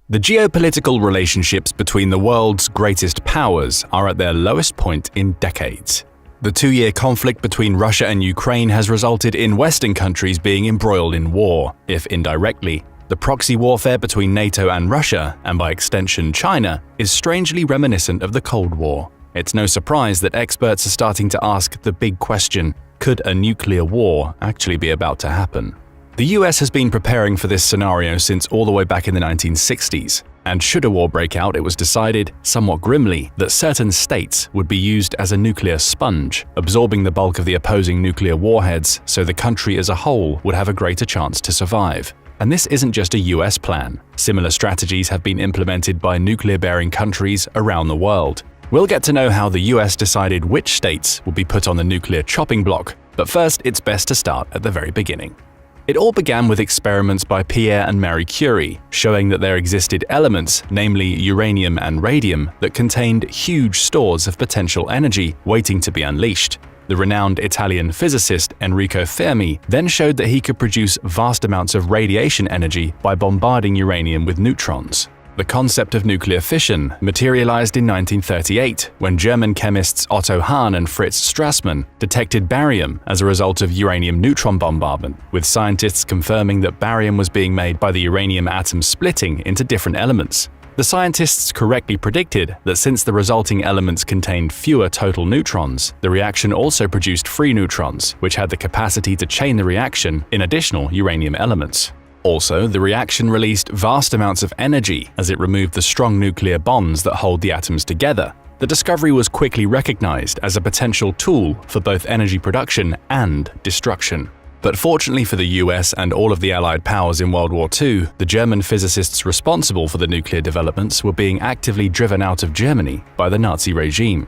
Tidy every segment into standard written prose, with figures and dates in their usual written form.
The geopolitical relationships between the world's greatest powers are at their lowest point in decades. The two-year conflict between Russia and Ukraine has resulted in Western countries being embroiled in war, if indirectly. The proxy warfare between NATO and Russia, and by extension China, is strangely reminiscent of the Cold War. It's no surprise that experts are starting to ask the big question, could a nuclear war actually be about to happen? The US has been preparing for this scenario since all the way back in the 1960s, and should a war break out, it was decided, somewhat grimly, that certain states would be used as a nuclear sponge, absorbing the bulk of the opposing nuclear warheads so the country as a whole would have a greater chance to survive. And this isn't just a US plan. Similar strategies have been implemented by nuclear-bearing countries around the world. We'll get to know how the US decided which states would be put on the nuclear chopping block, but first it's best to start at the very beginning. It all began with experiments by Pierre and Marie Curie, showing that there existed elements, namely uranium and radium, that contained huge stores of potential energy waiting to be unleashed. The renowned Italian physicist Enrico Fermi then showed that he could produce vast amounts of radiation energy by bombarding uranium with neutrons. The concept of nuclear fission materialized in 1938 when German chemists Otto Hahn and Fritz Strassmann detected barium as a result of uranium neutron bombardment, with scientists confirming that barium was being made by the uranium atom splitting into different elements. The scientists correctly predicted that since the resulting elements contained fewer total neutrons, the reaction also produced free neutrons, which had the capacity to chain the reaction in additional uranium elements. Also, the reaction released vast amounts of energy as it removed the strong nuclear bonds that hold the atoms together. The discovery was quickly recognized as a potential tool for both energy production and destruction. But fortunately for the US and all of the Allied powers in World War II, the German physicists responsible for the nuclear developments were being actively driven out of Germany by the Nazi regime.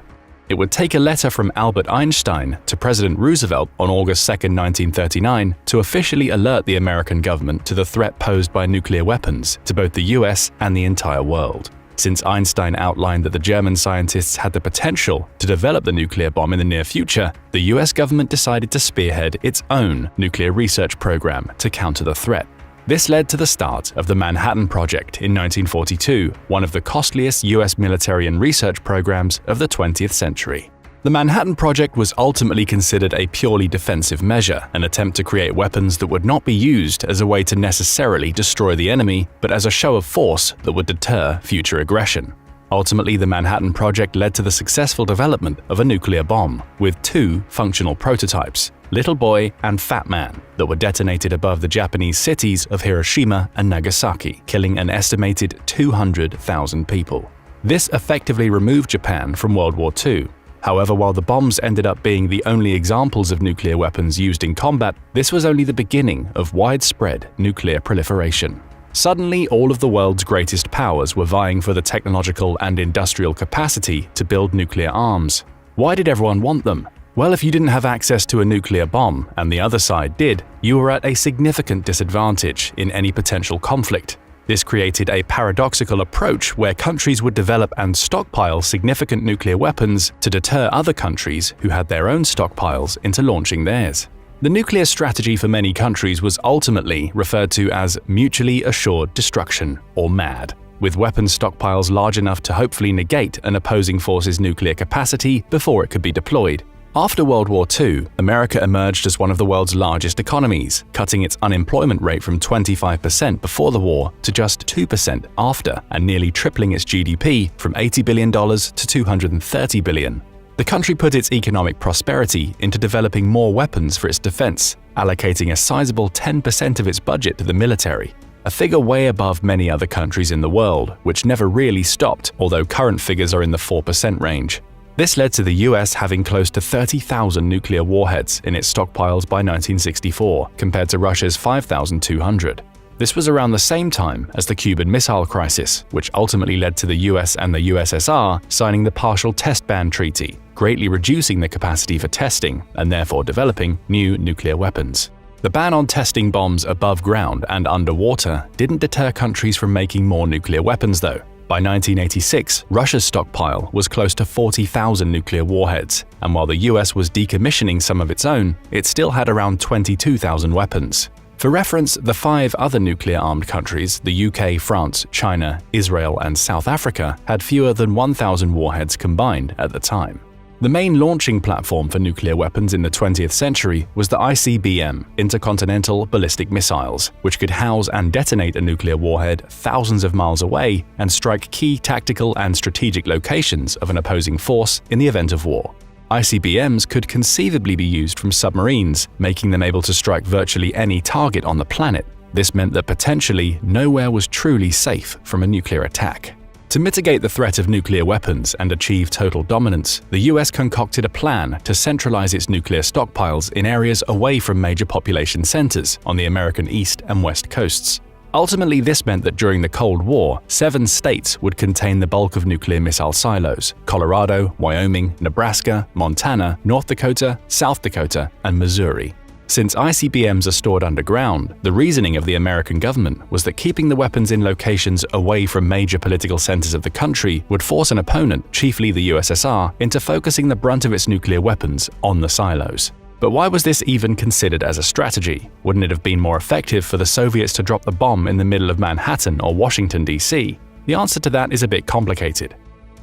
It would take a letter from Albert Einstein to President Roosevelt on August 2, 1939, to officially alert the American government to the threat posed by nuclear weapons to both the US and the entire world. Since Einstein outlined that the German scientists had the potential to develop the nuclear bomb in the near future, the US government decided to spearhead its own nuclear research program to counter the threat. This led to the start of the Manhattan Project in 1942, one of the costliest US military and research programs of the 20th century. The Manhattan Project was ultimately considered a purely defensive measure, an attempt to create weapons that would not be used as a way to necessarily destroy the enemy, but as a show of force that would deter future aggression. Ultimately, the Manhattan Project led to the successful development of a nuclear bomb, with two functional prototypes, Little Boy and Fat Man, that were detonated above the Japanese cities of Hiroshima and Nagasaki, killing an estimated 200,000 people. This effectively removed Japan from World War II. However, while the bombs ended up being the only examples of nuclear weapons used in combat, this was only the beginning of widespread nuclear proliferation. Suddenly, all of the world's greatest powers were vying for the technological and industrial capacity to build nuclear arms. Why did everyone want them? Well, if you didn't have access to a nuclear bomb and the other side did, you were at a significant disadvantage in any potential conflict. This created a paradoxical approach where countries would develop and stockpile significant nuclear weapons to deter other countries who had their own stockpiles into launching theirs. The nuclear strategy for many countries was ultimately referred to as mutually assured destruction, or MAD, with weapons stockpiles large enough to hopefully negate an opposing force's nuclear capacity before it could be deployed. After World War II, America emerged as one of the world's largest economies, cutting its unemployment rate from 25% before the war to just 2% after, and nearly tripling its GDP from $80 billion to $230 billion. The country put its economic prosperity into developing more weapons for its defense, allocating a sizable 10% of its budget to the military, a figure way above many other countries in the world, which never really stopped, although current figures are in the 4% range. This led to the US having close to 30,000 nuclear warheads in its stockpiles by 1964, compared to Russia's 5,200. This was around the same time as the Cuban Missile Crisis, which ultimately led to the US and the USSR signing the Partial Test Ban Treaty, greatly reducing the capacity for testing and therefore developing new nuclear weapons. The ban on testing bombs above ground and underwater didn't deter countries from making more nuclear weapons, though. By 1986, Russia's stockpile was close to 40,000 nuclear warheads, and while the US was decommissioning some of its own, it still had around 22,000 weapons. For reference, the 5 other nuclear-armed countries, the UK, France, China, Israel, and South Africa, had fewer than 1,000 warheads combined at the time. The main launching platform for nuclear weapons in the 20th century was the ICBM, Intercontinental Ballistic Missiles, which could house and detonate a nuclear warhead thousands of miles away and strike key tactical and strategic locations of an opposing force in the event of war. ICBMs could conceivably be used from submarines, making them able to strike virtually any target on the planet. This meant that potentially nowhere was truly safe from a nuclear attack. To mitigate the threat of nuclear weapons and achieve total dominance, the US concocted a plan to centralize its nuclear stockpiles in areas away from major population centers on the American east and west coasts. Ultimately, this meant that during the Cold War, 7 states would contain the bulk of nuclear missile silos: Colorado, Wyoming, Nebraska, Montana, North Dakota, South Dakota, and Missouri. Since ICBMs are stored underground, the reasoning of the American government was that keeping the weapons in locations away from major political centers of the country would force an opponent, chiefly the USSR, into focusing the brunt of its nuclear weapons on the silos. But why was this even considered as a strategy? Wouldn't it have been more effective for the Soviets to drop the bomb in the middle of Manhattan or Washington, D.C.? The answer to that is a bit complicated.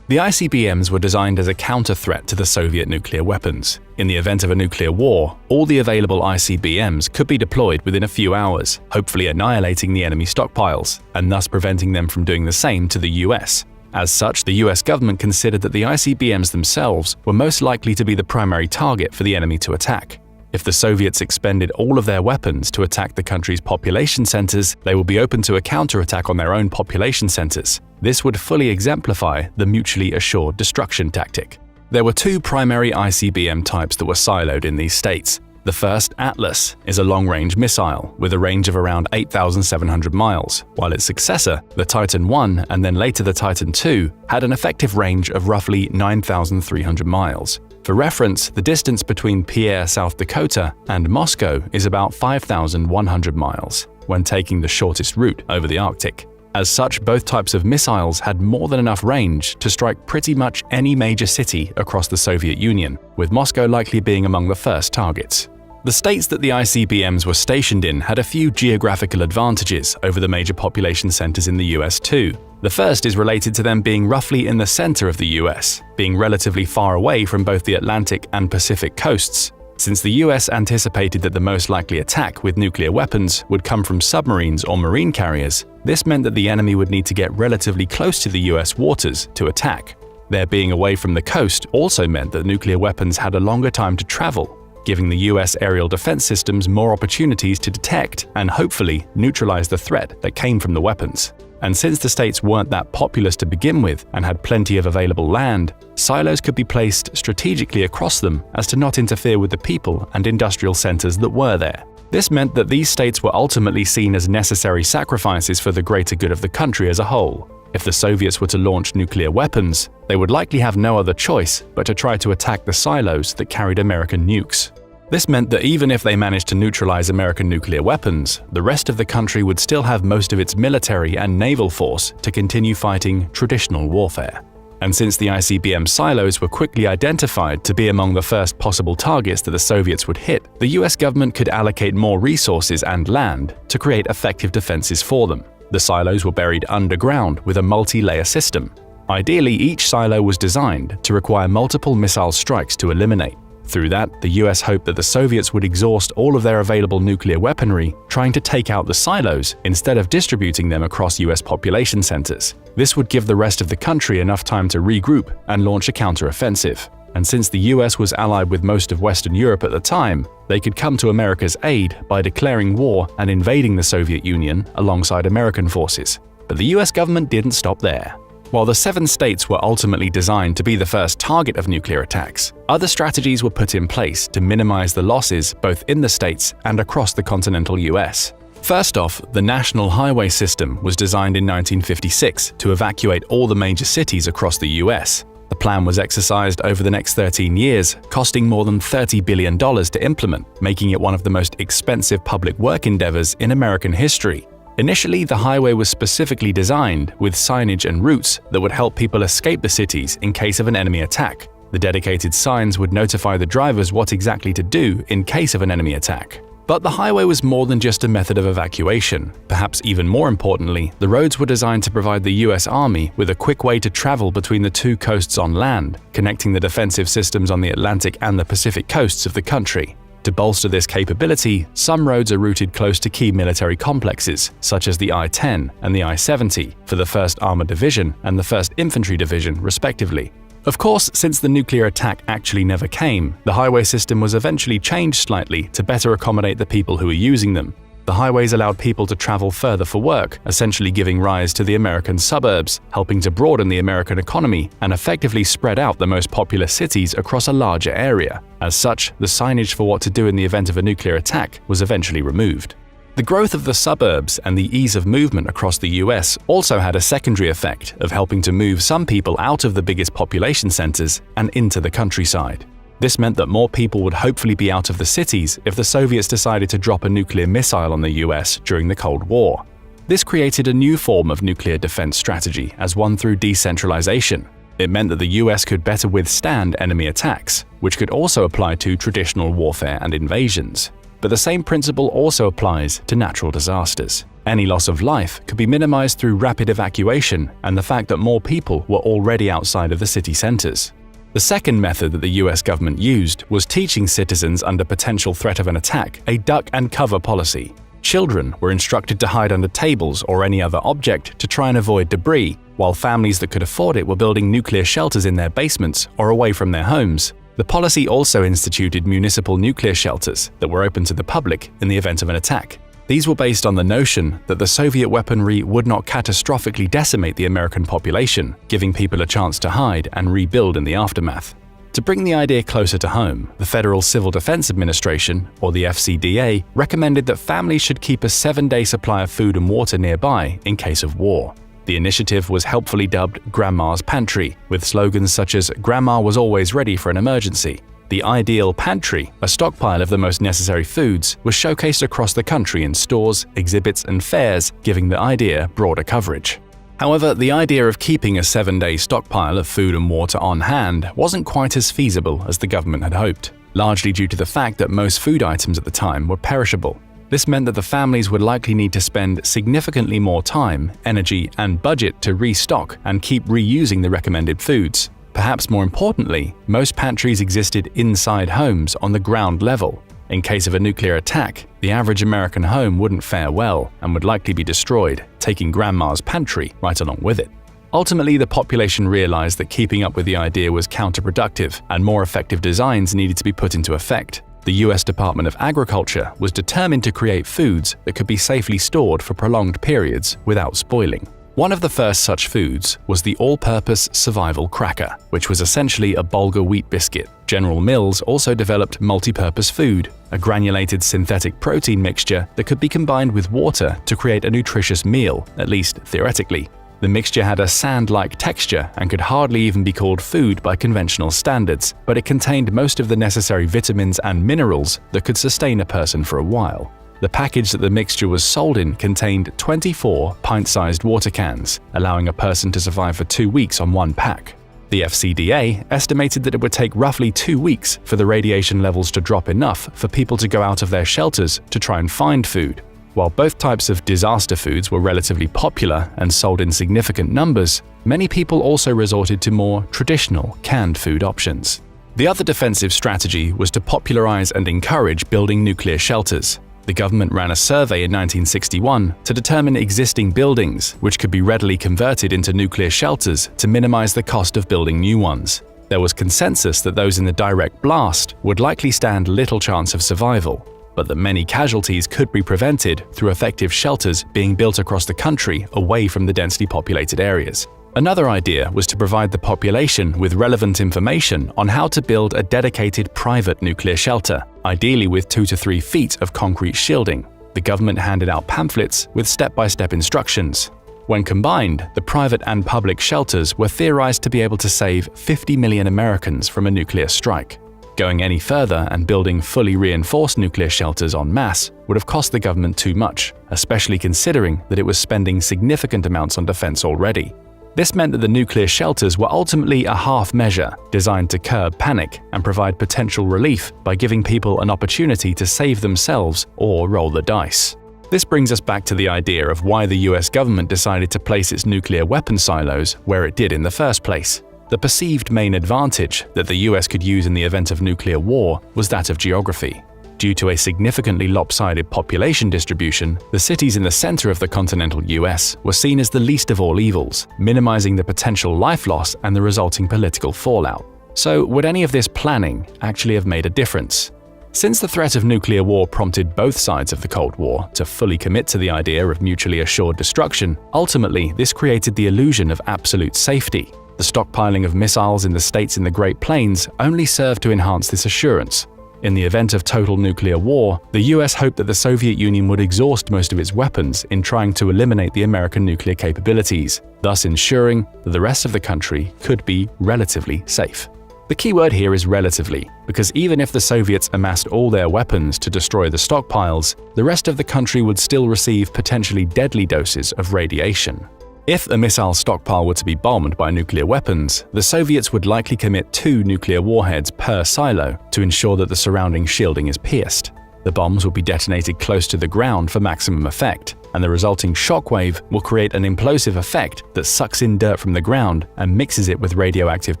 The ICBMs were designed as a counter-threat to the Soviet nuclear weapons. In the event of a nuclear war, all the available ICBMs could be deployed within a few hours, hopefully annihilating the enemy stockpiles, and thus preventing them from doing the same to the US. As such, the US government considered that the ICBMs themselves were most likely to be the primary target for the enemy to attack. If the Soviets expended all of their weapons to attack the country's population centers, they would be open to a counterattack on their own population centers. This would fully exemplify the mutually assured destruction tactic. There were 2 primary ICBM types that were siloed in these states. The first, Atlas, is a long-range missile with a range of around 8,700 miles, while its successor, the Titan I and then later the Titan II, had an effective range of roughly 9,300 miles. For reference, the distance between Pierre, South Dakota, and Moscow is about 5,100 miles, when taking the shortest route over the Arctic. As such, both types of missiles had more than enough range to strike pretty much any major city across the Soviet Union, with Moscow likely being among the first targets. The states that the ICBMs were stationed in had a few geographical advantages over the major population centers in the US too. The first is related to them being roughly in the center of the US, being relatively far away from both the Atlantic and Pacific coasts. Since the US anticipated that the most likely attack with nuclear weapons would come from submarines or marine carriers, this meant that the enemy would need to get relatively close to the US waters to attack. Their being away from the coast also meant that nuclear weapons had a longer time to travel, giving the US aerial defense systems more opportunities to detect and hopefully neutralize the threat that came from the weapons. And since the states weren't that populous to begin with and had plenty of available land, silos could be placed strategically across them as to not interfere with the people and industrial centers that were there. This meant that these states were ultimately seen as necessary sacrifices for the greater good of the country as a whole. If the Soviets were to launch nuclear weapons, they would likely have no other choice but to try to attack the silos that carried American nukes. This meant that even if they managed to neutralize American nuclear weapons, the rest of the country would still have most of its military and naval force to continue fighting traditional warfare. And since the ICBM silos were quickly identified to be among the first possible targets that the Soviets would hit, the US government could allocate more resources and land to create effective defenses for them. The silos were buried underground with a multi-layer system. Ideally, each silo was designed to require multiple missile strikes to eliminate. Through that, the US hoped that the Soviets would exhaust all of their available nuclear weaponry trying to take out the silos instead of distributing them across US population centers. This would give the rest of the country enough time to regroup and launch a counteroffensive. And since the US was allied with most of Western Europe at the time, they could come to America's aid by declaring war and invading the Soviet Union alongside American forces. But the US government didn't stop there. While the 7 states were ultimately designed to be the first target of nuclear attacks, other strategies were put in place to minimize the losses both in the states and across the continental US. First off, the National Highway System was designed in 1956 to evacuate all the major cities across the US. The plan was exercised over the next 13 years, costing more than $30 billion to implement, making it one of the most expensive public work endeavors in American history. Initially, the highway was specifically designed with signage and routes that would help people escape the cities in case of an enemy attack. The dedicated signs would notify the drivers what exactly to do in case of an enemy attack. But the highway was more than just a method of evacuation. Perhaps even more importantly, the roads were designed to provide the US Army with a quick way to travel between the two coasts on land, connecting the defensive systems on the Atlantic and the Pacific coasts of the country. To bolster this capability, some roads are routed close to key military complexes, such as the I-10 and the I-70, for the 1st Armored Division and the 1st Infantry Division, respectively. Of course, since the nuclear attack actually never came, the highway system was eventually changed slightly to better accommodate the people who were using them. The highways allowed people to travel further for work, essentially giving rise to the American suburbs, helping to broaden the American economy and effectively spread out the most populous cities across a larger area. As such, the signage for what to do in the event of a nuclear attack was eventually removed. The growth of the suburbs and the ease of movement across the US also had a secondary effect of helping to move some people out of the biggest population centers and into the countryside. This meant that more people would hopefully be out of the cities if the Soviets decided to drop a nuclear missile on the US during the Cold War. This created a new form of nuclear defense strategy as one through decentralization. It meant that the US could better withstand enemy attacks, which could also apply to traditional warfare and invasions. But the same principle also applies to natural disasters. Any loss of life could be minimized through rapid evacuation and the fact that more people were already outside of the city centers. The second method that the US government used was teaching citizens under potential threat of an attack a duck and cover policy. Children were instructed to hide under tables or any other object to try and avoid debris, while families that could afford it were building nuclear shelters in their basements or away from their homes. The policy also instituted municipal nuclear shelters that were open to the public in the event of an attack. These were based on the notion that the Soviet weaponry would not catastrophically decimate the American population, giving people a chance to hide and rebuild in the aftermath. To bring the idea closer to home, the Federal Civil Defense Administration, or the FCDA, recommended that families should keep a 7-day supply of food and water nearby in case of war. The initiative was helpfully dubbed Grandma's Pantry, with slogans such as "Grandma was always ready for an emergency." The ideal pantry, a stockpile of the most necessary foods, was showcased across the country in stores, exhibits, and fairs, giving the idea broader coverage. However, the idea of keeping a 7-day stockpile of food and water on hand wasn't quite as feasible as the government had hoped, largely due to the fact that most food items at the time were perishable. This meant that the families would likely need to spend significantly more time, energy, and budget to restock and keep reusing the recommended foods. Perhaps more importantly, most pantries existed inside homes on the ground level. In case of a nuclear attack, the average American home wouldn't fare well and would likely be destroyed, taking Grandma's Pantry right along with it. Ultimately, the population realized that keeping up with the idea was counterproductive and more effective designs needed to be put into effect. The US Department of Agriculture was determined to create foods that could be safely stored for prolonged periods without spoiling. One of the first such foods was the all-purpose survival cracker, which was essentially a Bulgur wheat biscuit. General Mills also developed multi-purpose food, a granulated synthetic protein mixture that could be combined with water to create a nutritious meal, at least theoretically. The mixture had a sand-like texture and could hardly even be called food by conventional standards, but it contained most of the necessary vitamins and minerals that could sustain a person for a while. The package that the mixture was sold in contained 24 pint-sized water cans, allowing a person to survive for 2 weeks on one pack. The FCDA estimated that it would take roughly 2 weeks for the radiation levels to drop enough for people to go out of their shelters to try and find food. While both types of disaster foods were relatively popular and sold in significant numbers, many people also resorted to more traditional canned food options. The other defensive strategy was to popularize and encourage building nuclear shelters. The government ran a survey in 1961 to determine existing buildings which could be readily converted into nuclear shelters to minimize the cost of building new ones. There was consensus that those in the direct blast would likely stand little chance of survival, but that many casualties could be prevented through effective shelters being built across the country away from the densely populated areas. Another idea was to provide the population with relevant information on how to build a dedicated private nuclear shelter, ideally with 2 to 3 feet of concrete shielding. The government handed out pamphlets with step-by-step instructions. When combined, the private and public shelters were theorized to be able to save 50 million Americans from a nuclear strike. Going any further and building fully reinforced nuclear shelters en masse would have cost the government too much, especially considering that it was spending significant amounts on defense already. This meant that the nuclear shelters were ultimately a half measure designed to curb panic and provide potential relief by giving people an opportunity to save themselves or roll the dice. This brings us back to the idea of why the US government decided to place its nuclear weapon silos where it did in the first place. The perceived main advantage that the US could use in the event of nuclear war was that of geography. Due to a significantly lopsided population distribution, the cities in the center of the continental US were seen as the least of all evils, minimizing the potential life loss and the resulting political fallout. So, would any of this planning actually have made a difference? Since the threat of nuclear war prompted both sides of the Cold War to fully commit to the idea of mutually assured destruction, ultimately this created the illusion of absolute safety. The stockpiling of missiles in the states in the Great Plains only served to enhance this assurance. In the event of total nuclear war, the US hoped that the Soviet Union would exhaust most of its weapons in trying to eliminate the American nuclear capabilities, thus ensuring that the rest of the country could be relatively safe. The key word here is relatively, because even if the Soviets amassed all their weapons to destroy the stockpiles, the rest of the country would still receive potentially deadly doses of radiation. If a missile stockpile were to be bombed by nuclear weapons, the Soviets would likely commit 2 nuclear warheads per silo to ensure that the surrounding shielding is pierced. The bombs will be detonated close to the ground for maximum effect, and the resulting shockwave will create an implosive effect that sucks in dirt from the ground and mixes it with radioactive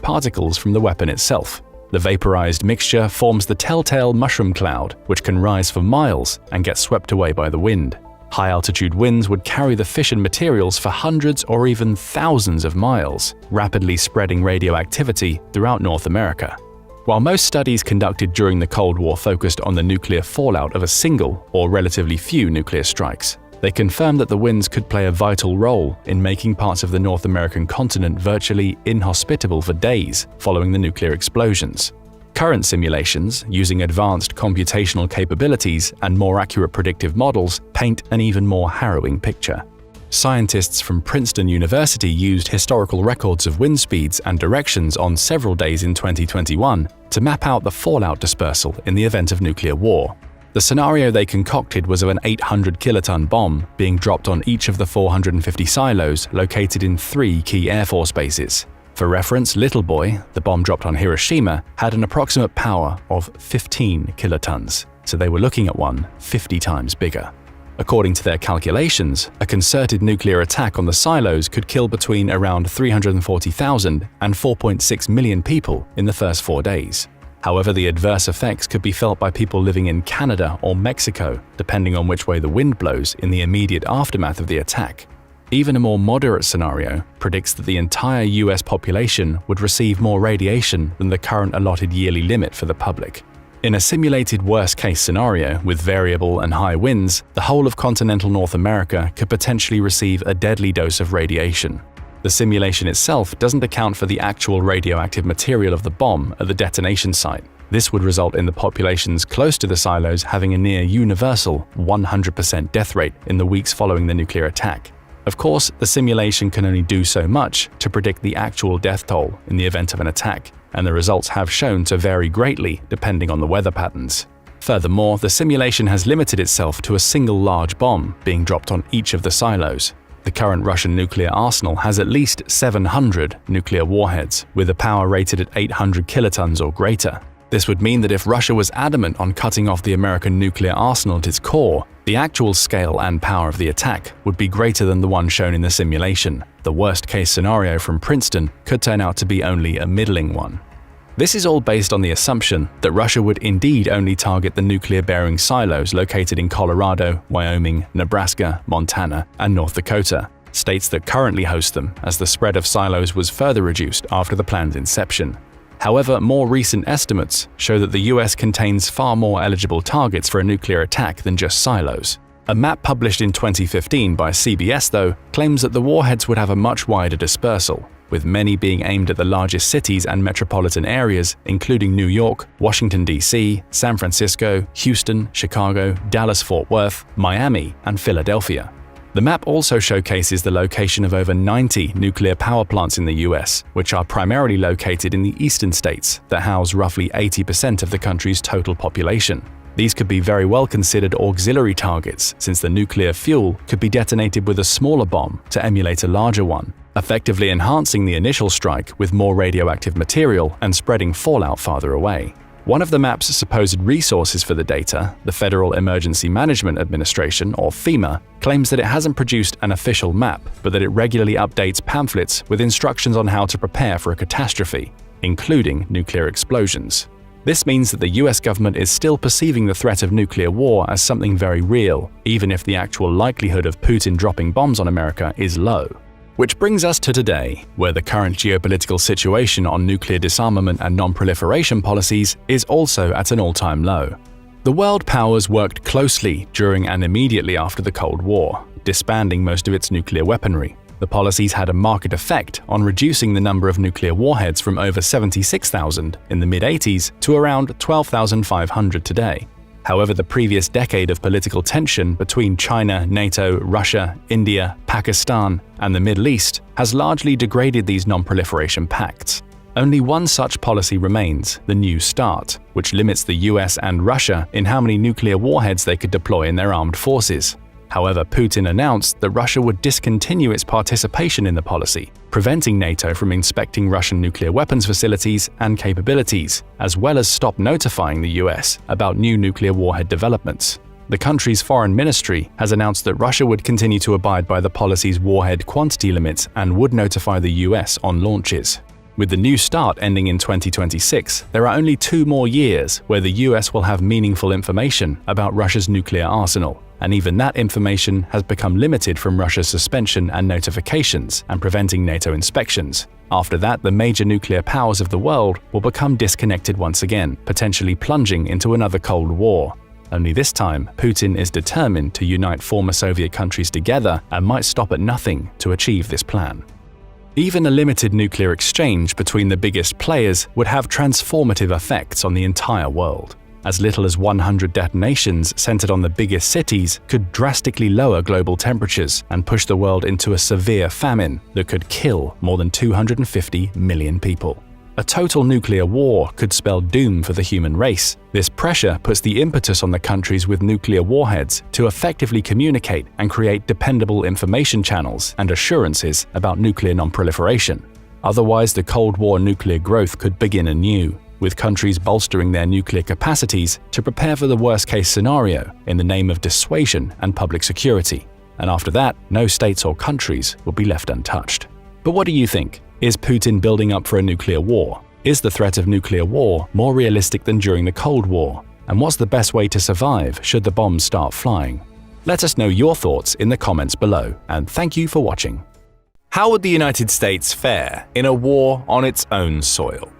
particles from the weapon itself. The vaporized mixture forms the telltale mushroom cloud, which can rise for miles and get swept away by the wind. High-altitude winds would carry the fission materials for hundreds or even thousands of miles, rapidly spreading radioactivity throughout North America. While most studies conducted during the Cold War focused on the nuclear fallout of a single or relatively few nuclear strikes, they confirmed that the winds could play a vital role in making parts of the North American continent virtually inhospitable for days following the nuclear explosions. Current simulations, using advanced computational capabilities and more accurate predictive models, paint an even more harrowing picture. Scientists from Princeton University used historical records of wind speeds and directions on several days in 2021 to map out the fallout dispersal in the event of nuclear war. The scenario they concocted was of an 800-kiloton bomb being dropped on each of the 450 silos located in 3 key Air Force bases. For reference, Little Boy, the bomb dropped on Hiroshima, had an approximate power of 15 kilotons, so they were looking at one 50 times bigger. According to their calculations, a concerted nuclear attack on the silos could kill between around 340,000 and 4.6 million people in the first 4 days. However, the adverse effects could be felt by people living in Canada or Mexico, depending on which way the wind blows in the immediate aftermath of the attack. Even a more moderate scenario predicts that the entire US population would receive more radiation than the current allotted yearly limit for the public. In a simulated worst-case scenario with variable and high winds, the whole of continental North America could potentially receive a deadly dose of radiation. The simulation itself doesn't account for the actual radioactive material of the bomb at the detonation site. This would result in the populations close to the silos having a near universal 100% death rate in the weeks following the nuclear attack. Of course, the simulation can only do so much to predict the actual death toll in the event of an attack, and the results have shown to vary greatly depending on the weather patterns. Furthermore, the simulation has limited itself to a single large bomb being dropped on each of the silos. The current Russian nuclear arsenal has at least 700 nuclear warheads, with a power rated at 800 kilotons or greater. This would mean that if Russia was adamant on cutting off the American nuclear arsenal at its core, the actual scale and power of the attack would be greater than the one shown in the simulation. The worst-case scenario from Princeton could turn out to be only a middling one. This is all based on the assumption that Russia would indeed only target the nuclear-bearing silos located in Colorado, Wyoming, Nebraska, Montana, and North Dakota, states that currently host them, as the spread of silos was further reduced after the plan's inception. However, more recent estimates show that the US contains far more eligible targets for a nuclear attack than just silos. A map published in 2015 by CBS, though, claims that the warheads would have a much wider dispersal, with many being aimed at the largest cities and metropolitan areas, including New York, Washington, D.C., San Francisco, Houston, Chicago, Dallas-Fort Worth, Miami, and Philadelphia. The map also showcases the location of over 90 nuclear power plants in the US, which are primarily located in the eastern states that house roughly 80% of the country's total population. These could be very well considered auxiliary targets, since the nuclear fuel could be detonated with a smaller bomb to emulate a larger one, effectively enhancing the initial strike with more radioactive material and spreading fallout farther away. One of the map's supposed resources for the data, the Federal Emergency Management Administration, or FEMA, claims that it hasn't produced an official map, but that it regularly updates pamphlets with instructions on how to prepare for a catastrophe, including nuclear explosions. This means that the US government is still perceiving the threat of nuclear war as something very real, even if the actual likelihood of Putin dropping bombs on America is low. Which brings us to today, where the current geopolitical situation on nuclear disarmament and non-proliferation policies is also at an all-time low. The world powers worked closely during and immediately after the Cold War, disbanding most of its nuclear weaponry. The policies had a marked effect on reducing the number of nuclear warheads from over 76,000 in the mid-80s to around 12,500 today. However, the previous decade of political tension between China, NATO, Russia, India, Pakistan, and the Middle East has largely degraded these non-proliferation pacts. Only one such policy remains, the New START, which limits the US and Russia in how many nuclear warheads they could deploy in their armed forces. However, Putin announced that Russia would discontinue its participation in the policy, preventing NATO from inspecting Russian nuclear weapons facilities and capabilities, as well as stop notifying the US about new nuclear warhead developments. The country's foreign ministry has announced that Russia would continue to abide by the policy's warhead quantity limits and would notify the US on launches. With the New START ending in 2026, there are only 2 more years where the US will have meaningful information about Russia's nuclear arsenal, and even that information has become limited from Russia's suspension and notifications and preventing NATO inspections. After that, the major nuclear powers of the world will become disconnected once again, potentially plunging into another Cold War. Only this time, Putin is determined to unite former Soviet countries together and might stop at nothing to achieve this plan. Even a limited nuclear exchange between the biggest players would have transformative effects on the entire world. As little as 100 detonations centered on the biggest cities could drastically lower global temperatures and push the world into a severe famine that could kill more than 250 million people. A total nuclear war could spell doom for the human race. This pressure puts the impetus on the countries with nuclear warheads to effectively communicate and create dependable information channels and assurances about nuclear non-proliferation. Otherwise, the Cold War nuclear growth could begin anew, with countries bolstering their nuclear capacities to prepare for the worst-case scenario in the name of dissuasion and public security. And after that, no states or countries will be left untouched. But what do you think? Is Putin building up for a nuclear war? Is the threat of nuclear war more realistic than during the Cold War? And what's the best way to survive should the bombs start flying? Let us know your thoughts in the comments below, and thank you for watching. How would the United States fare in a war on its own soil?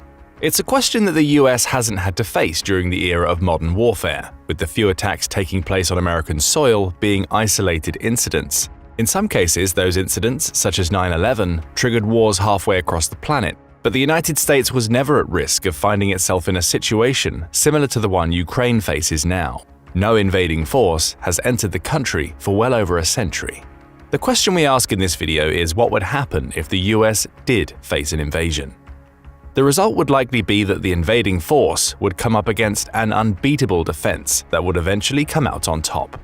It's a question that the US hasn't had to face during the era of modern warfare, with the few attacks taking place on American soil being isolated incidents. In some cases, those incidents, such as 9/11, triggered wars halfway across the planet, but the United States was never at risk of finding itself in a situation similar to the one Ukraine faces now. No invading force has entered the country for well over a century. The question we ask in this video is what would happen if the US did face an invasion? The result would likely be that the invading force would come up against an unbeatable defense that would eventually come out on top.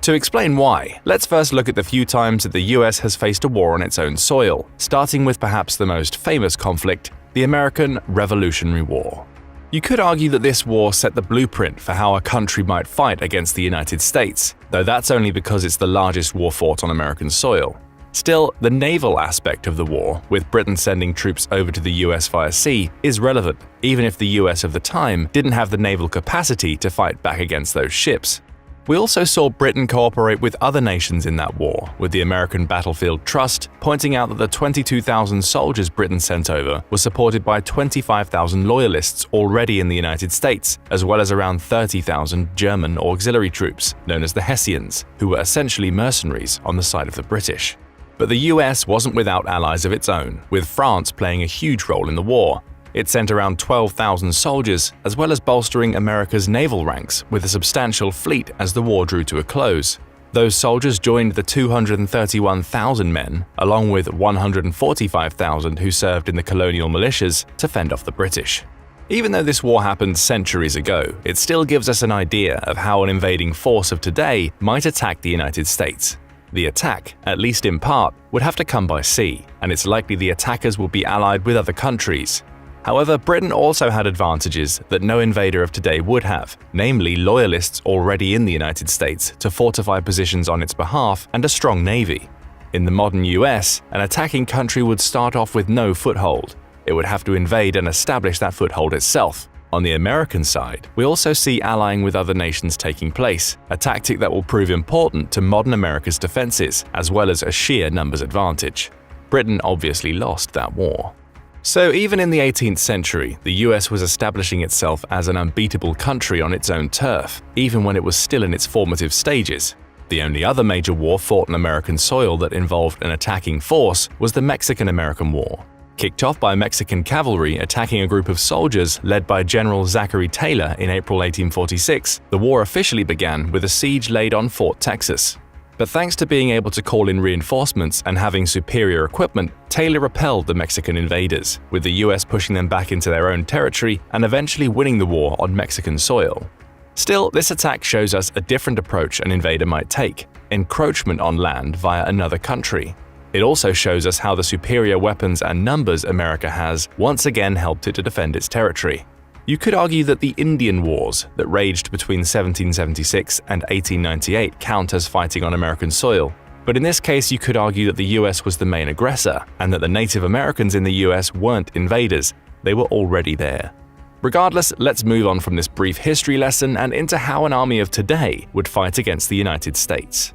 To explain why, let's first look at the few times that the US has faced a war on its own soil, starting with perhaps the most famous conflict, the American Revolutionary War. You could argue that this war set the blueprint for how a country might fight against the United States, though that's only because it's the largest war fought on American soil. Still, the naval aspect of the war, with Britain sending troops over to the US via sea, is relevant, even if the US of the time didn't have the naval capacity to fight back against those ships. We also saw Britain cooperate with other nations in that war, with the American Battlefield Trust pointing out that the 22,000 soldiers Britain sent over were supported by 25,000 loyalists already in the United States, as well as around 30,000 German auxiliary troops, known as the Hessians, who were essentially mercenaries on the side of the British. But the US wasn't without allies of its own, with France playing a huge role in the war. It sent around 12,000 soldiers, as well as bolstering America's naval ranks with a substantial fleet as the war drew to a close. Those soldiers joined the 231,000 men, along with 145,000 who served in the colonial militias, to fend off the British. Even though this war happened centuries ago, it still gives us an idea of how an invading force of today might attack the United States. The attack, at least in part, would have to come by sea, and it's likely the attackers will be allied with other countries. However, Britain also had advantages that no invader of today would have, namely loyalists already in the United States to fortify positions on its behalf and a strong navy. In the modern US, an attacking country would start off with no foothold. It would have to invade and establish that foothold itself. On the American side, we also see allying with other nations taking place, a tactic that will prove important to modern America's defenses, as well as a sheer numbers advantage. Britain obviously lost that war. So even in the 18th century, the US was establishing itself as an unbeatable country on its own turf, even when it was still in its formative stages. The only other major war fought on American soil that involved an attacking force was the Mexican-American War. Kicked off by Mexican cavalry attacking a group of soldiers led by General Zachary Taylor in April 1846, the war officially began with a siege laid on Fort Texas. But thanks to being able to call in reinforcements and having superior equipment, Taylor repelled the Mexican invaders, with the US pushing them back into their own territory and eventually winning the war on Mexican soil. Still, this attack shows us a different approach an invader might take: encroachment on land via another country. It also shows us how the superior weapons and numbers America has once again helped it to defend its territory. You could argue that the Indian Wars that raged between 1776 and 1898 count as fighting on American soil, but in this case you could argue that the US was the main aggressor and that the Native Americans in the US weren't invaders, they were already there. Regardless, let's move on from this brief history lesson and into how an army of today would fight against the United States.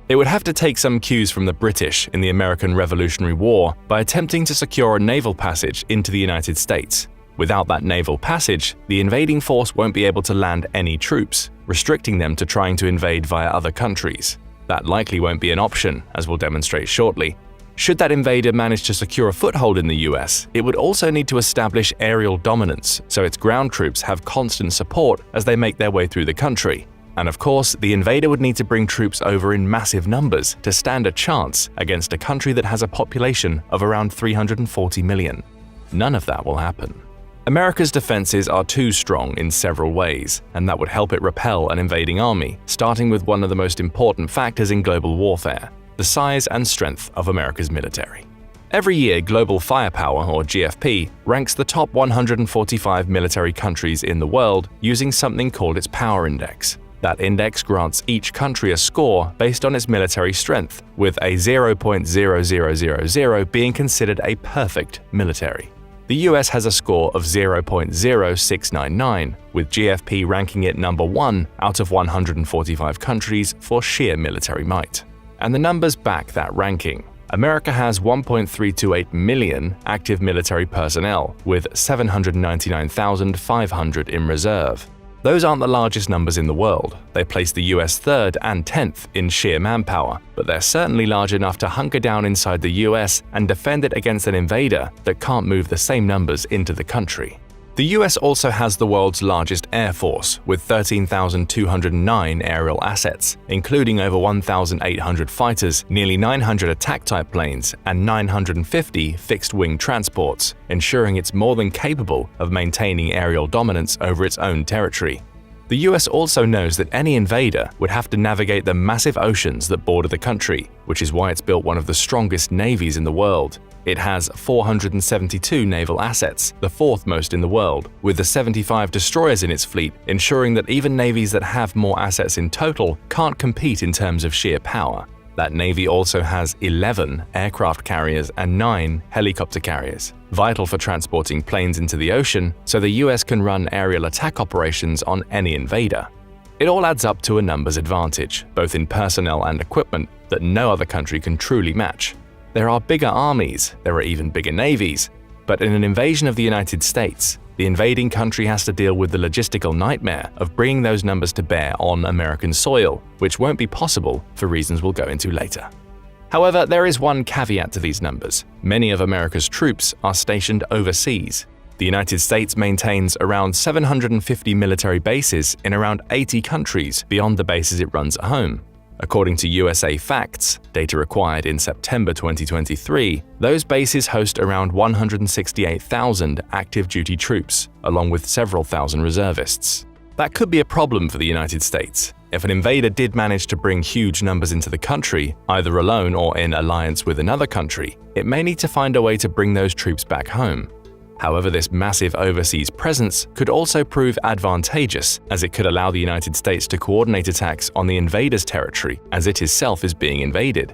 It would have to take some cues from the British in the American Revolutionary War by attempting to secure a naval passage into the United States. Without that naval passage, the invading force won't be able to land any troops, restricting them to trying to invade via other countries. That likely won't be an option, as we'll demonstrate shortly. Should that invader manage to secure a foothold in the US, it would also need to establish aerial dominance so its ground troops have constant support as they make their way through the country. And of course, the invader would need to bring troops over in massive numbers to stand a chance against a country that has a population of around 340 million. None of that will happen. America's defenses are too strong in several ways, and that would help it repel an invading army, starting with one of the most important factors in global warfare: the size and strength of America's military. Every year, Global Firepower, or GFP, ranks the top 145 military countries in the world using something called its Power Index. That index grants each country a score based on its military strength, with a 0.0000 being considered a perfect military. The US has a score of 0.0699, with GFP ranking it number 1 out of 145 countries for sheer military might. And the numbers back that ranking. America has 1.328 million active military personnel, with 799,500 in reserve. Those aren't the largest numbers in the world. They place the US 3rd and 10th in sheer manpower, but they're certainly large enough to hunker down inside the US and defend it against an invader that can't move the same numbers into the country. The US also has the world's largest air force, with 13,209 aerial assets, including over 1,800 fighters, nearly 900 attack-type planes, and 950 fixed-wing transports, ensuring it's more than capable of maintaining aerial dominance over its own territory. The US also knows that any invader would have to navigate the massive oceans that border the country, which is why it's built one of the strongest navies in the world. It has 472 naval assets, the 4th most in the world, with the 75 destroyers in its fleet, ensuring that even navies that have more assets in total can't compete in terms of sheer power. That navy also has 11 aircraft carriers and 9 helicopter carriers, vital for transporting planes into the ocean so the US can run aerial attack operations on any invader. It all adds up to a numbers advantage, both in personnel and equipment, that no other country can truly match. There are bigger armies, there are even bigger navies, but in an invasion of the United States, the invading country has to deal with the logistical nightmare of bringing those numbers to bear on American soil, which won't be possible for reasons we'll go into later. However, there is one caveat to these numbers. Many of America's troops are stationed overseas. The United States maintains around 750 military bases in around 80 countries beyond the bases it runs at home. According to USA Facts, data acquired in September 2023, those bases host around 168,000 active duty troops, along with several thousand reservists. That could be a problem for the United States. If an invader did manage to bring huge numbers into the country, either alone or in alliance with another country, it may need to find a way to bring those troops back home. However, this massive overseas presence could also prove advantageous, as it could allow the United States to coordinate attacks on the invader's territory as it itself is being invaded.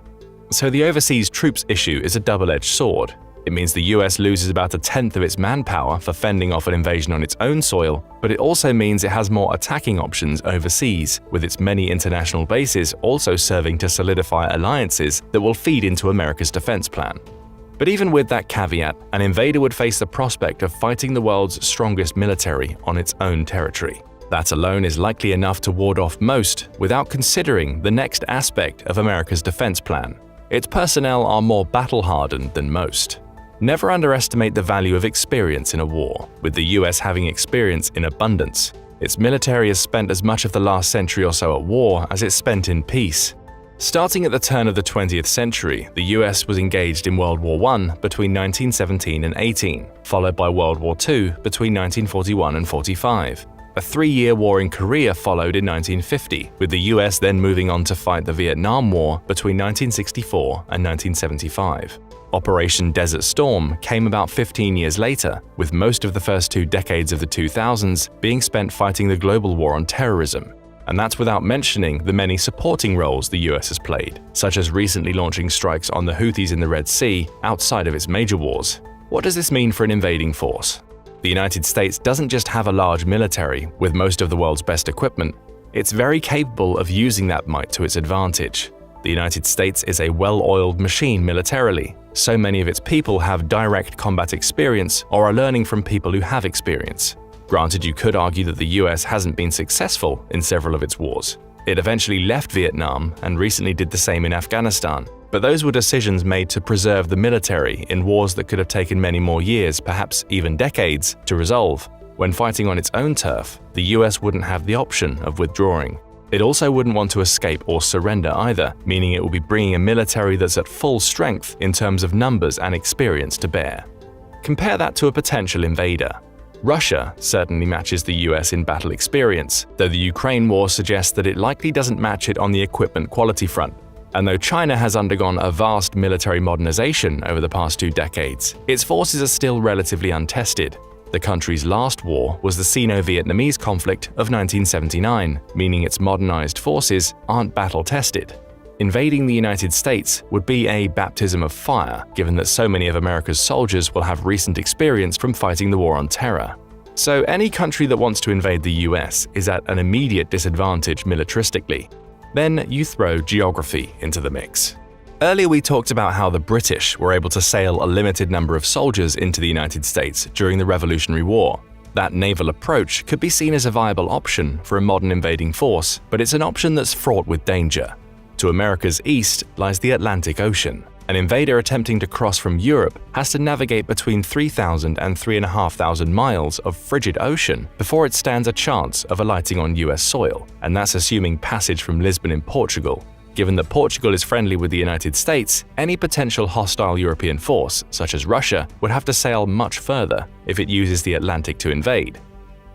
So the overseas troops issue is a double-edged sword. It means the US loses about a tenth of its manpower for fending off an invasion on its own soil, but it also means it has more attacking options overseas, with its many international bases also serving to solidify alliances that will feed into America's defense plan. But even with that caveat, an invader would face the prospect of fighting the world's strongest military on its own territory. That alone is likely enough to ward off most without considering the next aspect of America's defense plan. Its personnel are more battle-hardened than most. Never underestimate the value of experience in a war, with the US having experience in abundance. Its military has spent as much of the last century or so at war as it spent in peace. Starting at the turn of the 20th century, the US was engaged in World War I between 1917 and 18, followed by World War II between 1941 and 45. A 3-year war in Korea followed in 1950, with the US then moving on to fight the Vietnam War between 1964 and 1975. Operation Desert Storm came about 15 years later, with most of the first 2 decades of the 2000s being spent fighting the global war on terrorism. And that's without mentioning the many supporting roles the US has played, such as recently launching strikes on the Houthis in the Red Sea outside of its major wars. What does this mean for an invading force? The United States doesn't just have a large military with most of the world's best equipment, it's very capable of using that might to its advantage. The United States is a well-oiled machine militarily. So many of its people have direct combat experience or are learning from people who have experience. Granted, you could argue that the US hasn't been successful in several of its wars. It eventually left Vietnam and recently did the same in Afghanistan, but those were decisions made to preserve the military in wars that could have taken many more years, perhaps even decades, to resolve. When fighting on its own turf, the US wouldn't have the option of withdrawing. It also wouldn't want to escape or surrender either, meaning it will be bringing a military that's at full strength in terms of numbers and experience to bear. Compare that to a potential invader. Russia certainly matches the US in battle experience, though the Ukraine war suggests that it likely doesn't match it on the equipment quality front. And though China has undergone a vast military modernization over the past 2 decades, its forces are still relatively untested. The country's last war was the Sino-Vietnamese conflict of 1979, meaning its modernized forces aren't battle-tested. Invading the United States would be a baptism of fire, given that so many of America's soldiers will have recent experience from fighting the war on terror. So any country that wants to invade the US is at an immediate disadvantage militaristically. Then you throw geography into the mix. Earlier we talked about how the British were able to sail a limited number of soldiers into the United States during the Revolutionary War. That naval approach could be seen as a viable option for a modern invading force, but it's an option that's fraught with danger. To America's east lies the Atlantic Ocean. An invader attempting to cross from Europe has to navigate between 3,000 and 3,500 miles of frigid ocean before it stands a chance of alighting on US soil, and that's assuming passage from Lisbon in Portugal. Given that Portugal is friendly with the United States, any potential hostile European force, such as Russia, would have to sail much further if it uses the Atlantic to invade.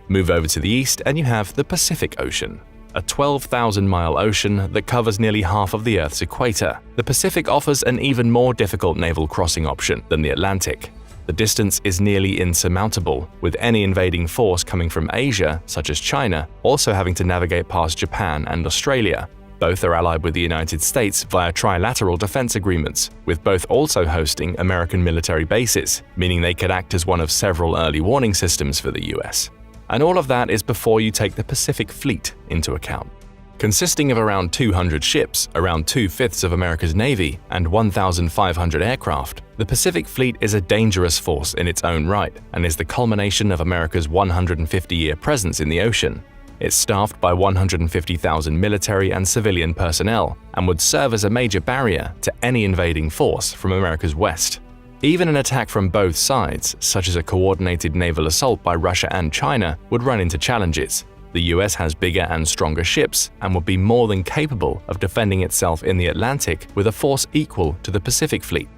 Move over to the east and you have the Pacific Ocean. A 12,000-mile ocean that covers nearly half of the Earth's equator. The Pacific offers an even more difficult naval crossing option than the Atlantic. The distance is nearly insurmountable, with any invading force coming from Asia, such as China, also having to navigate past Japan and Australia. Both are allied with the United States via trilateral defense agreements, with both also hosting American military bases, meaning they could act as one of several early warning systems for the US. And all of that is before you take the Pacific Fleet into account. Consisting of around 200 ships, around 2/5 of America's Navy, and 1,500 aircraft, the Pacific Fleet is a dangerous force in its own right and is the culmination of America's 150-year presence in the ocean. It's staffed by 150,000 military and civilian personnel and would serve as a major barrier to any invading force from America's west. Even an attack from both sides, such as a coordinated naval assault by Russia and China, would run into challenges. The US has bigger and stronger ships and would be more than capable of defending itself in the Atlantic with a force equal to the Pacific Fleet.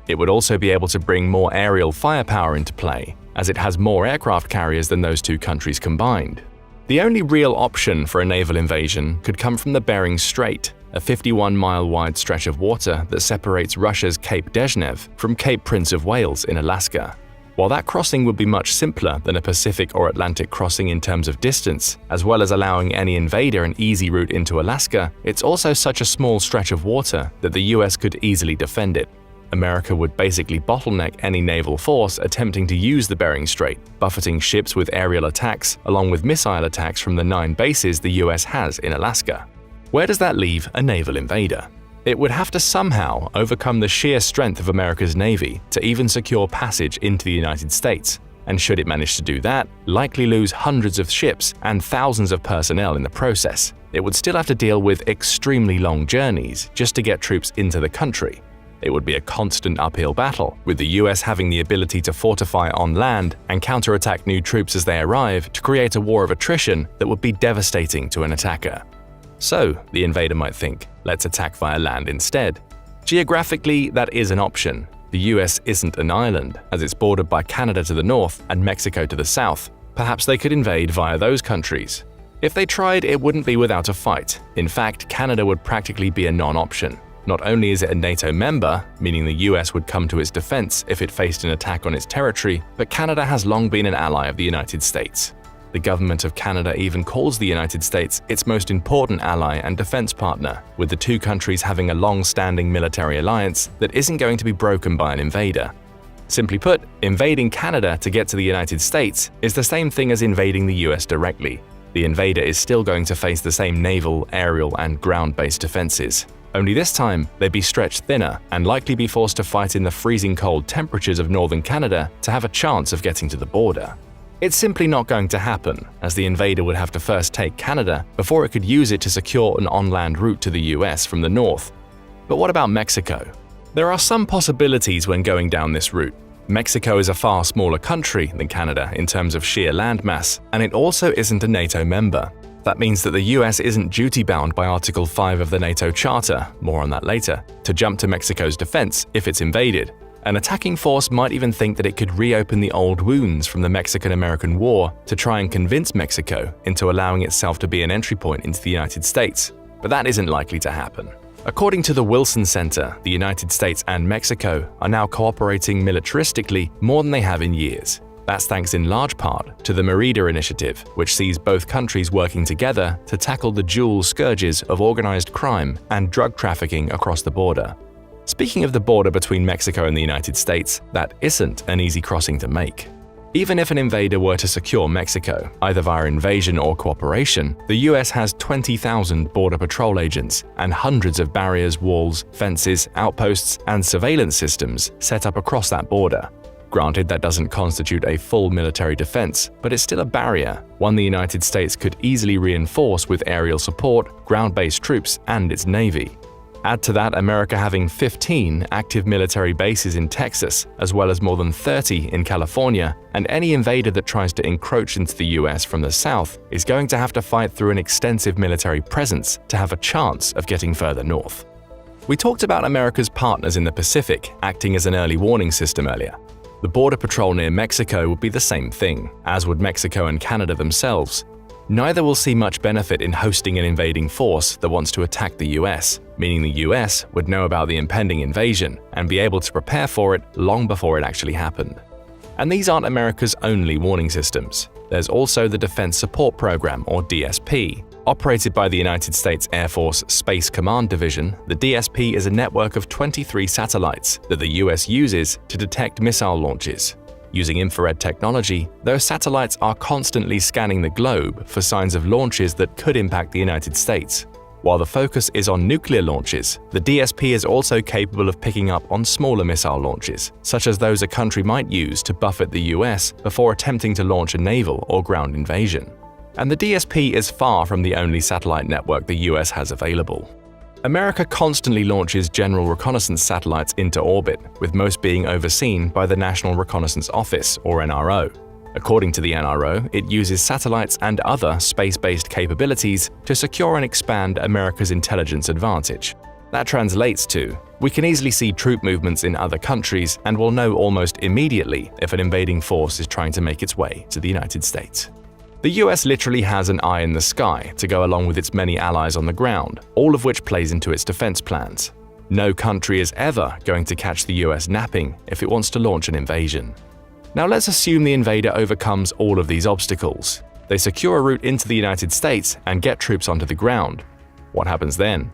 It would also be able to bring more aerial firepower into play, as it has more aircraft carriers than those two countries combined. The only real option for a naval invasion could come from the Bering Strait, a 51-mile-wide stretch of water that separates Russia's Cape Dezhnev from Cape Prince of Wales in Alaska. While that crossing would be much simpler than a Pacific or Atlantic crossing in terms of distance, as well as allowing any invader an easy route into Alaska, it's also such a small stretch of water that the US could easily defend it. America would basically bottleneck any naval force attempting to use the Bering Strait, buffeting ships with aerial attacks along with missile attacks from the 9 bases the US has in Alaska. Where does that leave a naval invader? It would have to somehow overcome the sheer strength of America's Navy to even secure passage into the United States, and should it manage to do that, likely lose hundreds of ships and thousands of personnel in the process. It would still have to deal with extremely long journeys just to get troops into the country. It would be a constant uphill battle, with the US having the ability to fortify on land and counterattack new troops as they arrive to create a war of attrition that would be devastating to an attacker. So, the invader might think, let's attack via land instead. Geographically, that is an option. The US isn't an island, as it's bordered by Canada to the north and Mexico to the south. Perhaps they could invade via those countries. If they tried, it wouldn't be without a fight. In fact, Canada would practically be a non-option. Not only is it a NATO member, meaning the US would come to its defense if it faced an attack on its territory, but Canada has long been an ally of the United States. The government of Canada even calls the United States its most important ally and defense partner, with the two countries having a long-standing military alliance that isn't going to be broken by an invader. Simply put, invading Canada to get to the United States is the same thing as invading the US directly. The invader is still going to face the same naval, aerial, and ground-based defenses. Only this time, they'd be stretched thinner and likely be forced to fight in the freezing cold temperatures of northern Canada to have a chance of getting to the border. It's simply not going to happen, as the invader would have to first take Canada before it could use it to secure an on-land route to the US from the north. But what about Mexico? There are some possibilities when going down this route. Mexico is a far smaller country than Canada in terms of sheer landmass, and it also isn't a NATO member. That means that the US isn't duty-bound by Article 5 of the NATO Charter, more on that later, to jump to Mexico's defense if it's invaded. An attacking force might even think that it could reopen the old wounds from the Mexican-American War to try and convince Mexico into allowing itself to be an entry point into the United States, but that isn't likely to happen. According to the Wilson Center, the United States and Mexico are now cooperating militaristically more than they have in years. That's thanks in large part to the Merida Initiative, which sees both countries working together to tackle the dual scourges of organized crime and drug trafficking across the border. Speaking of the border between Mexico and the United States, that isn't an easy crossing to make. Even if an invader were to secure Mexico, either via invasion or cooperation, the US has 20,000 border patrol agents and hundreds of barriers, walls, fences, outposts, and surveillance systems set up across that border. Granted, that doesn't constitute a full military defense, but it's still a barrier, one the United States could easily reinforce with aerial support, ground-based troops, and its navy. Add to that America having 15 active military bases in Texas, as well as more than 30 in California, and any invader that tries to encroach into the US from the south is going to have to fight through an extensive military presence to have a chance of getting further north. We talked about America's partners in the Pacific acting as an early warning system earlier. The border patrol near Mexico would be the same thing, as would Mexico and Canada themselves. Neither will see much benefit in hosting an invading force that wants to attack the US, meaning the US would know about the impending invasion and be able to prepare for it long before it actually happened. And these aren't America's only warning systems. There's also the Defense Support Program, or DSP. Operated by the United States Air Force Space Command Division, the DSP is a network of 23 satellites that the US uses to detect missile launches. Using infrared technology, those satellites are constantly scanning the globe for signs of launches that could impact the United States. While the focus is on nuclear launches, the DSP is also capable of picking up on smaller missile launches, such as those a country might use to buffet the US before attempting to launch a naval or ground invasion. And the DSP is far from the only satellite network the US has available. America constantly launches general reconnaissance satellites into orbit, with most being overseen by the National Reconnaissance Office, or NRO. According to the NRO, it uses satellites and other space-based capabilities to secure and expand America's intelligence advantage. That translates to, we can easily see troop movements in other countries and will know almost immediately if an invading force is trying to make its way to the United States. The US literally has an eye in the sky to go along with its many allies on the ground, all of which plays into its defense plans. No country is ever going to catch the US napping if it wants to launch an invasion. Now let's assume the invader overcomes all of these obstacles. They secure a route into the United States and get troops onto the ground. What happens then?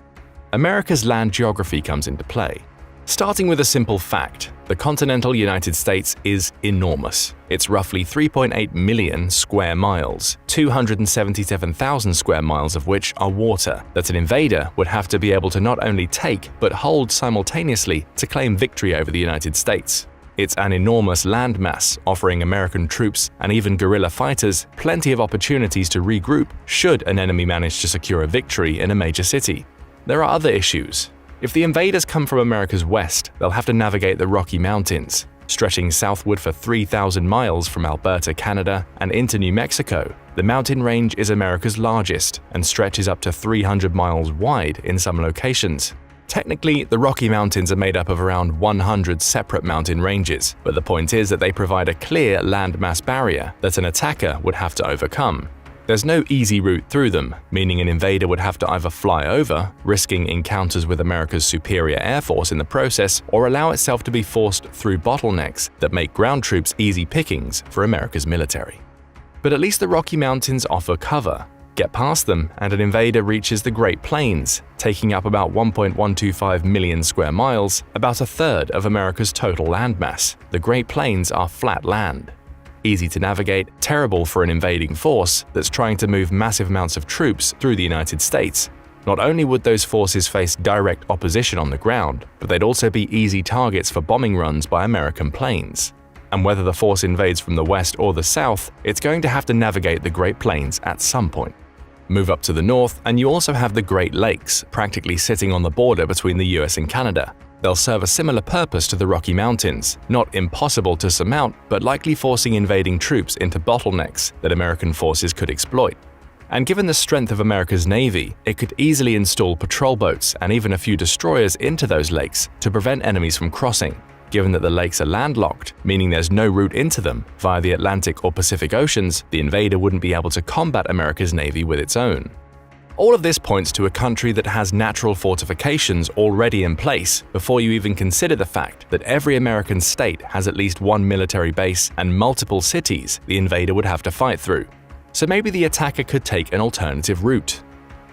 America's land geography comes into play. Starting with a simple fact, the continental United States is enormous. It's roughly 3.8 million square miles, 277,000 square miles of which are water that an invader would have to be able to not only take but hold simultaneously to claim victory over the United States. It's an enormous landmass, offering American troops and even guerrilla fighters plenty of opportunities to regroup should an enemy manage to secure a victory in a major city. There are other issues. If the invaders come from America's west, they'll have to navigate the Rocky Mountains, stretching southward for 3,000 miles from Alberta, Canada, and into New Mexico. The mountain range is America's largest and stretches up to 300 miles wide in some locations. Technically, the Rocky Mountains are made up of around 100 separate mountain ranges, but the point is that they provide a clear landmass barrier that an attacker would have to overcome. There's no easy route through them, meaning an invader would have to either fly over, risking encounters with America's superior air force in the process, or allow itself to be forced through bottlenecks that make ground troops easy pickings for America's military. But at least the Rocky Mountains offer cover. Get past them and an invader reaches the Great Plains, taking up about 1.125 million square miles, about a third of America's total landmass. The Great Plains are flat land. Easy to navigate, terrible for an invading force that's trying to move massive amounts of troops through the United States. Not only would those forces face direct opposition on the ground, but they'd also be easy targets for bombing runs by American planes. And whether the force invades from the west or the south, it's going to have to navigate the Great Plains at some point. Move up to the north, and you also have the Great Lakes, practically sitting on the border between the US and Canada. They'll serve a similar purpose to the Rocky Mountains, not impossible to surmount, but likely forcing invading troops into bottlenecks that American forces could exploit. And given the strength of America's Navy, it could easily install patrol boats and even a few destroyers into those lakes to prevent enemies from crossing. Given that the lakes are landlocked, meaning there's no route into them via the Atlantic or Pacific Oceans, the invader wouldn't be able to combat America's Navy with its own. All of this points to a country that has natural fortifications already in place before you even consider the fact that every American state has at least one military base and multiple cities the invader would have to fight through. So maybe the attacker could take an alternative route.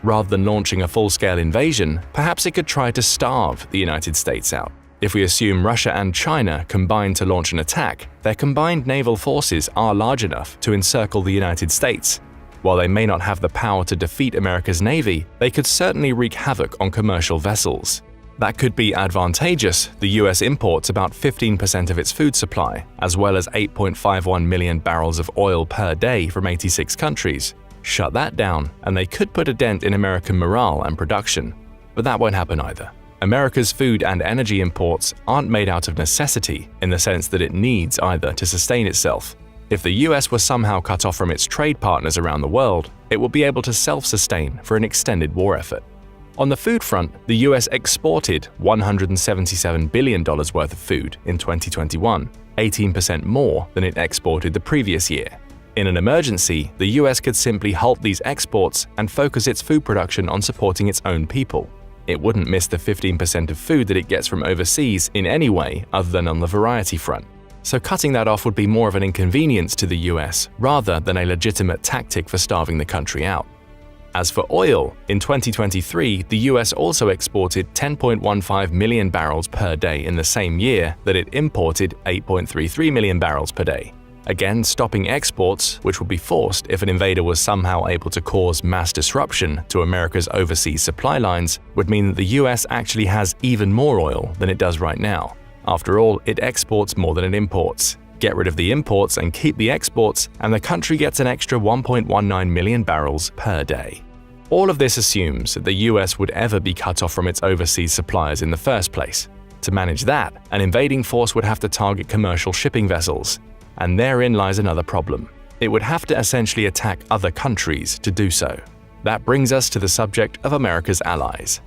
Rather than launching a full-scale invasion, perhaps it could try to starve the United States out. If we assume Russia and China combine to launch an attack, their combined naval forces are large enough to encircle the United States. While they may not have the power to defeat America's Navy, they could certainly wreak havoc on commercial vessels. That could be advantageous. The US imports about 15% of its food supply, as well as 8.51 million barrels of oil per day from 86 countries. Shut that down, and they could put a dent in American morale and production. But that won't happen either. America's food and energy imports aren't made out of necessity in the sense that it needs either to sustain itself. If the US were somehow cut off from its trade partners around the world, it would be able to self-sustain for an extended war effort. On the food front, the US exported $177 billion worth of food in 2021, 18% more than it exported the previous year. In an emergency, the US could simply halt these exports and focus its food production on supporting its own people. It wouldn't miss the 15% of food that it gets from overseas in any way other than on the variety front. So cutting that off would be more of an inconvenience to the US rather than a legitimate tactic for starving the country out. As for oil, in 2023, the US also exported 10.15 million barrels per day in the same year that it imported 8.33 million barrels per day. Again, stopping exports, which would be forced if an invader was somehow able to cause mass disruption to America's overseas supply lines, would mean that the US actually has even more oil than it does right now. After all, it exports more than it imports. Get rid of the imports and keep the exports, and the country gets an extra 1.19 million barrels per day. All of this assumes that the US would ever be cut off from its overseas suppliers in the first place. To manage that, an invading force would have to target commercial shipping vessels. and therein lies another problem. It would have to essentially attack other countries to do so. That brings us to the subject of America's allies.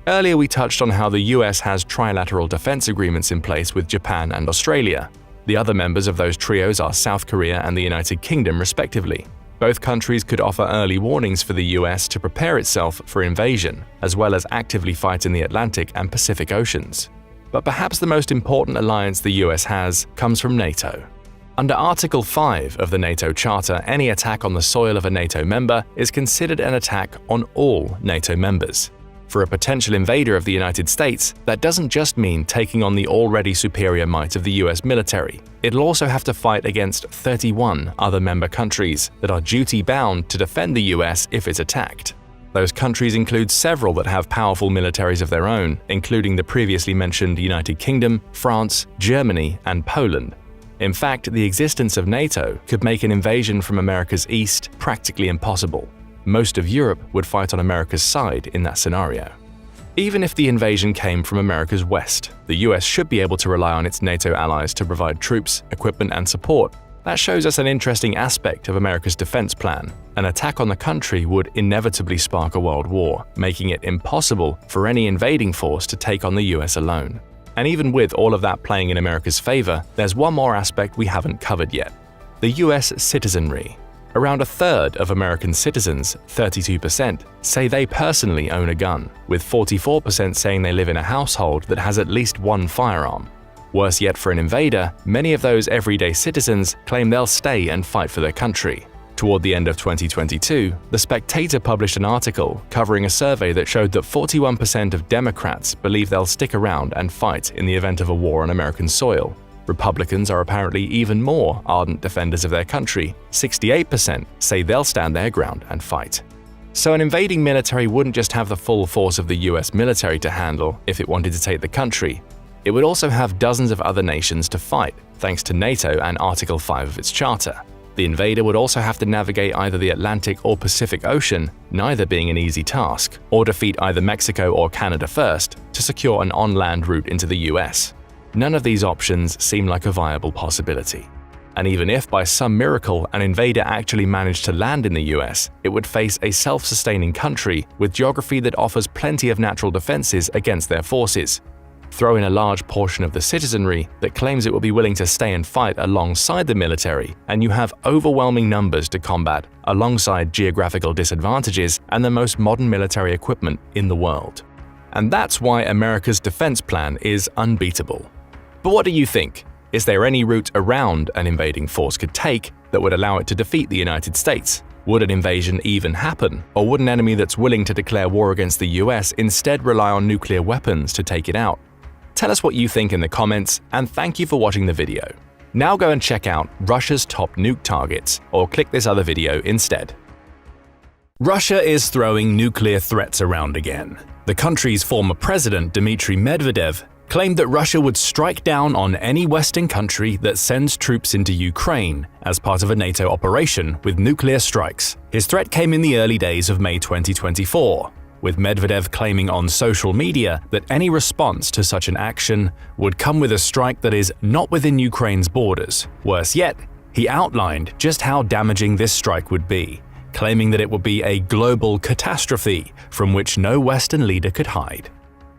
Earlier we touched on how the US has trilateral defense agreements in place with Japan and Australia. The other members of those trios are South Korea and the United Kingdom respectively. Both countries could offer early warnings for the US to prepare itself for invasion, as well as actively fight in the Atlantic and Pacific Oceans. But perhaps the most important alliance the US has comes from NATO. Under Article 5 of the NATO Charter, any attack on the soil of a NATO member is considered an attack on all NATO members. For a potential invader of the United States, that doesn't just mean taking on the already superior might of the US military. It'll also have to fight against 31 other member countries that are duty-bound to defend the US if it's attacked. Those countries include several that have powerful militaries of their own, including the previously mentioned United Kingdom, France, Germany, and Poland. In fact, the existence of NATO could make an invasion from America's east practically impossible. Most of Europe would fight on America's side in that scenario. Even if the invasion came from America's west, the US should be able to rely on its NATO allies to provide troops, equipment, and support. That shows us an interesting aspect of America's defense plan. An attack on the country would inevitably spark a world war, making it impossible for any invading force to take on the US alone. And even with all of that playing in America's favor, there's one more aspect we haven't covered yet: the US citizenry. Around a third of American citizens, 32%, say they personally own a gun, with 44% saying they live in a household that has at least one firearm. Worse yet for an invader, many of those everyday citizens claim they'll stay and fight for their country. Toward the end of 2022, The Spectator published an article covering a survey that showed that 41% of Democrats believe they'll stick around and fight in the event of a war on American soil. Republicans are apparently even more ardent defenders of their country. 68% say they'll stand their ground and fight. So an invading military wouldn't just have the full force of the US military to handle if it wanted to take the country. It would also have dozens of other nations to fight, thanks to NATO and Article 5 of its charter. The invader would also have to navigate either the Atlantic or Pacific Ocean, neither being an easy task, or defeat either Mexico or Canada first to secure an on-land route into the US. None of these options seem like a viable possibility. And even if by some miracle an invader actually managed to land in the US, it would face a self-sustaining country with geography that offers plenty of natural defenses against their forces. Throw in a large portion of the citizenry that claims it will be willing to stay and fight alongside the military, and you have overwhelming numbers to combat, alongside geographical disadvantages and the most modern military equipment in the world. And that's why America's defense plan is unbeatable. But what do you think? Is there any route around an invading force could take that would allow it to defeat the United States? Would an invasion even happen? Or would an enemy that's willing to declare war against the US instead rely on nuclear weapons to take it out? Tell us what you think in the comments, and thank you for watching the video. Now go and check out Russia's top nuke targets, or click this other video instead. Russia is throwing nuclear threats around again. The country's former president, Dmitry Medvedev, claimed that Russia would strike down on any Western country that sends troops into Ukraine as part of a NATO operation with nuclear strikes. His threat came in the early days of May 2024, with Medvedev claiming on social media that any response to such an action would come with a strike that is not within Ukraine's borders. Worse yet, he outlined just how damaging this strike would be, claiming that it would be a global catastrophe from which no Western leader could hide.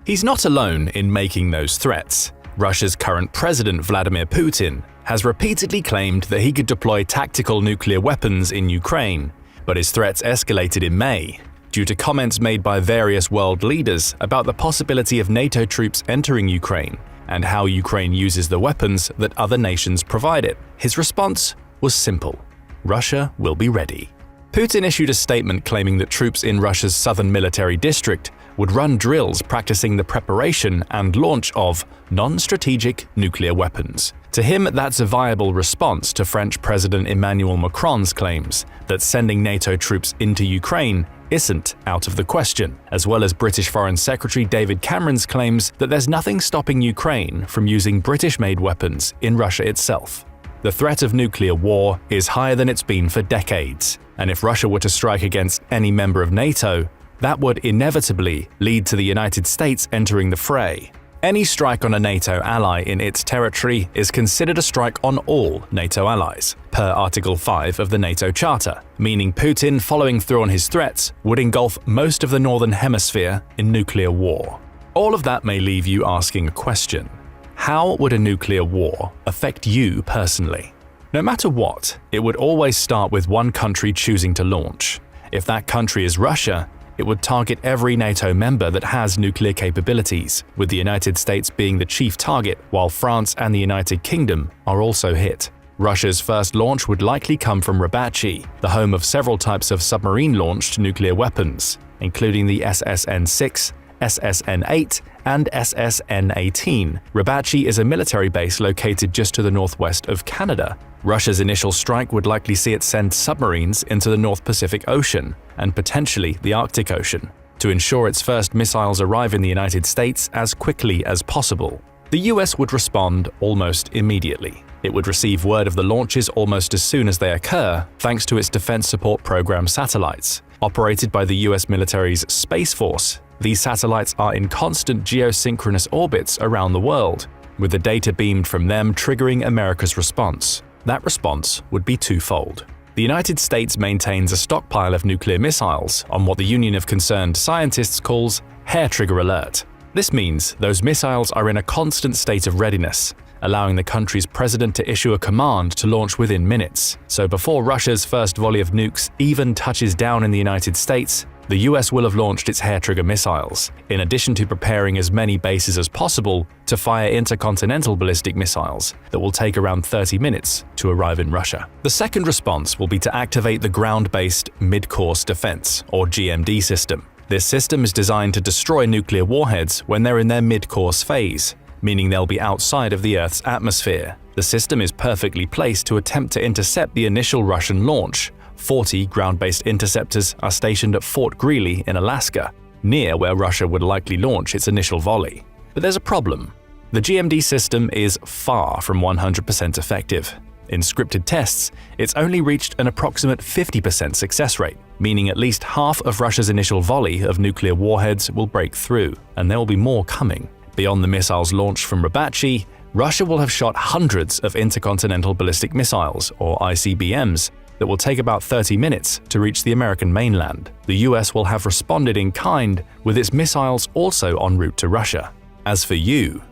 He's not alone in making those threats. Russia's current president, Vladimir Putin, has repeatedly claimed that he could deploy tactical nuclear weapons in Ukraine, but his threats escalated in May due to comments made by various world leaders about the possibility of NATO troops entering Ukraine and how Ukraine uses the weapons that other nations provide it. His response was simple: Russia will be ready. Putin issued a statement claiming that troops in Russia's southern military district would run drills practicing the preparation and launch of non-strategic nuclear weapons. To him, that's a viable response to French President Emmanuel Macron's claims that sending NATO troops into Ukraine isn't out of the question, as well as British Foreign Secretary David Cameron's claims that there's nothing stopping Ukraine from using British-made weapons in Russia itself. The threat of nuclear war is higher than it's been for decades, and if Russia were to strike against any member of NATO, that would inevitably lead to the United States entering the fray. Any strike on a NATO ally in its territory is considered a strike on all NATO allies, per Article 5 of the NATO Charter, meaning Putin following through on his threats would engulf most of the Northern Hemisphere in nuclear war. All of that may leave you asking a question. How would a nuclear war affect you personally? No matter what, it would always start with one country choosing to launch. If that country is Russia, it would target every NATO member that has nuclear capabilities, with the United States being the chief target, while France and the United Kingdom are also hit. Russia's first launch would likely come from Ryabchi, the home of several types of submarine-launched nuclear weapons, including the SSN-6, SSN-8, and SSN-18. Ryabchi is a military base located just to the northwest of Canada. Russia's initial strike would likely see it send submarines into the North Pacific Ocean and potentially the Arctic Ocean to ensure its first missiles arrive in the United States as quickly as possible. The US would respond almost immediately. It would receive word of the launches almost as soon as they occur, thanks to its Defense Support Program satellites. Operated by the US military's Space Force, these satellites are in constant geosynchronous orbits around the world, with the data beamed from them triggering America's response. That response would be twofold. The United States maintains a stockpile of nuclear missiles on what the Union of Concerned Scientists calls hair trigger alert. This means those missiles are in a constant state of readiness, allowing the country's president to issue a command to launch within minutes. So before Russia's first volley of nukes even touches down in the United States, the US will have launched its hair trigger missiles, in addition to preparing as many bases as possible to fire intercontinental ballistic missiles that will take around 30 minutes to arrive in Russia. The second response will be to activate the ground-based mid-course defense, or GMD system. This system is designed to destroy nuclear warheads when they're in their mid-course phase, meaning they'll be outside of the Earth's atmosphere. The system is perfectly placed to attempt to intercept the initial Russian launch. 40 ground-based interceptors are stationed at Fort Greely in Alaska, near where Russia would likely launch its initial volley. But there's a problem. The GMD system is far from 100% effective. In scripted tests, it's only reached an approximate 50% success rate, meaning at least half of Russia's initial volley of nuclear warheads will break through, and there will be more coming. Beyond the missiles launched from Ryabchi, Russia will have shot hundreds of intercontinental ballistic missiles, or ICBMs, that will take about 30 minutes to reach the American mainland. The US will have responded in kind, with its missiles also en route to Russia. As for you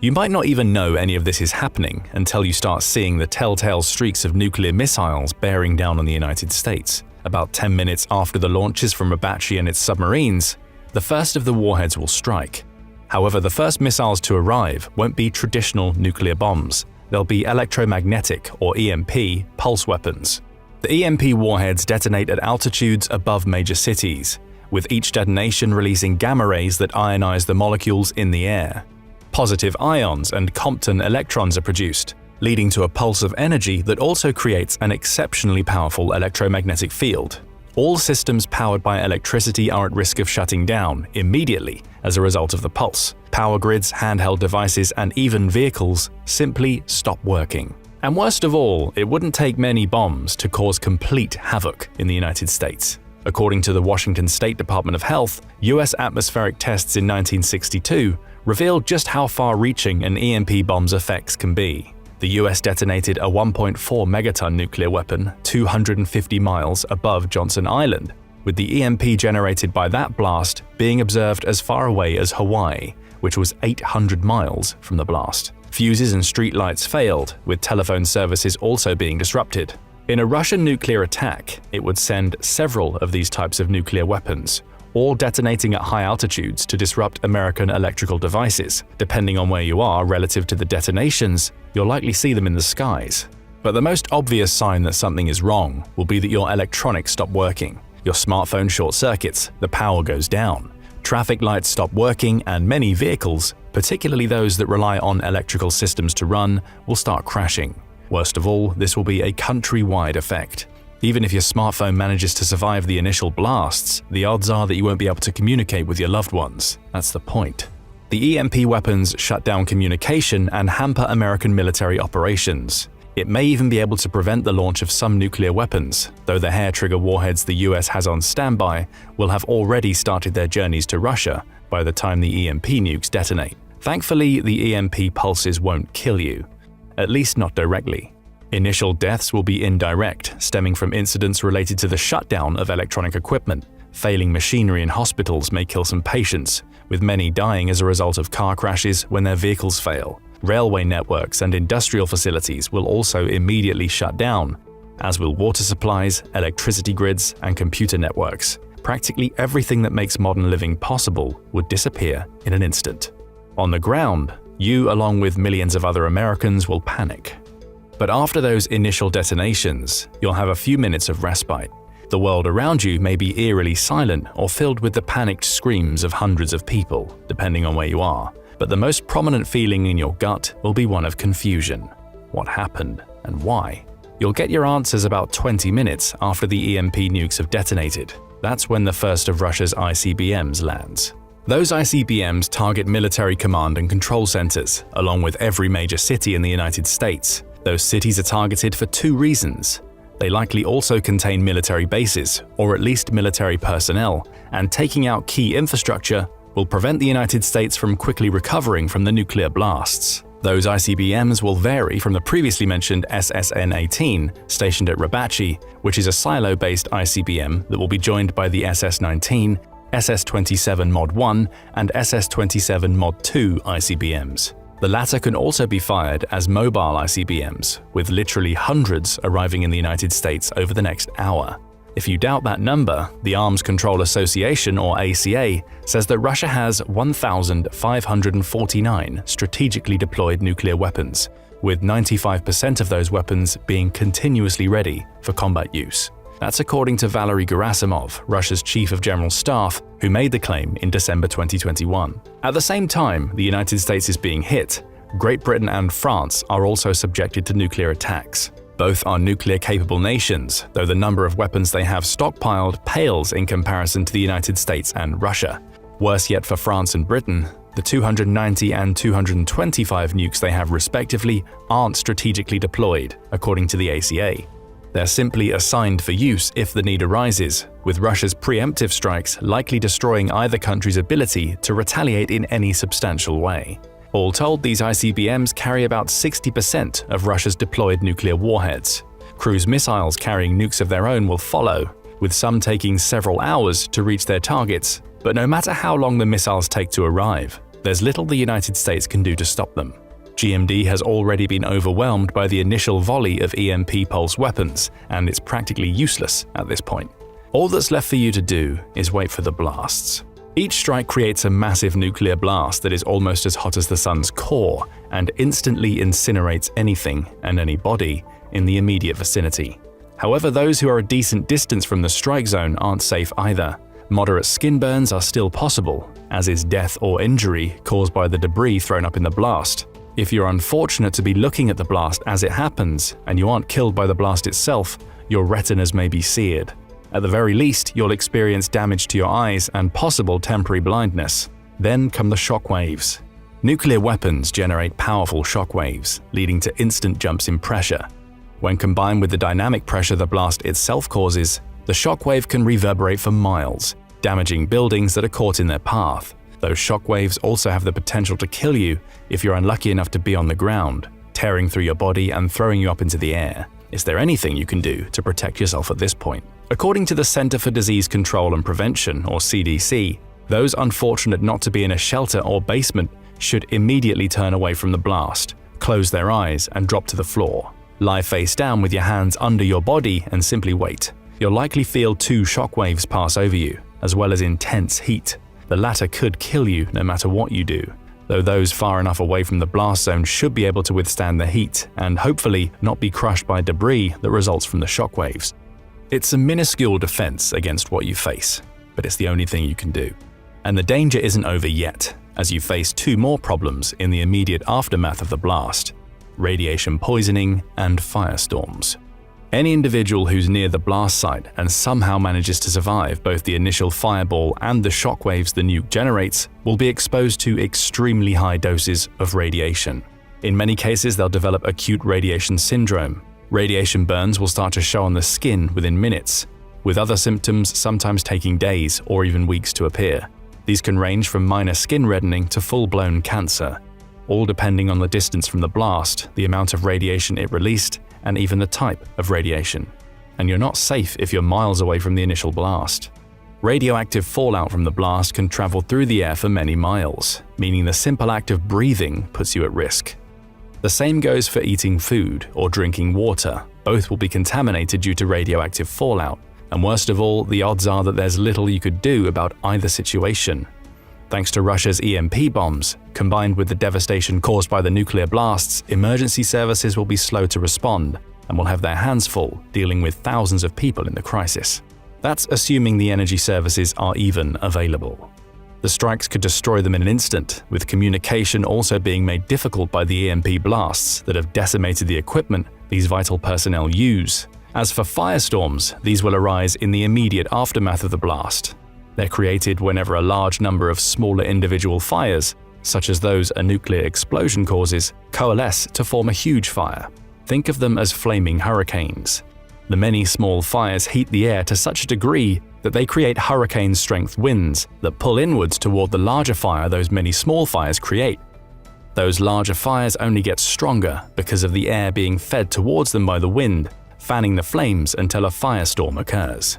might not even know any of this is happening until you start seeing the telltale streaks of nuclear missiles bearing down on the United States. About 10 minutes after the launches from Ryabchi and its submarines, the first of the warheads will strike. However, the first missiles to arrive won't be traditional nuclear bombs. They'll be electromagnetic, or EMP, pulse weapons. The EMP warheads detonate at altitudes above major cities, with each detonation releasing gamma rays that ionize the molecules in the air. Positive ions and Compton electrons are produced, leading to a pulse of energy that also creates an exceptionally powerful electromagnetic field. All systems powered by electricity are at risk of shutting down immediately as a result of the pulse. Power grids, handheld devices, and even vehicles simply stop working. And worst of all, it wouldn't take many bombs to cause complete havoc in the United States. According to the Washington State Department of Health, US atmospheric tests in 1962 revealed just how far-reaching an EMP bomb's effects can be. The US detonated a 1.4 megaton nuclear weapon 250 miles above Johnson Island, with the EMP generated by that blast being observed as far away as Hawaii, which was 800 miles from the blast. Fuses and streetlights failed, with telephone services also being disrupted. In a Russian nuclear attack, it would send several of these types of nuclear weapons, all detonating at high altitudes to disrupt American electrical devices. Depending on where you are relative to the detonations, you'll likely see them in the skies. But the most obvious sign that something is wrong will be that your electronics stop working. Your smartphone short circuits, the power goes down. Traffic lights stop working, and many vehicles, particularly those that rely on electrical systems to run, will start crashing. Worst of all, this will be a countrywide effect. Even if your smartphone manages to survive the initial blasts, the odds are that you won't be able to communicate with your loved ones. That's the point. The EMP weapons shut down communication and hamper American military operations. It may even be able to prevent the launch of some nuclear weapons, though the hair-trigger warheads the US has on standby will have already started their journeys to Russia by the time the EMP nukes detonate. Thankfully, the EMP pulses won't kill you, at least not directly. Initial deaths will be indirect, stemming from incidents related to the shutdown of electronic equipment. Failing machinery in hospitals may kill some patients, with many dying as a result of car crashes when their vehicles fail. Railway networks and industrial facilities will also immediately shut down, as will water supplies, electricity grids, and computer networks. Practically everything that makes modern living possible would disappear in an instant. On the ground, you, along with millions of other Americans, will panic. But after those initial detonations, you'll have a few minutes of respite. The world around you may be eerily silent or filled with the panicked screams of hundreds of people, depending on where you are. But the most prominent feeling in your gut will be one of confusion. What happened and why? You'll get your answers about 20 minutes after the EMP nukes have detonated. That's when the first of Russia's ICBMs lands. Those ICBMs target military command and control centers, along with every major city in the United States. Those cities are targeted for two reasons. They likely also contain military bases, or at least military personnel, and taking out key infrastructure will prevent the United States from quickly recovering from the nuclear blasts. Those ICBMs will vary from the previously mentioned SSN-18 stationed at Rabachi, which is a silo-based ICBM that will be joined by the SS-19, SS-27 Mod 1, and SS-27 Mod 2 ICBMs. The latter can also be fired as mobile ICBMs, with literally hundreds arriving in the United States over the next hour. If you doubt that number, the Arms Control Association, or ACA, says that Russia has 1,549 strategically deployed nuclear weapons, with 95% of those weapons being continuously ready for combat use. That's according to Valery Gerasimov, Russia's Chief of General Staff, who made the claim in December 2021. At the same time the United States is being hit, Great Britain and France are also subjected to nuclear attacks. Both are nuclear-capable nations, though the number of weapons they have stockpiled pales in comparison to the United States and Russia. Worse yet for France and Britain, the 290 and 225 nukes they have respectively aren't strategically deployed, according to the ACA. They're simply assigned for use if the need arises, with Russia's preemptive strikes likely destroying either country's ability to retaliate in any substantial way. All told, these ICBMs carry about 60% of Russia's deployed nuclear warheads. Cruise missiles carrying nukes of their own will follow, with some taking several hours to reach their targets. But no matter how long the missiles take to arrive, there's little the United States can do to stop them. GMD has already been overwhelmed by the initial volley of EMP pulse weapons, and it's practically useless at this point. All that's left for you to do is wait for the blasts. Each strike creates a massive nuclear blast that is almost as hot as the sun's core and instantly incinerates anything and anybody in the immediate vicinity. However, those who are a decent distance from the strike zone aren't safe either. Moderate skin burns are still possible, as is death or injury caused by the debris thrown up in the blast. If you're unfortunate to be looking at the blast as it happens and you aren't killed by the blast itself, your retinas may be seared. At the very least, you'll experience damage to your eyes and possible temporary blindness. Then come the shock waves. Nuclear weapons generate powerful shock waves, leading to instant jumps in pressure. When combined with the dynamic pressure the blast itself causes, the shock wave can reverberate for miles, damaging buildings that are caught in their path. Those shock waves also have the potential to kill you if you're unlucky enough to be on the ground, tearing through your body and throwing you up into the air. Is there anything you can do to protect yourself at this point? According to the Center for Disease Control and Prevention, or CDC, those unfortunate not to be in a shelter or basement should immediately turn away from the blast, close their eyes, and drop to the floor. Lie face down with your hands under your body and simply wait. You'll likely feel 2 shock waves pass over you, as well as intense heat. The latter could kill you no matter what you do, though those far enough away from the blast zone should be able to withstand the heat and hopefully not be crushed by debris that results from the shock waves. It's a minuscule defense against what you face, but it's the only thing you can do. And the danger isn't over yet, as you face 2 more problems in the immediate aftermath of the blast: radiation poisoning and firestorms. Any individual who's near the blast site and somehow manages to survive both the initial fireball and the shockwaves the nuke generates will be exposed to extremely high doses of radiation. In many cases, they'll develop acute radiation syndrome. Radiation burns will start to show on the skin within minutes, with other symptoms sometimes taking days or even weeks to appear. These can range from minor skin reddening to full-blown cancer, all depending on the distance from the blast, the amount of radiation it released, and even the type of radiation. And you're not safe if you're miles away from the initial blast. Radioactive fallout from the blast can travel through the air for many miles, meaning the simple act of breathing puts you at risk. The same goes for eating food or drinking water. Both will be contaminated due to radioactive fallout, and worst of all, the odds are that there's little you could do about either situation. Thanks to Russia's EMP bombs, combined with the devastation caused by the nuclear blasts, emergency services will be slow to respond and will have their hands full dealing with thousands of people in the crisis. That's assuming the energy services are even available. The strikes could destroy them in an instant, with communication also being made difficult by the EMP blasts that have decimated the equipment these vital personnel use. As for firestorms, these will arise in the immediate aftermath of the blast. They're created whenever a large number of smaller individual fires, such as those a nuclear explosion causes, coalesce to form a huge fire. Think of them as flaming hurricanes. The many small fires heat the air to such a degree that they create hurricane-strength winds that pull inwards toward the larger fire those many small fires create. Those larger fires only get stronger because of the air being fed towards them by the wind, fanning the flames until a firestorm occurs.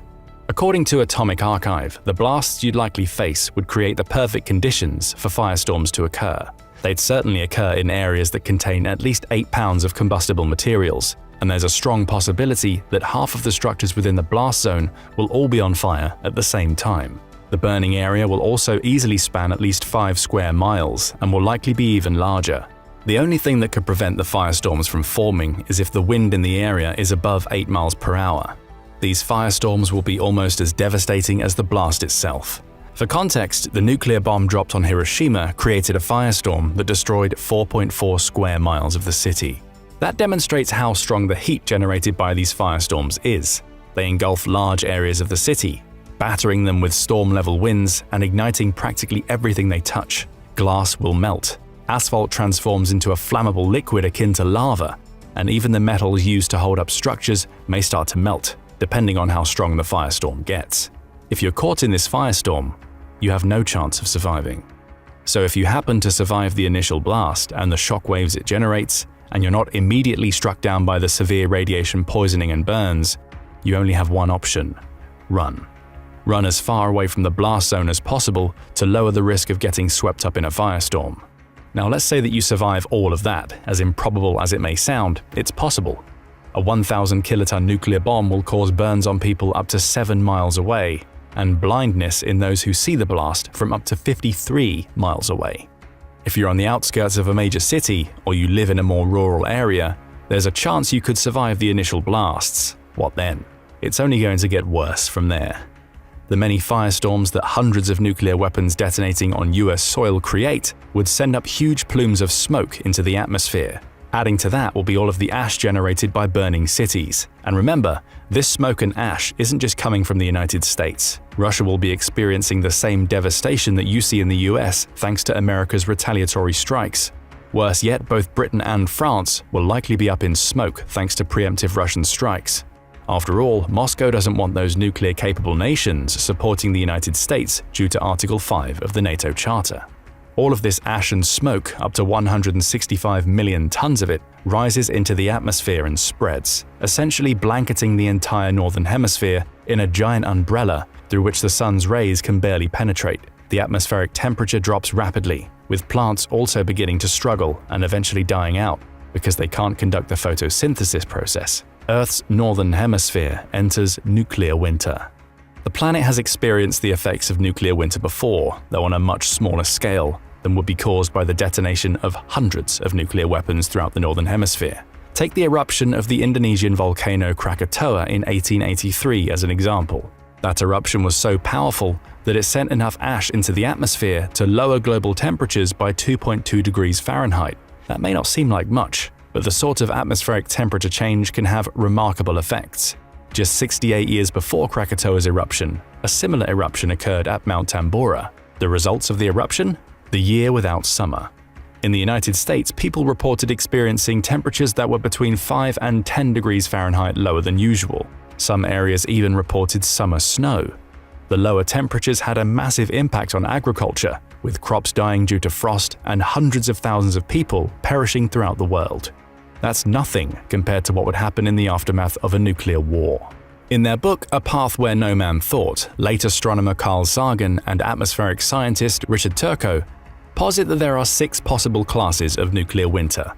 According to Atomic Archive, the blasts you'd likely face would create the perfect conditions for firestorms to occur. They'd certainly occur in areas that contain at least 8 pounds of combustible materials, and there's a strong possibility that half of the structures within the blast zone will all be on fire at the same time. The burning area will also easily span at least 5 square miles and will likely be even larger. The only thing that could prevent the firestorms from forming is if the wind in the area is above 8 miles per hour. These firestorms will be almost as devastating as the blast itself. For context, the nuclear bomb dropped on Hiroshima created a firestorm that destroyed 4.4 square miles of the city. That demonstrates how strong the heat generated by these firestorms is. They engulf large areas of the city, battering them with storm-level winds and igniting practically everything they touch. Glass will melt, asphalt transforms into a flammable liquid akin to lava, and even the metals used to hold up structures may start to melt, depending on how strong the firestorm gets. If you're caught in this firestorm, you have no chance of surviving. So if you happen to survive the initial blast and the shockwaves it generates, and you're not immediately struck down by the severe radiation poisoning and burns, you only have one option: run. Run as far away from the blast zone as possible to lower the risk of getting swept up in a firestorm. Now let's say that you survive all of that. As improbable as it may sound, it's possible. A 1,000 kiloton nuclear bomb will cause burns on people up to 7 miles away, and blindness in those who see the blast from up to 53 miles away. If you're on the outskirts of a major city, or you live in a more rural area, there's a chance you could survive the initial blasts. What then? It's only going to get worse from there. The many firestorms that hundreds of nuclear weapons detonating on US soil create would send up huge plumes of smoke into the atmosphere. Adding to that will be all of the ash generated by burning cities. And remember, this smoke and ash isn't just coming from the United States. Russia will be experiencing the same devastation that you see in the US thanks to America's retaliatory strikes. Worse yet, both Britain and France will likely be up in smoke thanks to preemptive Russian strikes. After all, Moscow doesn't want those nuclear-capable nations supporting the United States due to Article 5 of the NATO Charter. All of this ash and smoke, up to 165 million tons of it, rises into the atmosphere and spreads, essentially blanketing the entire northern hemisphere in a giant umbrella through which the sun's rays can barely penetrate. The atmospheric temperature drops rapidly, with plants also beginning to struggle and eventually dying out because they can't conduct the photosynthesis process. Earth's northern hemisphere enters nuclear winter. The planet has experienced the effects of nuclear winter before, though on a much smaller scale than would be caused by the detonation of hundreds of nuclear weapons throughout the northern hemisphere. Take the eruption of the Indonesian volcano Krakatoa in 1883 as an example. That eruption was so powerful that it sent enough ash into the atmosphere to lower global temperatures by 2.2 degrees Fahrenheit. That may not seem like much, but the sort of atmospheric temperature change can have remarkable effects. Just 68 years before Krakatoa's eruption, a similar eruption occurred at Mount Tambora. The results of the eruption? The year without summer. In the United States, people reported experiencing temperatures that were between 5 and 10 degrees Fahrenheit lower than usual. Some areas even reported summer snow. The lower temperatures had a massive impact on agriculture, with crops dying due to frost and hundreds of thousands of people perishing throughout the world. That's nothing compared to what would happen in the aftermath of a nuclear war. In their book A Path Where No Man Thought, late astronomer Carl Sagan and atmospheric scientist Richard Turco posit that there are 6 possible classes of nuclear winter,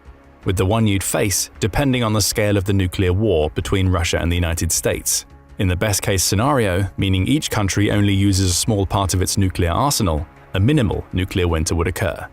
with the one you'd face depending on the scale of the nuclear war between Russia and the United States. In the best-case scenario, meaning each country only uses a small part of its nuclear arsenal, a minimal nuclear winter would occur.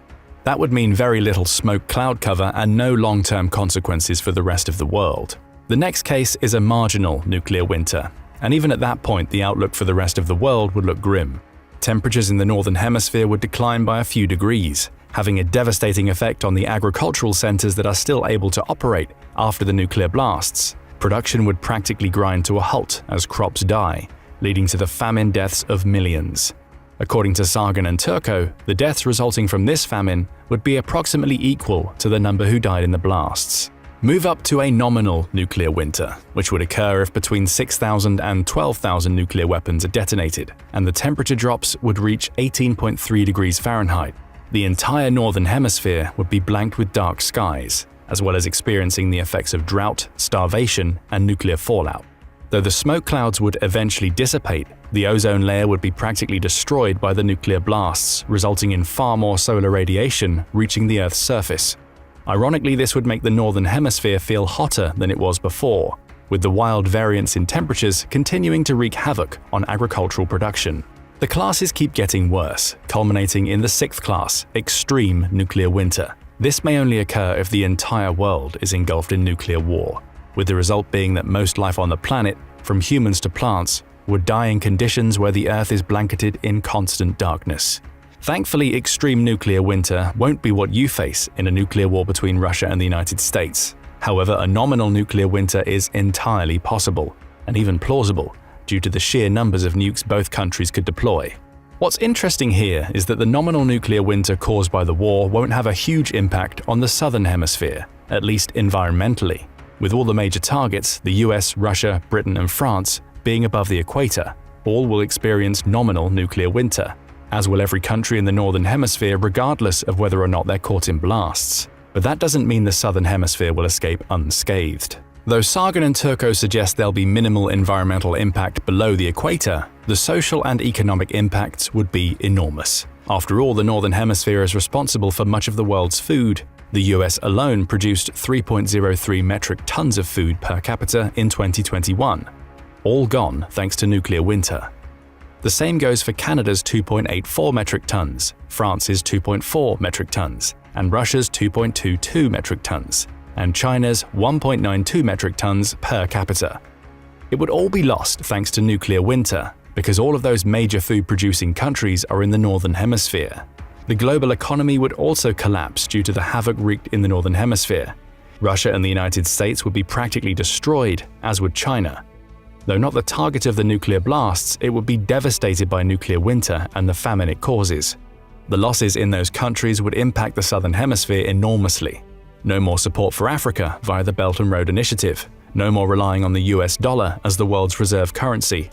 That would mean very little smoke cloud cover and no long-term consequences for the rest of the world. The next case is a marginal nuclear winter, and even at that point the outlook for the rest of the world would look grim. Temperatures in the northern hemisphere would decline by a few degrees, having a devastating effect on the agricultural centers that are still able to operate after the nuclear blasts. Production would practically grind to a halt as crops die, leading to the famine deaths of millions. According to Sagan and Turco, the deaths resulting from this famine would be approximately equal to the number who died in the blasts. Move up to a nominal nuclear winter, which would occur if between 6,000 and 12,000 nuclear weapons are detonated, and the temperature drops would reach 18.3 degrees Fahrenheit. The entire northern hemisphere would be blanked with dark skies, as well as experiencing the effects of drought, starvation, and nuclear fallout. Though the smoke clouds would eventually dissipate, the ozone layer would be practically destroyed by the nuclear blasts, resulting in far more solar radiation reaching the Earth's surface. Ironically, this would make the northern hemisphere feel hotter than it was before, with the wild variance in temperatures continuing to wreak havoc on agricultural production. The classes keep getting worse, culminating in the 6th class, extreme nuclear winter. This may only occur if the entire world is engulfed in nuclear war, with the result being that most life on the planet, from humans to plants, would die in conditions where the Earth is blanketed in constant darkness. Thankfully, extreme nuclear winter won't be what you face in a nuclear war between Russia and the United States. However, a nominal nuclear winter is entirely possible, and even plausible, due to the sheer numbers of nukes both countries could deploy. What's interesting here is that the nominal nuclear winter caused by the war won't have a huge impact on the southern hemisphere, at least environmentally, with all the major targets, the US, Russia, Britain, and France, being above the equator. All will experience nominal nuclear winter, as will every country in the northern hemisphere regardless of whether or not they're caught in blasts. But that doesn't mean the southern hemisphere will escape unscathed. Though Sagan and Turco suggest there'll be minimal environmental impact below the equator, the social and economic impacts would be enormous. After all, the northern hemisphere is responsible for much of the world's food. The US alone produced 3.03 metric tons of food per capita in 2021, all gone thanks to nuclear winter. The same goes for Canada's 2.84 metric tons, France's 2.4 metric tons, and Russia's 2.22 metric tons, and China's 1.92 metric tons per capita. It would all be lost thanks to nuclear winter, because all of those major food-producing countries are in the northern hemisphere. The global economy would also collapse due to the havoc wreaked in the northern hemisphere. Russia and the United States would be practically destroyed, as would China. Though not the target of the nuclear blasts, it would be devastated by nuclear winter and the famine it causes. The losses in those countries would impact the southern hemisphere enormously. No more support for Africa via the Belt and Road Initiative. No more relying on the US dollar as the world's reserve currency.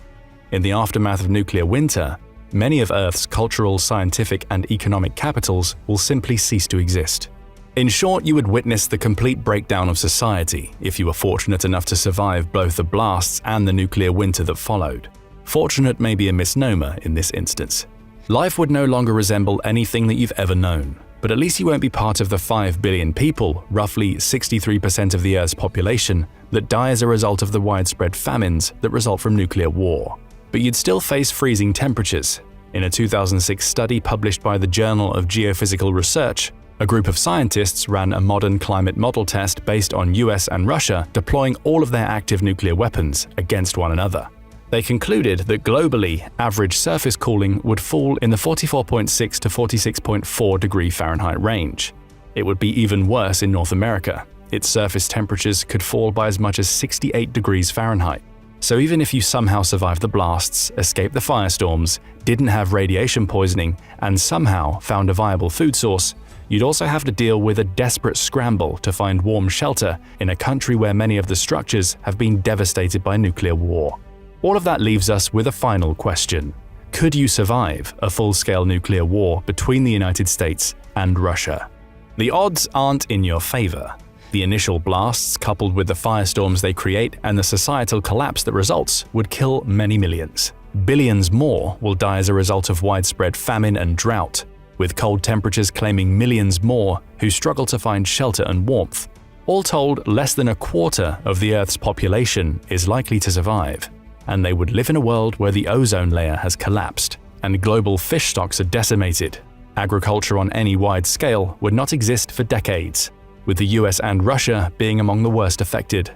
In the aftermath of nuclear winter, many of Earth's cultural, scientific, and economic capitals will simply cease to exist. In short, you would witness the complete breakdown of society if you were fortunate enough to survive both the blasts and the nuclear winter that followed. Fortunate may be a misnomer in this instance. Life would no longer resemble anything that you've ever known, but at least you won't be part of the 5 billion people, roughly 63% of the Earth's population, that die as a result of the widespread famines that result from nuclear war. But you'd still face freezing temperatures. In a 2006 study published by the Journal of Geophysical Research, a group of scientists ran a modern climate model test based on US and Russia deploying all of their active nuclear weapons against one another. They concluded that globally, average surface cooling would fall in the 44.6 to 46.4 degree Fahrenheit range. It would be even worse in North America. Its surface temperatures could fall by as much as 68 degrees Fahrenheit. So even if you somehow survived the blasts, escaped the firestorms, didn't have radiation poisoning, and somehow found a viable food source, you'd also have to deal with a desperate scramble to find warm shelter in a country where many of the structures have been devastated by nuclear war. All of that leaves us with a final question. Could you survive a full-scale nuclear war between the United States and Russia? The odds aren't in your favor. The initial blasts, coupled with the firestorms they create and the societal collapse that results, would kill many millions. Billions more will die as a result of widespread famine and drought, with cold temperatures claiming millions more who struggle to find shelter and warmth. All told, less than a quarter of the Earth's population is likely to survive, and they would live in a world where the ozone layer has collapsed and global fish stocks are decimated. Agriculture on any wide scale would not exist for decades, with the US and Russia being among the worst affected.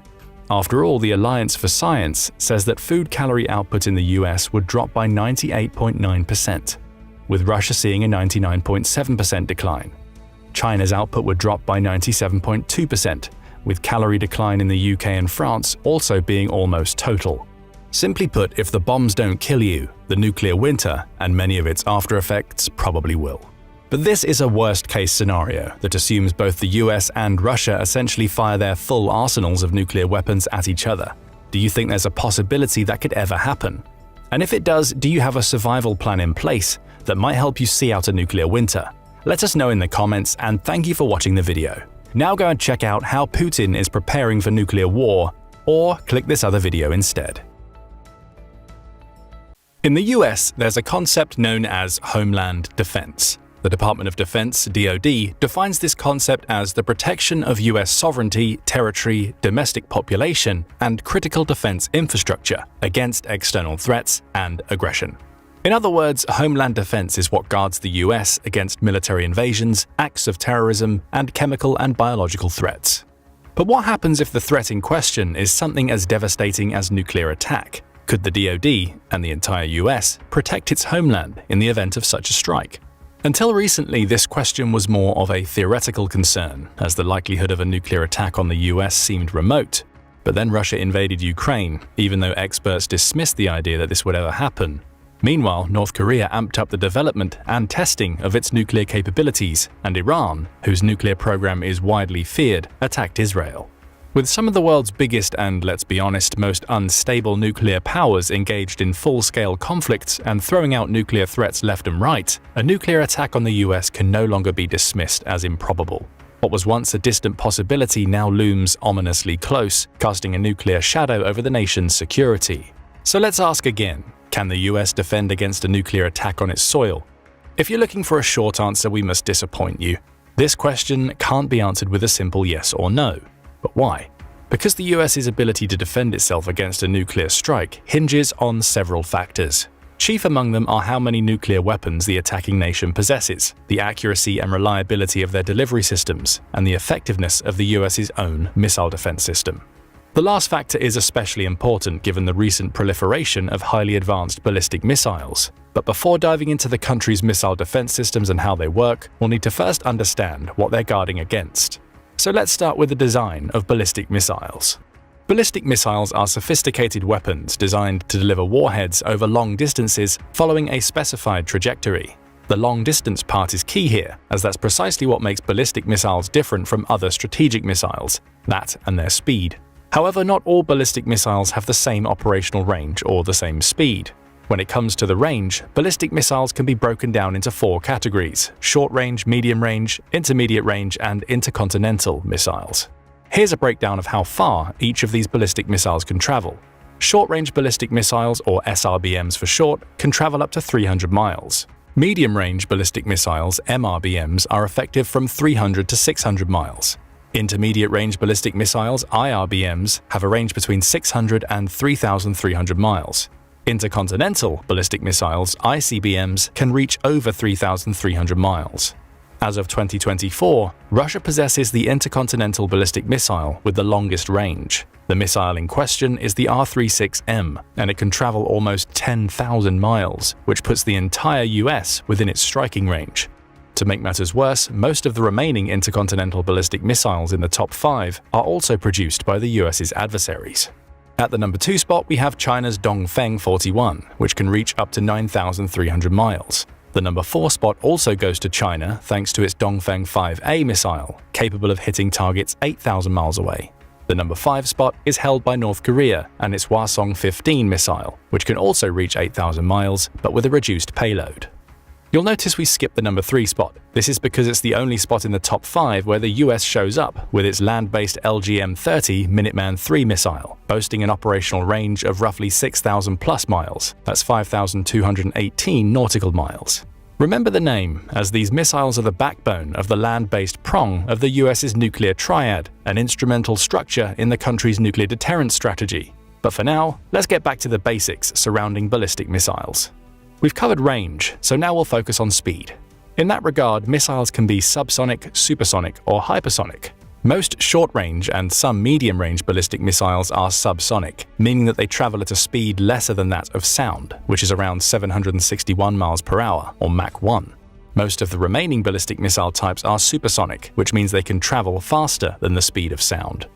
After all, the Alliance for Science says that food calorie output in the US would drop by 98.9%, with Russia seeing a 99.7% decline. China's output would drop by 97.2%, with calorie decline in the UK and France also being almost total. Simply put, if the bombs don't kill you, the nuclear winter and many of its after effects probably will. But this is a worst-case scenario that assumes both the US and Russia essentially fire their full arsenals of nuclear weapons at each other. Do you think there's a possibility that could ever happen? And if it does, do you have a survival plan in place that might help you see out a nuclear winter? Let us know in the comments, and thank you for watching the video. Now go and check out how Putin is preparing for nuclear war, or click this other video instead. In the US, there's a concept known as Homeland Defense. The Department of Defense, DoD, defines this concept as the protection of US sovereignty, territory, domestic population, and critical defense infrastructure against external threats and aggression. In other words, Homeland Defense is what guards the US against military invasions, acts of terrorism, and chemical and biological threats. But what happens if the threat in question is something as devastating as nuclear attack? Could the DoD and the entire US protect its homeland in the event of such a strike? Until recently, this question was more of a theoretical concern, as the likelihood of a nuclear attack on the US seemed remote. But then Russia invaded Ukraine, even though experts dismissed the idea that this would ever happen. Meanwhile, North Korea amped up the development and testing of its nuclear capabilities, and Iran, whose nuclear program is widely feared, attacked Israel. With some of the world's biggest and, let's be honest, most unstable nuclear powers engaged in full-scale conflicts and throwing out nuclear threats left and right, a nuclear attack on the US can no longer be dismissed as improbable. What was once a distant possibility now looms ominously close, casting a nuclear shadow over the nation's security. So let's ask again, can the US defend against a nuclear attack on its soil? If you're looking for a short answer, we must disappoint you. This question can't be answered with a simple yes or no. But why? Because the US's ability to defend itself against a nuclear strike hinges on several factors. Chief among them are how many nuclear weapons the attacking nation possesses, the accuracy and reliability of their delivery systems, and the effectiveness of the US's own missile defense system. The last factor is especially important given the recent proliferation of highly advanced ballistic missiles. But before diving into the country's missile defense systems and how they work, we'll need to first understand what they're guarding against. So let's start with the design of ballistic missiles. Ballistic missiles are sophisticated weapons designed to deliver warheads over long distances following a specified trajectory. The long-distance part is key here, as that's precisely what makes ballistic missiles different from other strategic missiles, that and their speed. However, not all ballistic missiles have the same operational range or the same speed. When it comes to the range, ballistic missiles can be broken down into 4 categories: short range, medium range, intermediate range, and intercontinental missiles. Here's a breakdown of how far each of these ballistic missiles can travel. Short-range ballistic missiles, or SRBMs for short, can travel up to 300 miles. Medium-range ballistic missiles, MRBMs, are effective from 300 to 600 miles. Intermediate-range ballistic missiles, IRBMs, have a range between 600 and 3,300 miles. Intercontinental ballistic missiles, ICBMs, can reach over 3,300 miles. As of 2024, Russia possesses the intercontinental ballistic missile with the longest range. The missile in question is the R-36M, and it can travel almost 10,000 miles, which puts the entire US within its striking range. To make matters worse, most of the remaining intercontinental ballistic missiles in the top 5 are also produced by the US's adversaries. At the number 2 spot, we have China's Dongfeng 41, which can reach up to 9,300 miles. The number 4 spot also goes to China thanks to its Dongfeng 5A missile, capable of hitting targets 8,000 miles away. The number 5 spot is held by North Korea and its Hwasong-15 missile, which can also reach 8,000 miles, but with a reduced payload. You'll notice we skipped the number 3 spot. This is because it's the only spot in the top 5 where the US shows up with its land-based LGM-30 Minuteman III missile, boasting an operational range of roughly 6,000 plus miles. That's 5,218 nautical miles. Remember the name, as these missiles are the backbone of the land-based prong of the US's nuclear triad, an instrumental structure in the country's nuclear deterrence strategy. But for now, let's get back to the basics surrounding ballistic missiles. We've covered range, so now we'll focus on speed. In that regard, missiles can be subsonic, supersonic, or hypersonic. Most short-range and some medium-range ballistic missiles are subsonic, meaning that they travel at a speed lesser than that of sound, which is around 761 miles per hour, or Mach 1. Most of the remaining ballistic missile types are supersonic, which means they can travel faster than the speed of sound.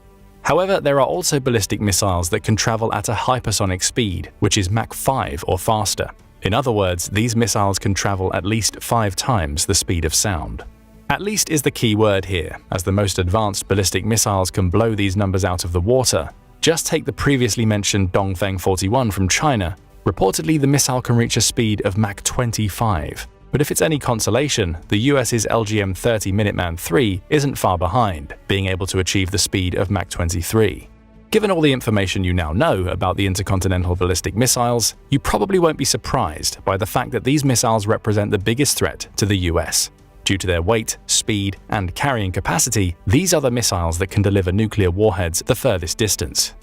However, there are also ballistic missiles that can travel at a hypersonic speed, which is Mach 5 or faster. In other words, these missiles can travel at least 5 times the speed of sound. At least is the key word here, as the most advanced ballistic missiles can blow these numbers out of the water. Just take the previously mentioned Dongfeng 41 from China. Reportedly, the missile can reach a speed of Mach 25. But if it's any consolation, the US's LGM-30 Minuteman III isn't far behind, being able to achieve the speed of Mach 23. Given all the information you now know about the intercontinental ballistic missiles, you probably won't be surprised by the fact that these missiles represent the biggest threat to the US. Due to their weight, speed, and carrying capacity, these are the missiles that can deliver nuclear warheads the furthest distance.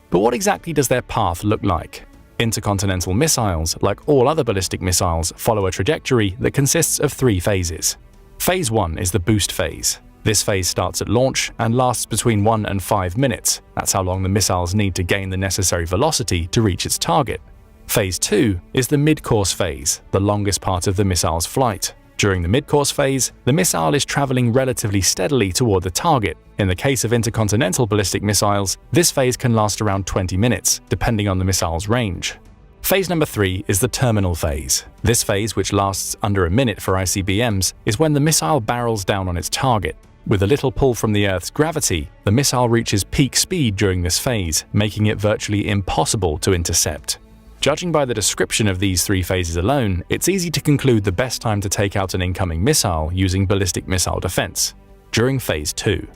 But what exactly does their path look like? Intercontinental missiles, like all other ballistic missiles, follow a trajectory that consists of 3 phases. Phase 1 is the boost phase. This phase starts at launch and lasts between 1 and 5 minutes. That's how long the missiles need to gain the necessary velocity to reach its target. Phase 2 is the mid-course phase, the longest part of the missile's flight. During the mid-course phase, the missile is traveling relatively steadily toward the target. In the case of intercontinental ballistic missiles, this phase can last around 20 minutes, depending on the missile's range. Phase number 3 is the terminal phase. This phase, which lasts under a minute for ICBMs, is when the missile barrels down on its target. With a little pull from the Earth's gravity, the missile reaches peak speed during this phase, making it virtually impossible to intercept. Judging by the description of these 3 phases alone, it's easy to conclude the best time to take out an incoming missile using ballistic missile defense: during Phase 2.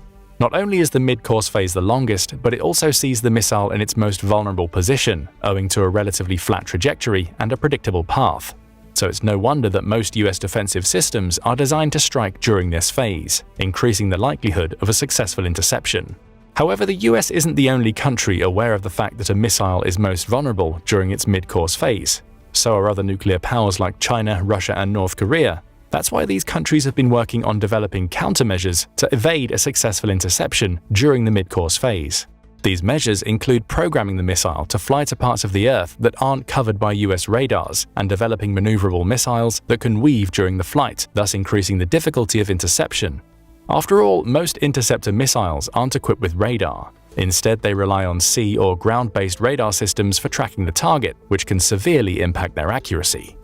Not only is the mid-course phase the longest, but it also sees the missile in its most vulnerable position, owing to a relatively flat trajectory and a predictable path. So it's no wonder that most US defensive systems are designed to strike during this phase, increasing the likelihood of a successful interception. However, the US isn't the only country aware of the fact that a missile is most vulnerable during its mid-course phase. So are other nuclear powers like China, Russia, and North Korea. That's why these countries have been working on developing countermeasures to evade a successful interception during the mid-course phase. These measures include programming the missile to fly to parts of the Earth that aren't covered by US radars and developing maneuverable missiles that can weave during the flight, thus increasing the difficulty of interception. After all, most interceptor missiles aren't equipped with radar. Instead, they rely on sea or ground-based radar systems for tracking the target, which can severely impact their accuracy.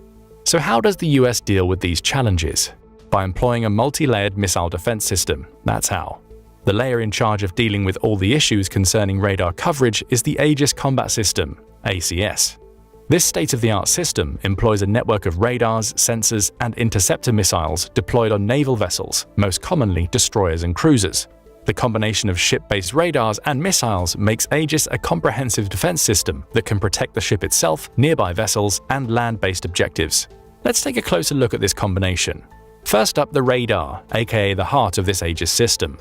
So how does the US deal with these challenges? By employing a multi-layered missile defense system, that's how. The layer in charge of dealing with all the issues concerning radar coverage is the Aegis Combat System, ACS. This state-of-the-art system employs a network of radars, sensors, and interceptor missiles deployed on naval vessels, most commonly destroyers and cruisers. The combination of ship-based radars and missiles makes Aegis a comprehensive defense system that can protect the ship itself, nearby vessels, and land-based objectives. Let's take a closer look at this combination. First up, the radar, aka the heart of this Aegis system.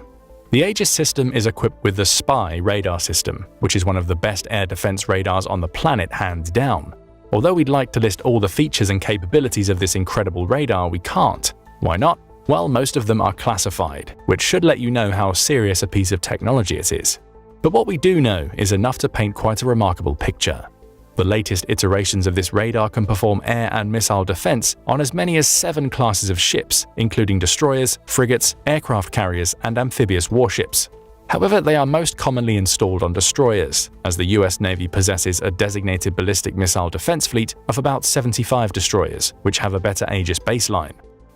The Aegis system is equipped with the SPY radar system, which is one of the best air defense radars on the planet hands down. Although we'd like to list all the features and capabilities of this incredible radar, we can't. Why not? Well, most of them are classified, which should let you know how serious a piece of technology it is. But what we do know is enough to paint quite a remarkable picture. The latest iterations of this radar can perform air and missile defense on as many as 7 classes of ships, including destroyers, frigates, aircraft carriers, and amphibious warships. However, they are most commonly installed on destroyers, as the US Navy possesses a designated ballistic missile defense fleet of about 75 destroyers, which have a better Aegis baseline.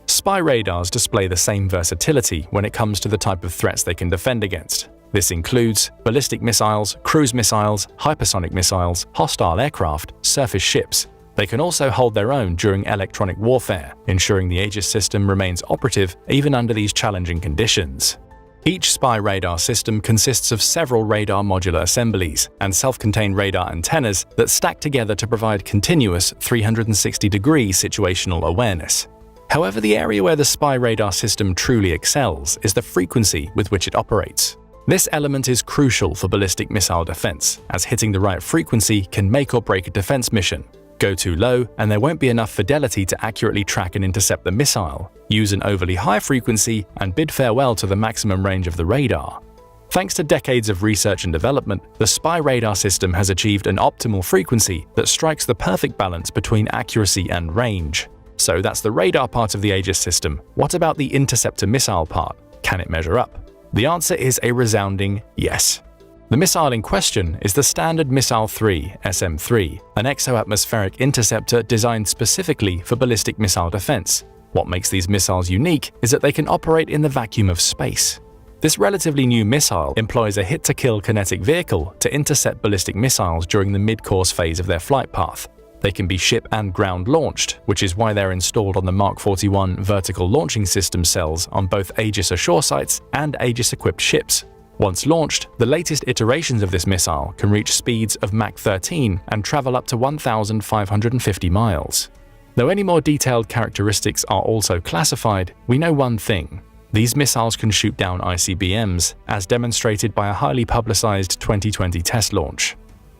SPY radars display the same versatility when it comes to the type of threats they can defend against. This includes ballistic missiles, cruise missiles, hypersonic missiles, hostile aircraft, surface ships. They can also hold their own during electronic warfare, ensuring the Aegis system remains operative even under these challenging conditions. Each spy radar system consists of several radar modular assemblies and self-contained radar antennas that stack together to provide continuous 360-degree situational awareness. However, the area where the spy radar system truly excels is the frequency with which it operates. This element is crucial for ballistic missile defense, as hitting the right frequency can make or break a defense mission. Go too low, and there won't be enough fidelity to accurately track and intercept the missile. Use an overly high frequency and bid farewell to the maximum range of the radar. Thanks to decades of research and development, the spy radar system has achieved an optimal frequency that strikes the perfect balance between accuracy and range. So that's the radar part of the Aegis system. What about the interceptor missile part? Can it measure up? The answer is a resounding yes. The missile in question is the Standard Missile-3 (SM-3), an exo-atmospheric interceptor designed specifically for ballistic missile defense. What makes these missiles unique is that they can operate in the vacuum of space. This relatively new missile employs a hit-to-kill kinetic vehicle to intercept ballistic missiles during the mid-course phase of their flight path. They can be ship and ground launched, which is why they're installed on the Mark 41 vertical launching system cells on both Aegis ashore sites and Aegis-equipped ships. Once launched, the latest iterations of this missile can reach speeds of Mach 13 and travel up to 1,550 miles. Though any more detailed characteristics are also classified, we know one thing. These missiles can shoot down ICBMs, as demonstrated by a highly publicized 2020 test launch.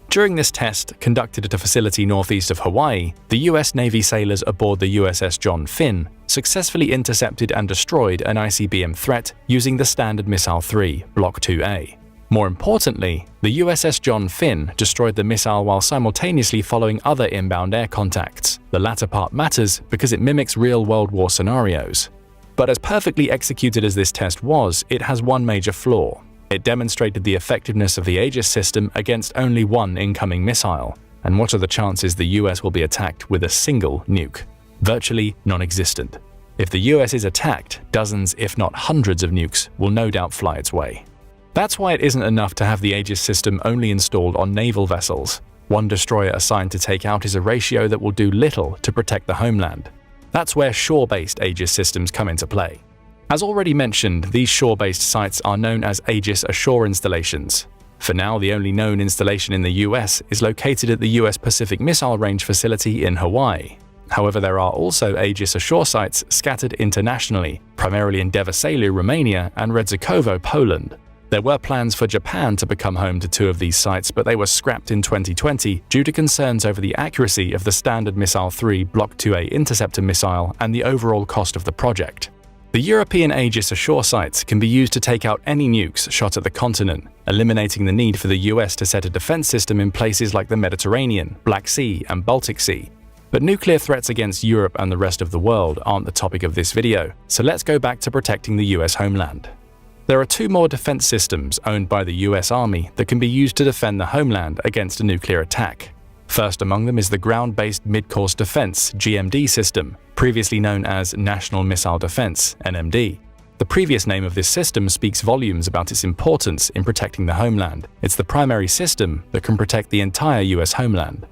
During this test, conducted at a facility northeast of Hawaii, the US Navy sailors aboard the USS John Finn successfully intercepted and destroyed an ICBM threat using the Standard Missile-3 Block 2A. More importantly, the USS John Finn destroyed the missile while simultaneously following other inbound air contacts. The latter part matters because it mimics real World War scenarios. But as perfectly executed as this test was, it has one major flaw. It demonstrated the effectiveness of the Aegis system against only one incoming missile. And what are the chances the US will be attacked with a single nuke? Virtually non-existent. If the US is attacked, dozens if not hundreds of nukes will no doubt fly its way. That's why it isn't enough to have the Aegis system only installed on naval vessels. One destroyer assigned to take out is a ratio that will do little to protect the homeland. That's where shore-based Aegis systems come into play. As already mentioned, these shore-based sites are known as Aegis ashore installations. For now, the only known installation in the US is located at the US Pacific Missile Range facility in Hawaii. However, there are also Aegis ashore sites scattered internationally, primarily in Devaselu, Romania, and Redzikowo, Poland. There were plans for Japan to become home to two of these sites, but they were scrapped in 2020 due to concerns over the accuracy of the Standard Missile-3 Block 2A interceptor missile and the overall cost of the project. The European Aegis ashore sites can be used to take out any nukes shot at the continent, eliminating the need for the US to set a defense system in places like the Mediterranean, Black Sea, and Baltic Sea. But nuclear threats against Europe and the rest of the world aren't the topic of this video, so let's go back to protecting the US homeland. There are two more defense systems owned by the US Army that can be used to defend the homeland against a nuclear attack. First among them is the Ground-Based Mid-Course Defense (GMD) system, previously known as National Missile Defense (NMD). The previous name of this system speaks volumes about its importance in protecting the homeland. It's the primary system that can protect the entire US homeland.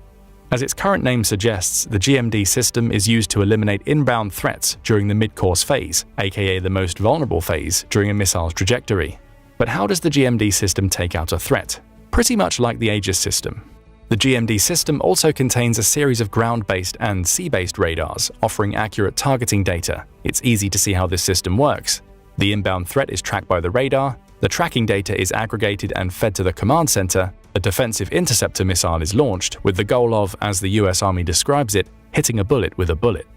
As its current name suggests, the GMD system is used to eliminate inbound threats during the mid-course phase, aka the most vulnerable phase during a missile's trajectory. But how does the GMD system take out a threat? Pretty much like the Aegis system. The GMD system also contains a series of ground-based and sea-based radars, offering accurate targeting data. It's easy to see how this system works. The inbound threat is tracked by the radar, the tracking data is aggregated and fed to the command center, a defensive interceptor missile is launched with the goal of, as the US Army describes it, hitting a bullet with a bullet.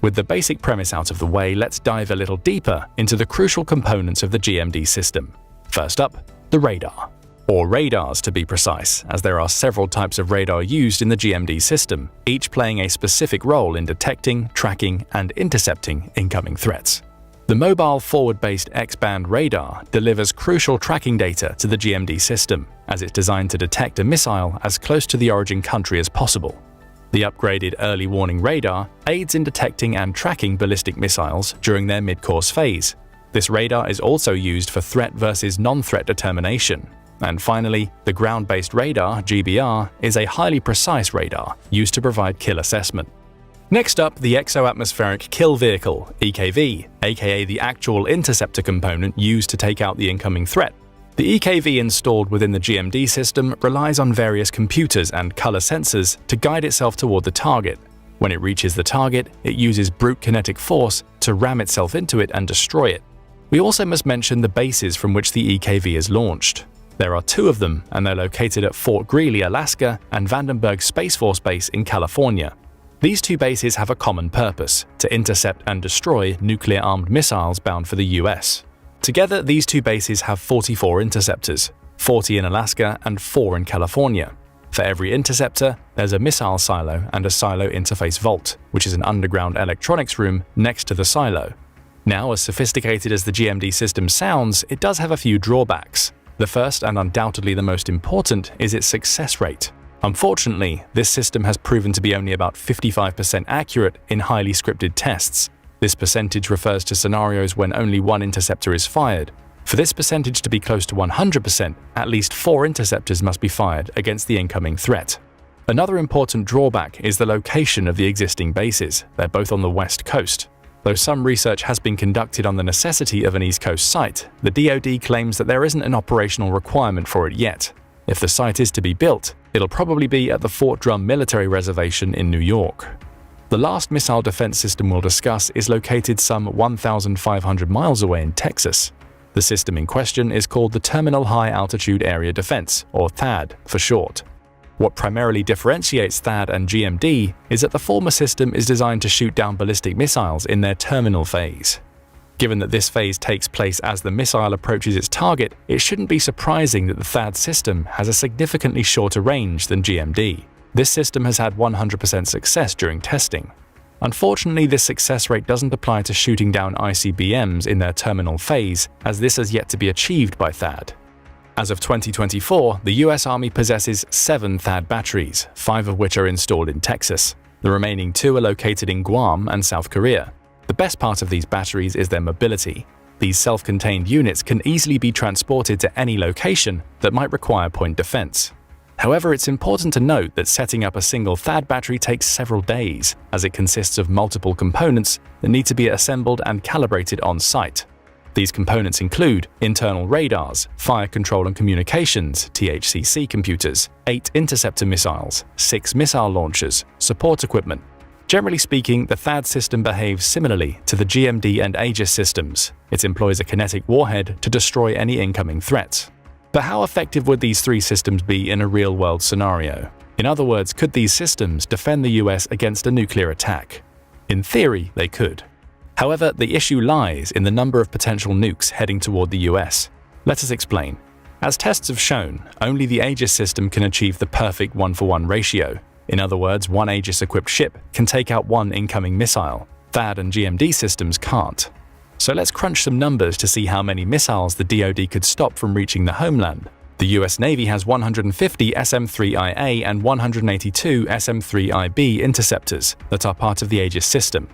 With the basic premise out of the way, let's dive a little deeper into the crucial components of the GMD system. First up, the radar. Or radars to be precise, as there are several types of radar used in the GMD system, each playing a specific role in detecting, tracking, and intercepting incoming threats. The mobile forward-based X-band radar delivers crucial tracking data to the GMD system, as it's designed to detect a missile as close to the origin country as possible. The upgraded early warning radar aids in detecting and tracking ballistic missiles during their mid-course phase. This radar is also used for threat versus non-threat determination. And finally, the ground-based radar, GBR, is a highly precise radar used to provide kill assessment. Next up, the Exo-atmospheric Kill Vehicle, EKV, aka the actual interceptor component used to take out the incoming threat. The EKV installed within the GMD system relies on various computers and color sensors to guide itself toward the target. When it reaches the target, it uses brute kinetic force to ram itself into it and destroy it. We also must mention the bases from which the EKV is launched. There are 2 of them, and they're located at Fort Greely, Alaska, and Vandenberg Space Force Base in California. These 2 bases have a common purpose: to intercept and destroy nuclear-armed missiles bound for the US. Together, these 2 bases have 44 interceptors, 40 in Alaska and 4 in California. For every interceptor, there's a missile silo and a silo interface vault, which is an underground electronics room next to the silo. Now, as sophisticated as the GMD system sounds, it does have a few drawbacks. The first, and undoubtedly the most important, is its success rate. Unfortunately, this system has proven to be only about 55% accurate in highly scripted tests. This percentage refers to scenarios when only 1 interceptor is fired. For this percentage to be close to 100%, at least 4 interceptors must be fired against the incoming threat. Another important drawback is the location of the existing bases. They're both on the West Coast. Though some research has been conducted on the necessity of an East Coast site, the DoD claims that there isn't an operational requirement for it yet. If the site is to be built, it'll probably be at the Fort Drum Military Reservation in New York. The last missile defense system we'll discuss is located some 1,500 miles away in Texas. The system in question is called the Terminal High Altitude Area Defense, or THAAD for short. What primarily differentiates THAAD and GMD is that the former system is designed to shoot down ballistic missiles in their terminal phase. Given that this phase takes place as the missile approaches its target, it shouldn't be surprising that the THAAD system has a significantly shorter range than GMD. This system has had 100% success during testing. Unfortunately, this success rate doesn't apply to shooting down ICBMs in their terminal phase, as this has yet to be achieved by THAAD. As of 2024, the US Army possesses 7 THAAD batteries, 5 of which are installed in Texas. The remaining 2 are located in Guam and South Korea. The best part of these batteries is their mobility. These self-contained units can easily be transported to any location that might require point defense. However, it's important to note that setting up a single THAAD battery takes several days, as it consists of multiple components that need to be assembled and calibrated on site. These components include internal radars, fire control and communications (THCC) computers, 8 interceptor missiles, 6 missile launchers, support equipment. Generally speaking, the THAAD system behaves similarly to the GMD and Aegis systems. It employs a kinetic warhead to destroy any incoming threats. But how effective would these 3 systems be in a real-world scenario? In other words, could these systems defend the US against a nuclear attack? In theory, they could. However, the issue lies in the number of potential nukes heading toward the US. Let us explain. As tests have shown, only the Aegis system can achieve the perfect 1-for-1 ratio. In other words, 1 Aegis-equipped ship can take out 1 incoming missile. THAAD and GMD systems can't. So let's crunch some numbers to see how many missiles the DoD could stop from reaching the Homeland. The US Navy has 150 SM-3IA and 182 SM-3IB interceptors that are part of the Aegis system.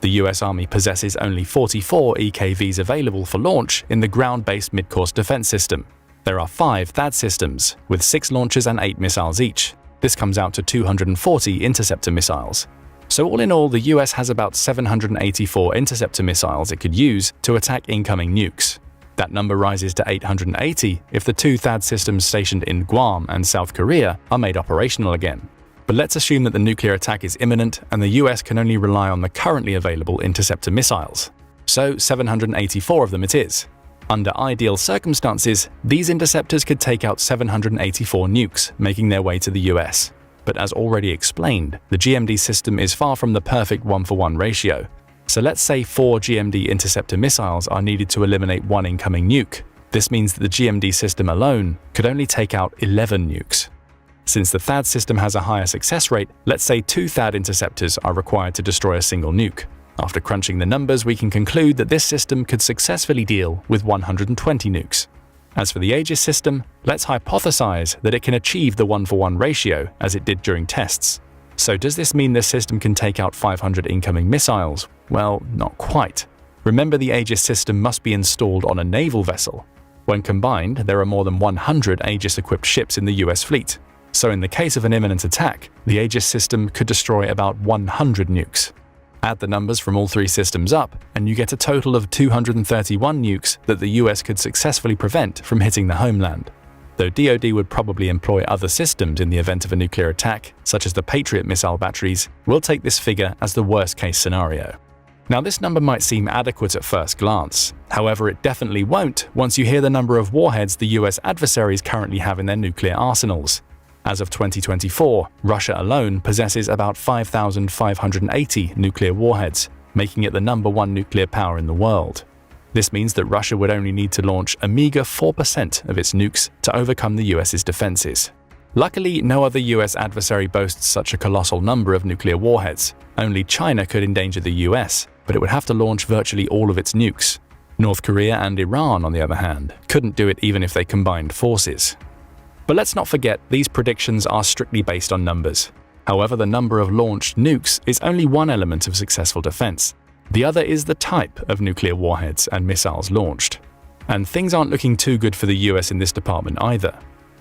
The US Army possesses only 44 EKVs available for launch in the ground-based mid-course defense system. There are 5 THAAD systems, with 6 launchers and 8 missiles each. This comes out to 240 interceptor missiles. So all in all, the US has about 784 interceptor missiles it could use to attack incoming nukes. That number rises to 880 if the 2 THAAD systems stationed in Guam and South Korea are made operational again. But let's assume that the nuclear attack is imminent and the US can only rely on the currently available interceptor missiles. So 784 of them it is. Under ideal circumstances, these interceptors could take out 784 nukes, making their way to the US. But as already explained, the GMD system is far from the perfect 1-for-1 ratio. So let's say 4 GMD interceptor missiles are needed to eliminate 1 incoming nuke. This means that the GMD system alone could only take out 11 nukes. Since the THAAD system has a higher success rate, let's say 2 THAAD interceptors are required to destroy a single nuke. After crunching the numbers, we can conclude that this system could successfully deal with 120 nukes. As for the Aegis system, let's hypothesize that it can achieve the 1-for-1 ratio as it did during tests. So does this mean this system can take out 500 incoming missiles? Well, not quite. Remember, the Aegis system must be installed on a naval vessel. When combined, there are more than 100 Aegis-equipped ships in the US fleet. So in the case of an imminent attack, the Aegis system could destroy about 100 nukes. Add the numbers from all three systems up, and you get a total of 231 nukes that the US could successfully prevent from hitting the homeland. Though DoD would probably employ other systems in the event of a nuclear attack, such as the Patriot missile batteries, we'll take this figure as the worst-case scenario. Now, this number might seem adequate at first glance. However, it definitely won't once you hear the number of warheads the US adversaries currently have in their nuclear arsenals. As of 2024, Russia alone possesses about 5,580 nuclear warheads, making it the #1 nuclear power in the world. This means that Russia would only need to launch a meager 4% of its nukes to overcome the US's defenses. Luckily, no other US adversary boasts such a colossal number of nuclear warheads. Only China could endanger the US, but it would have to launch virtually all of its nukes. North Korea and Iran, on the other hand, couldn't do it even if they combined forces. But let's not forget, these predictions are strictly based on numbers. However, the number of launched nukes is only one element of successful defense. The other is the type of nuclear warheads and missiles launched. And things aren't looking too good for the US in this department either.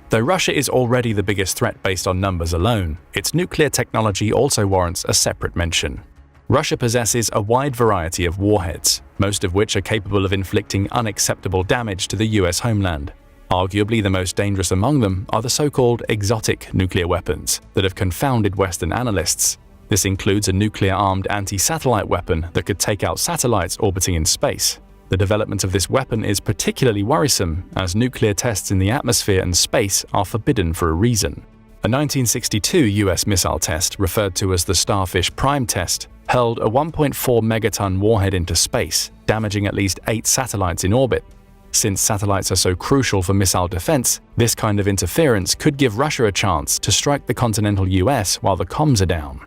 Though Russia is already the biggest threat based on numbers alone, its nuclear technology also warrants a separate mention. Russia possesses a wide variety of warheads, most of which are capable of inflicting unacceptable damage to the US homeland. Arguably the most dangerous among them are the so-called exotic nuclear weapons that have confounded Western analysts. This includes a nuclear-armed anti-satellite weapon that could take out satellites orbiting in space. The development of this weapon is particularly worrisome, as nuclear tests in the atmosphere and space are forbidden for a reason. A 1962 US missile test, referred to as the Starfish Prime test, hurled a 1.4 megaton warhead into space, damaging at least 8 satellites in orbit. Since satellites are so crucial for missile defense, this kind of interference could give Russia a chance to strike the continental US while the comms are down.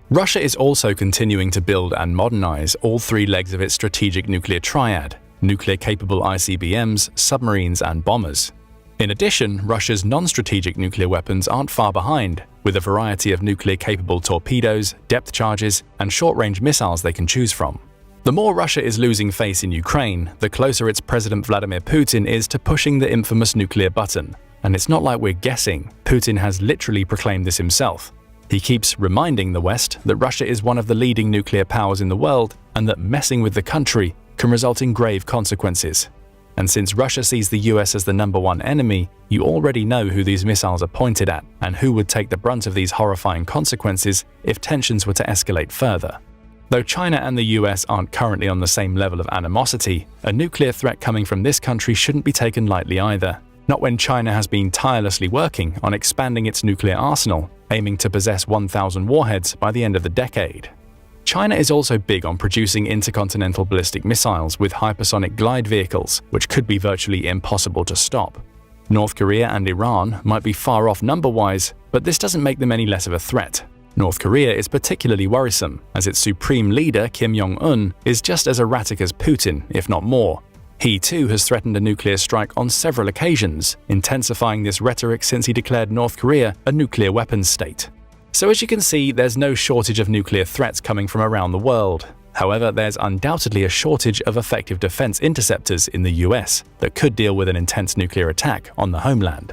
Russia is also continuing to build and modernize all three legs of its strategic nuclear triad: nuclear-capable ICBMs, submarines, and bombers. In addition, Russia's non-strategic nuclear weapons aren't far behind, with a variety of nuclear-capable torpedoes, depth charges, and short-range missiles they can choose from. The more Russia is losing face in Ukraine, the closer its President Vladimir Putin is to pushing the infamous nuclear button. And it's not like we're guessing, Putin has literally proclaimed this himself. He keeps reminding the West that Russia is one of the leading nuclear powers in the world and that messing with the country can result in grave consequences. And since Russia sees the US as the #1 enemy, you already know who these missiles are pointed at and who would take the brunt of these horrifying consequences if tensions were to escalate further. Though China and the US aren't currently on the same level of animosity, a nuclear threat coming from this country shouldn't be taken lightly either. Not when China has been tirelessly working on expanding its nuclear arsenal, aiming to possess 1,000 warheads by the end of the decade. China is also big on producing intercontinental ballistic missiles with hypersonic glide vehicles, which could be virtually impossible to stop. North Korea and Iran might be far off number-wise, but this doesn't make them any less of a threat. North Korea is particularly worrisome, as its supreme leader Kim Jong-un is just as erratic as Putin, if not more. He too has threatened a nuclear strike on several occasions, intensifying this rhetoric since he declared North Korea a nuclear weapons state. So as you can see, there's no shortage of nuclear threats coming from around the world. However, there's undoubtedly a shortage of effective defense interceptors in the US that could deal with an intense nuclear attack on the homeland.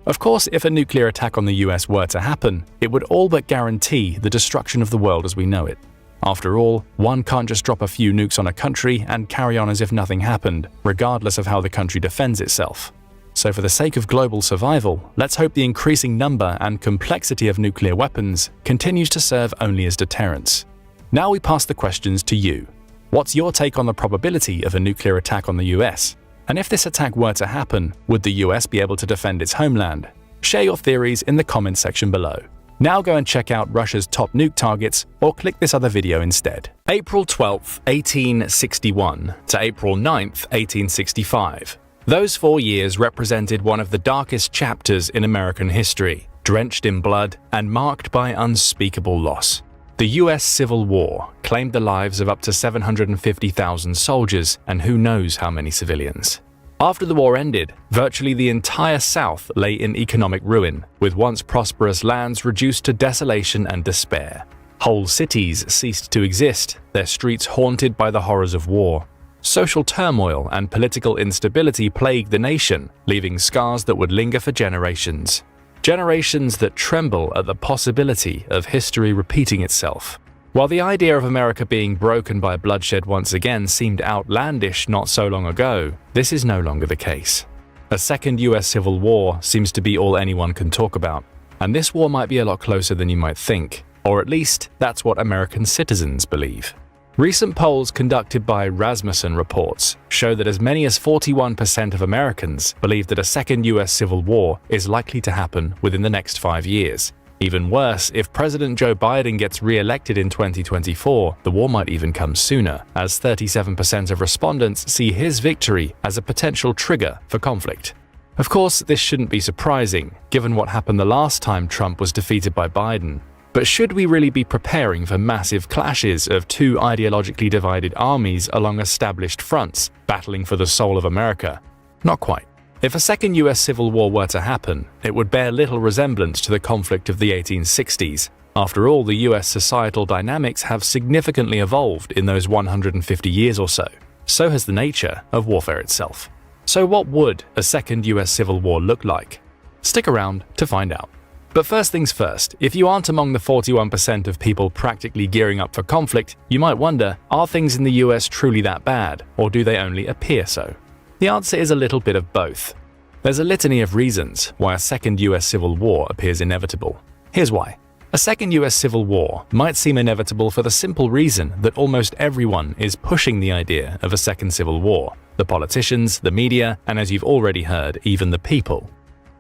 Of course, if a nuclear attack on the US were to happen, it would all but guarantee the destruction of the world as we know it. After all, one can't just drop a few nukes on a country and carry on as if nothing happened, regardless of how the country defends itself. So for the sake of global survival, let's hope the increasing number and complexity of nuclear weapons continues to serve only as deterrence. Now we pass the questions to you. What's your take on the probability of a nuclear attack on the US? And if this attack were to happen, would the US be able to defend its homeland? Share your theories in the comments section below. Now go and check out Russia's top nuke targets, or click this other video instead. April 12, 1861 to April 9, 1865. Those 4 years represented one of the darkest chapters in American history, drenched in blood and marked by unspeakable loss. The US Civil War claimed the lives of up to 750,000 soldiers and who knows how many civilians. After the war ended, virtually the entire South lay in economic ruin, with once prosperous lands reduced to desolation and despair. Whole cities ceased to exist, their streets haunted by the horrors of war. Social turmoil and political instability plague the nation, leaving scars that would linger for generations. Generations that tremble at the possibility of history repeating itself. While the idea of America being broken by bloodshed once again seemed outlandish not so long ago, this is no longer the case. A second US Civil War seems to be all anyone can talk about, and this war might be a lot closer than you might think, or at least that's what American citizens believe. Recent polls conducted by Rasmussen reports show that as many as 41% of Americans believe that a second US Civil War is likely to happen within the next 5 years. Even worse, if President Joe Biden gets re-elected in 2024, the war might even come sooner, as 37% of respondents see his victory as a potential trigger for conflict. Of course, this shouldn't be surprising, given what happened the last time Trump was defeated by Biden. But should we really be preparing for massive clashes of two ideologically divided armies along established fronts, battling for the soul of America? Not quite. If a second US Civil War were to happen, it would bear little resemblance to the conflict of the 1860s. After all, the US societal dynamics have significantly evolved in those 150 years or so. So has the nature of warfare itself. So what would a second US Civil War look like? Stick around to find out. But first things first, if you aren't among the 41% of people practically gearing up for conflict, you might wonder, are things in the US truly that bad, or do they only appear so? The answer is a little bit of both. There's a litany of reasons why a second US Civil War appears inevitable. Here's why. A second US Civil War might seem inevitable for the simple reason that almost everyone is pushing the idea of a second Civil War. The politicians, the media, and as you've already heard, even the people.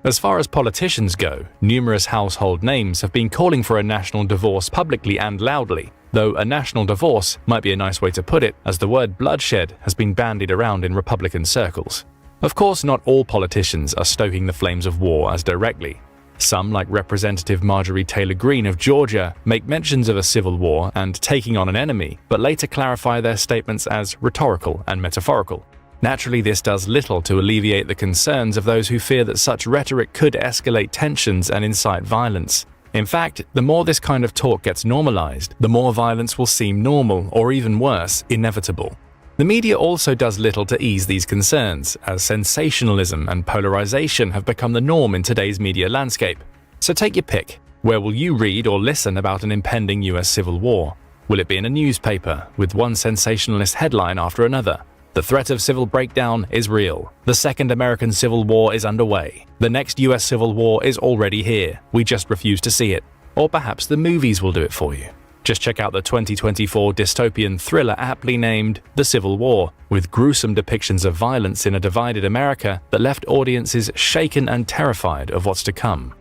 As far as politicians go, numerous household names have been calling for a national divorce publicly and loudly, though a national divorce might be a nice way to put it, as the word bloodshed has been bandied around in Republican circles. Of course, not all politicians are stoking the flames of war as directly. Some, like Representative Marjorie Taylor Greene of Georgia, make mentions of a civil war and taking on an enemy, but later clarify their statements as rhetorical and metaphorical. Naturally, this does little to alleviate the concerns of those who fear that such rhetoric could escalate tensions and incite violence. In fact, the more this kind of talk gets normalized, the more violence will seem normal, or even worse, inevitable. The media also does little to ease these concerns, as sensationalism and polarization have become the norm in today's media landscape. So take your pick. Where will you read or listen about an impending US Civil War? Will it be in a newspaper, with one sensationalist headline after another? The threat of civil breakdown is real. The Second American Civil War is underway. The next US Civil War is already here. We just refuse to see it. Or perhaps the movies will do it for you. Just check out the 2024 dystopian thriller aptly named The Civil War, with gruesome depictions of violence in a divided America that left audiences shaken and terrified of what's to come.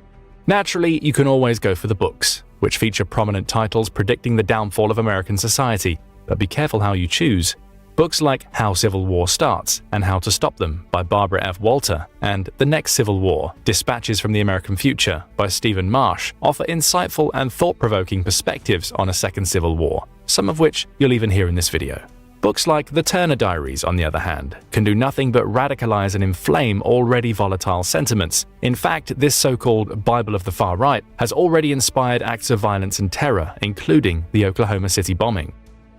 Naturally, you can always go for the books, which feature prominent titles predicting the downfall of American society, but be careful how you choose. Books like How Civil War Starts and How to Stop Them by Barbara F. Walter and The Next Civil War, Dispatches from the American Future by Stephen Marsh offer insightful and thought-provoking perspectives on a second civil war, some of which you'll even hear in this video. Books like The Turner Diaries, on the other hand, can do nothing but radicalize and inflame already volatile sentiments. In fact, this so-called Bible of the far right has already inspired acts of violence and terror, including the Oklahoma City bombing.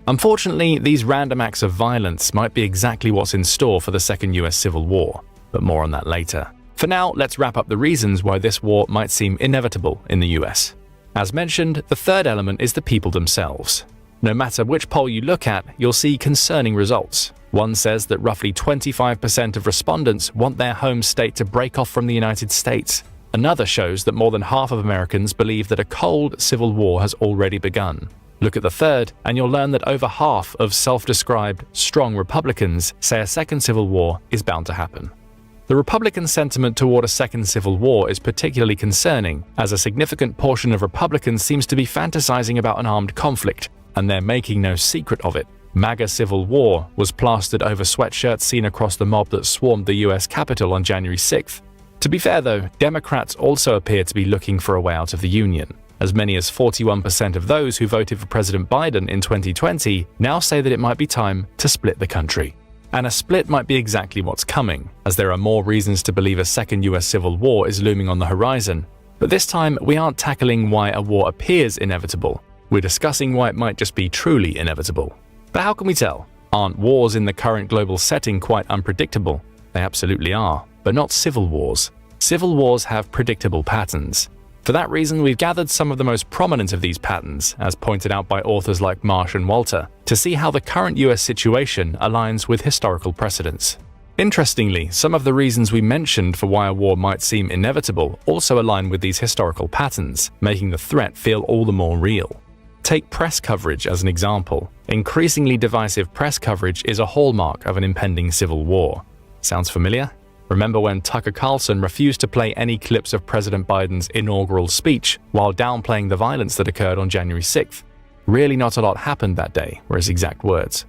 Unfortunately, these random acts of violence might be exactly what's in store for the second US Civil War, but more on that later. For now, let's wrap up the reasons why this war might seem inevitable in the US. As mentioned, the third element is the people themselves. No matter which poll you look at, you'll see concerning results. One says that roughly 25% of respondents want their home state to break off from the United States. Another shows that more than half of Americans believe that a cold civil war has already begun. Look at the third, and you'll learn that over half of self-described strong Republicans say a second civil war is bound to happen. The Republican sentiment toward a second civil war is particularly concerning, as a significant portion of Republicans seems to be fantasizing about an armed conflict, and they're making no secret of it. MAGA Civil War was plastered over sweatshirts seen across the mob that swarmed the US Capitol on January 6th. To be fair though, Democrats also appear to be looking for a way out of the Union. As many as 41% of those who voted for President Biden in 2020 now say that it might be time to split the country. And a split might be exactly what's coming, as there are more reasons to believe a second US Civil War is looming on the horizon. But this time, we aren't tackling why a war appears inevitable. We're discussing why it might just be truly inevitable. But how can we tell? Aren't wars in the current global setting quite unpredictable? They absolutely are, but not civil wars. Civil wars have predictable patterns. For that reason, we've gathered some of the most prominent of these patterns, as pointed out by authors like Marsh and Walter, to see how the current US situation aligns with historical precedents. Interestingly, some of the reasons we mentioned for why a war might seem inevitable also align with these historical patterns, making the threat feel all the more real. Take press coverage as an example. Increasingly divisive press coverage is a hallmark of an impending civil war. Sounds familiar? Remember when Tucker Carlson refused to play any clips of President Biden's inaugural speech while downplaying the violence that occurred on January 6th? Really not a lot happened that day, were his exact words.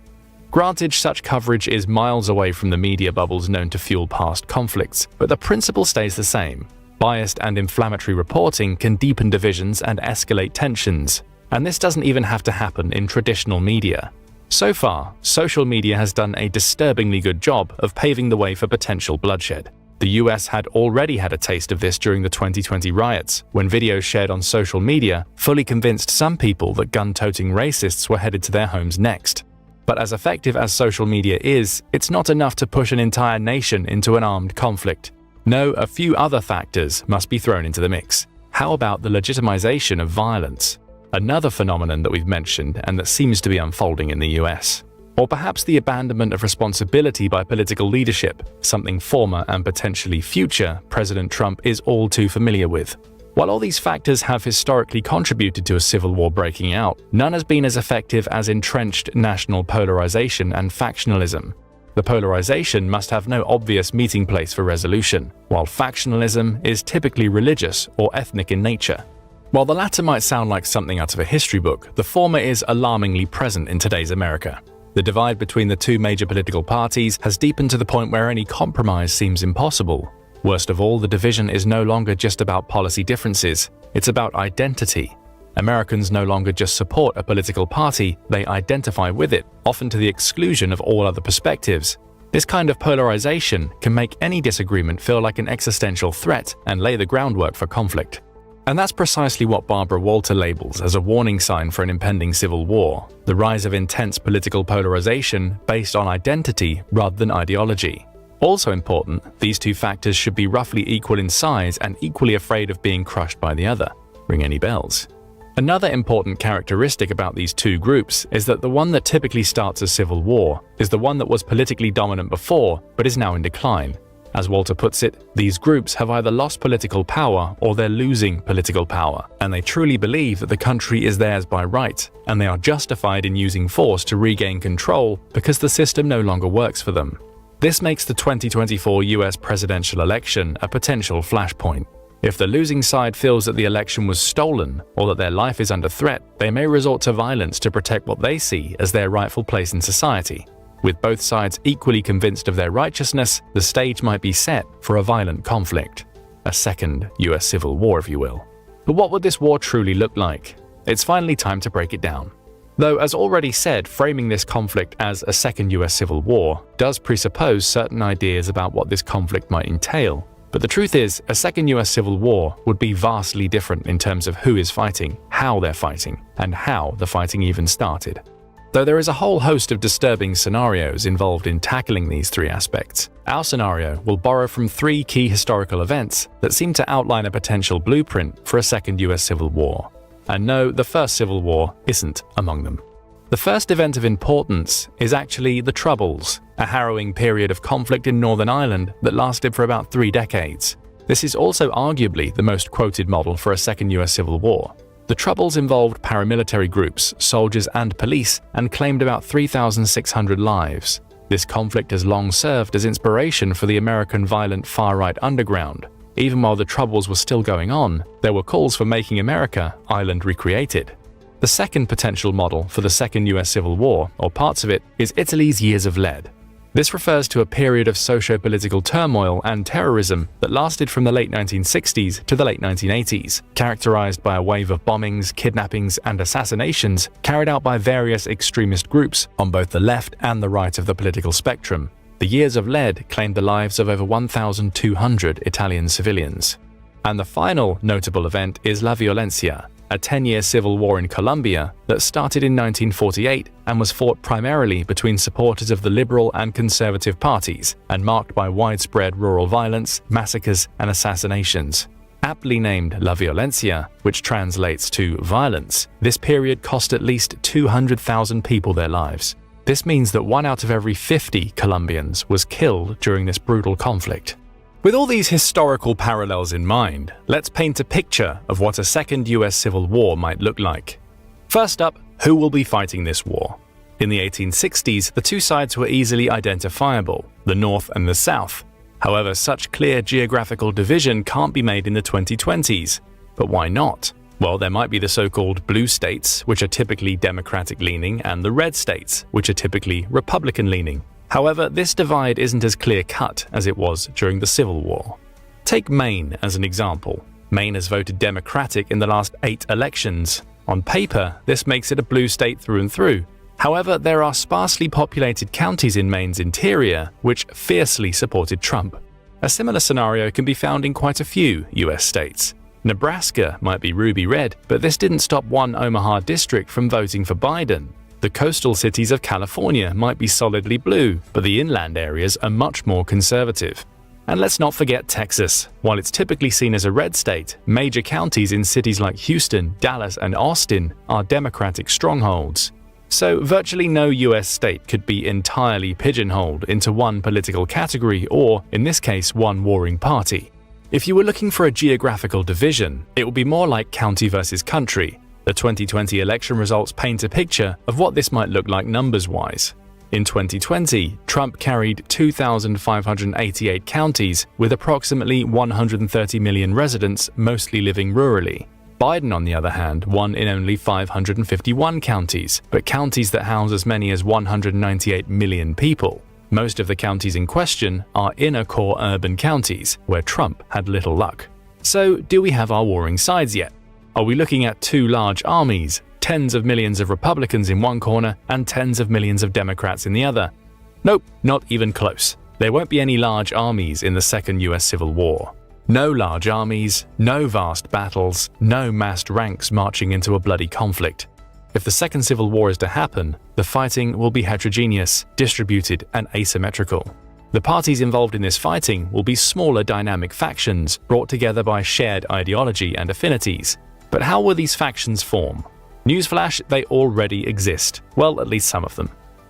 Granted, such coverage is miles away from the media bubbles known to fuel past conflicts, but the principle stays the same. Biased and inflammatory reporting can deepen divisions and escalate tensions, and this doesn't even have to happen in traditional media. So far, social media has done a disturbingly good job of paving the way for potential bloodshed. The US had already had a taste of this during the 2020 riots, when videos shared on social media fully convinced some people that gun-toting racists were headed to their homes next. But as effective as social media is, it's not enough to push an entire nation into an armed conflict. No, a few other factors must be thrown into the mix. How about the legitimization of violence? Another phenomenon that we've mentioned and that seems to be unfolding in the US. Or perhaps the abandonment of responsibility by political leadership, something former and potentially future President Trump is all too familiar with. While all these factors have historically contributed to a civil war breaking out, none has been as effective as entrenched national polarization and factionalism. The polarization must have no obvious meeting place for resolution, while factionalism is typically religious or ethnic in nature. While the latter might sound like something out of a history book, the former is alarmingly present in today's America. The divide between the two major political parties has deepened to the point where any compromise seems impossible. Worst of all, the division is no longer just about policy differences, it's about identity. Americans no longer just support a political party, they identify with it, often to the exclusion of all other perspectives. This kind of polarization can make any disagreement feel like an existential threat and lay the groundwork for conflict. And that's precisely what Barbara Walter labels as a warning sign for an impending civil war, the rise of intense political polarization based on identity rather than ideology. Also important, these two factors should be roughly equal in size and equally afraid of being crushed by the other. Ring any bells? Another important characteristic about these two groups is that the one that typically starts a civil war is the one that was politically dominant before but is now in decline. As Walter puts it, these groups have either lost political power or they're losing political power, and they truly believe that the country is theirs by right, and they are justified in using force to regain control because the system no longer works for them. This makes the 2024 US presidential election a potential flashpoint. If the losing side feels that the election was stolen or that their life is under threat, they may resort to violence to protect what they see as their rightful place in society. With both sides equally convinced of their righteousness, the stage might be set for a violent conflict. A second US civil war, if you will. But what would this war truly look like? It's finally time to break it down. Though, as already said, framing this conflict as a second US civil war does presuppose certain ideas about what this conflict might entail. But the truth is, a second US civil war would be vastly different in terms of who is fighting, how they're fighting, and how the fighting even started. Though there is a whole host of disturbing scenarios involved in tackling these three aspects, our scenario will borrow from three key historical events that seem to outline a potential blueprint for a second US civil war. And no, the first civil war isn't among them. The first event of importance is actually the Troubles, a harrowing period of conflict in Northern Ireland that lasted for about 3 decades. This is also arguably the most quoted model for a second US civil war. The Troubles involved paramilitary groups, soldiers and police, and claimed about 3,600 lives. This conflict has long served as inspiration for the American violent far-right underground. Even while the Troubles were still going on, there were calls for making America Ireland recreated. The second potential model for the second US Civil War, or parts of it, is Italy's Years of Lead. This refers to a period of socio-political turmoil and terrorism that lasted from the late 1960s to the late 1980s, characterized by a wave of bombings, kidnappings, and assassinations carried out by various extremist groups on both the left and the right of the political spectrum. The Years of Lead claimed the lives of over 1,200 Italian civilians. And the final notable event is La Violencia, a 10-year civil war in Colombia that started in 1948 and was fought primarily between supporters of the liberal and conservative parties and marked by widespread rural violence, massacres, and assassinations. Aptly named La Violencia, which translates to violence, this period cost at least 200,000 people their lives. This means that 1 out of every 50 Colombians was killed during this brutal conflict. With all these historical parallels in mind, let's paint a picture of what a second US Civil War might look like. First up, who will be fighting this war? In the 1860s, the two sides were easily identifiable, the North and the South. However, such clear geographical division can't be made in the 2020s. But why not? Well, there might be the so-called blue states, which are typically Democratic-leaning, and the red states, which are typically Republican-leaning. However, this divide isn't as clear-cut as it was during the Civil War. Take Maine as an example. Maine has voted Democratic in the last 8 elections. On paper, this makes it a blue state through and through. However, there are sparsely populated counties in Maine's interior which fiercely supported Trump. A similar scenario can be found in quite a few US states. Nebraska might be ruby red, but this didn't stop one Omaha district from voting for Biden. The coastal cities of California might be solidly blue, but the inland areas are much more conservative. And let's not forget Texas. While it's typically seen as a red state, major counties in cities like Houston, Dallas, and Austin are Democratic strongholds. So virtually no US state could be entirely pigeonholed into one political category or, in this case, one warring party. If you were looking for a geographical division, it would be more like county versus country. The 2020 election results paint a picture of what this might look like numbers-wise. In 2020, Trump carried 2,588 counties with approximately 130 million residents, mostly living rurally. Biden, on the other hand, won in only 551 counties, but counties that house as many as 198 million people. Most of the counties in question are inner-core urban counties, where Trump had little luck. So, do we have our warring sides yet? Are we looking at two large armies, tens of millions of Republicans in one corner and tens of millions of Democrats in the other? Nope, not even close. There won't be any large armies in the Second US Civil War. No large armies, no vast battles, no massed ranks marching into a bloody conflict. If the Second Civil War is to happen, the fighting will be heterogeneous, distributed, and asymmetrical. The parties involved in this fighting will be smaller dynamic factions brought together by shared ideology and affinities. But how will these factions form? Newsflash, they already exist. Well, at least some of them.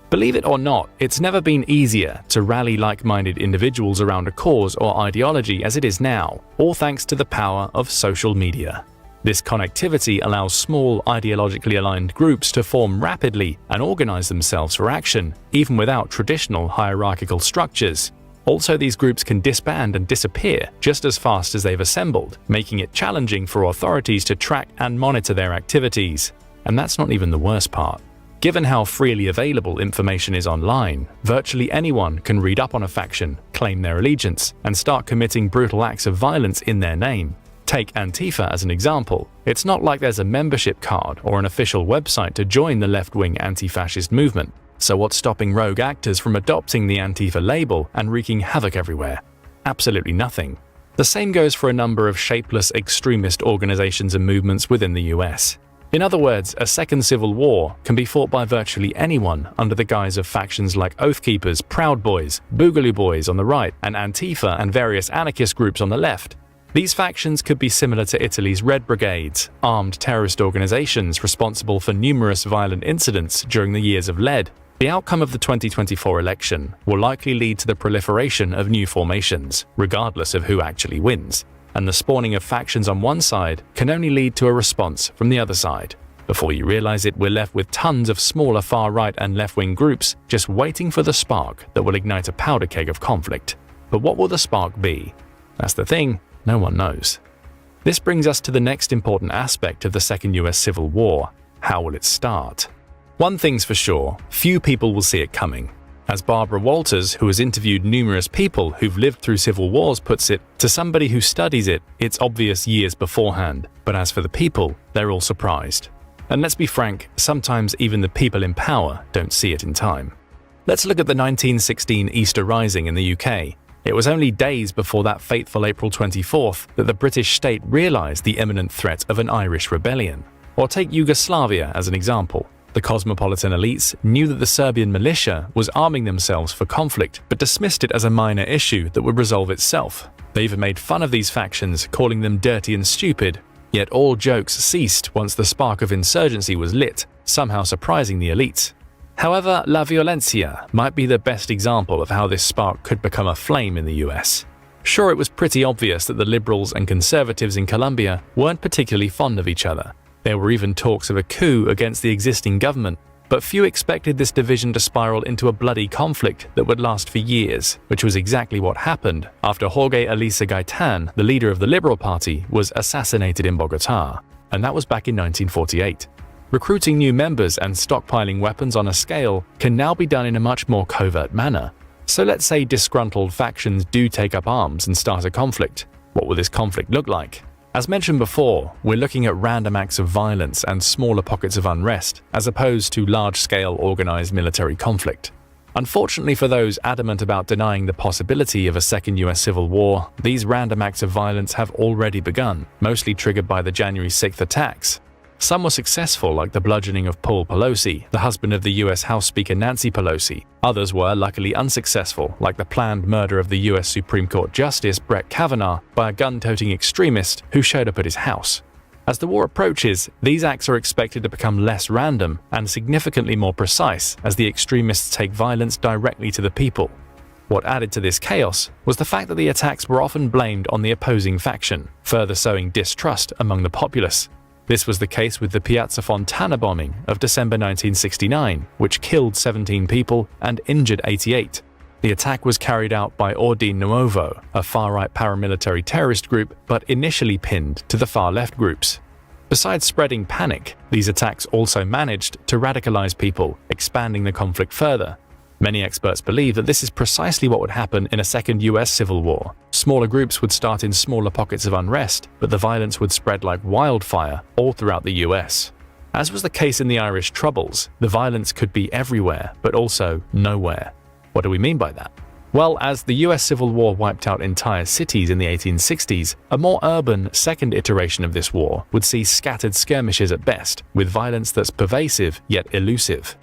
Believe it or not, it's never been easier to rally like-minded individuals around a cause or ideology as it is now, all thanks to the power of social media. This connectivity allows small, ideologically aligned groups to form rapidly and organize themselves for action, even without traditional hierarchical structures. Also, these groups can disband and disappear just as fast as they've assembled, making it challenging for authorities to track and monitor their activities. And that's not even the worst part. Given how freely available information is online, virtually anyone can read up on a faction, claim their allegiance, and start committing brutal acts of violence in their name. Take Antifa as an example. It's not like there's a membership card or an official website to join the left-wing anti-fascist movement. So what's stopping rogue actors from adopting the Antifa label and wreaking havoc everywhere? Absolutely nothing. The same goes for a number of shapeless extremist organizations and movements within the US. In other words, a second civil war can be fought by virtually anyone under the guise of factions like Oath Keepers, Proud Boys, Boogaloo Boys on the right, and Antifa and various anarchist groups on the left. These factions could be similar to Italy's Red Brigades, armed terrorist organizations responsible for numerous violent incidents during the years of lead. The outcome of the 2024 election will likely lead to the proliferation of new formations, regardless of who actually wins. And the spawning of factions on one side can only lead to a response from the other side. Before you realize it, we're left with tons of smaller far-right and left-wing groups just waiting for the spark that will ignite a powder keg of conflict. But what will the spark be? That's the thing, no one knows. This brings us to the next important aspect of the Second US Civil War. How will it start? One thing's for sure, few people will see it coming. As Barbara Walters, who has interviewed numerous people who've lived through civil wars, puts it, to somebody who studies it, it's obvious years beforehand. But as for the people, they're all surprised. And let's be frank, sometimes even the people in power don't see it in time. Let's look at the 1916 Easter Rising in the UK. It was only days before that fateful April 24th that the British state realized the imminent threat of an Irish rebellion. Or take Yugoslavia as an example. The cosmopolitan elites knew that the Serbian militia was arming themselves for conflict, but dismissed it as a minor issue that would resolve itself. They even made fun of these factions, calling them dirty and stupid. Yet all jokes ceased once the spark of insurgency was lit, somehow surprising the elites. However, La Violencia might be the best example of how this spark could become a flame in the US. Sure, it was pretty obvious that the liberals and conservatives in Colombia weren't particularly fond of each other. There were even talks of a coup against the existing government, but few expected this division to spiral into a bloody conflict that would last for years, which was exactly what happened after Jorge Elisa Gaitan, the leader of the Liberal Party, was assassinated in Bogotá, and that was back in 1948. Recruiting new members and stockpiling weapons on a scale can now be done in a much more covert manner. So let's say disgruntled factions do take up arms and start a conflict. What will this conflict look like? As mentioned before, we're looking at random acts of violence and smaller pockets of unrest, as opposed to large-scale organized military conflict. Unfortunately for those adamant about denying the possibility of a second US civil war, these random acts of violence have already begun, mostly triggered by the January 6th attacks. Some were successful, like the bludgeoning of Paul Pelosi, the husband of the US House Speaker Nancy Pelosi. Others were luckily unsuccessful, like the planned murder of the US Supreme Court Justice Brett Kavanaugh by a gun-toting extremist who showed up at his house. As the war approaches, these acts are expected to become less random and significantly more precise as the extremists take violence directly to the people. What added to this chaos was the fact that the attacks were often blamed on the opposing faction, further sowing distrust among the populace. This was the case with the Piazza Fontana bombing of December 1969, which killed 17 people and injured 88. The attack was carried out by Ordine Nuovo, a far-right paramilitary terrorist group, but initially pinned to the far-left groups. Besides spreading panic, these attacks also managed to radicalize people, expanding the conflict further. Many experts believe that this is precisely what would happen in a second US civil war. Smaller groups would start in smaller pockets of unrest, but the violence would spread like wildfire all throughout the US. As was the case in the Irish Troubles, the violence could be everywhere, but also nowhere. What do we mean by that? Well, as the US Civil War wiped out entire cities in the 1860s, a more urban second iteration of this war would see scattered skirmishes at best, with violence that's pervasive yet elusive.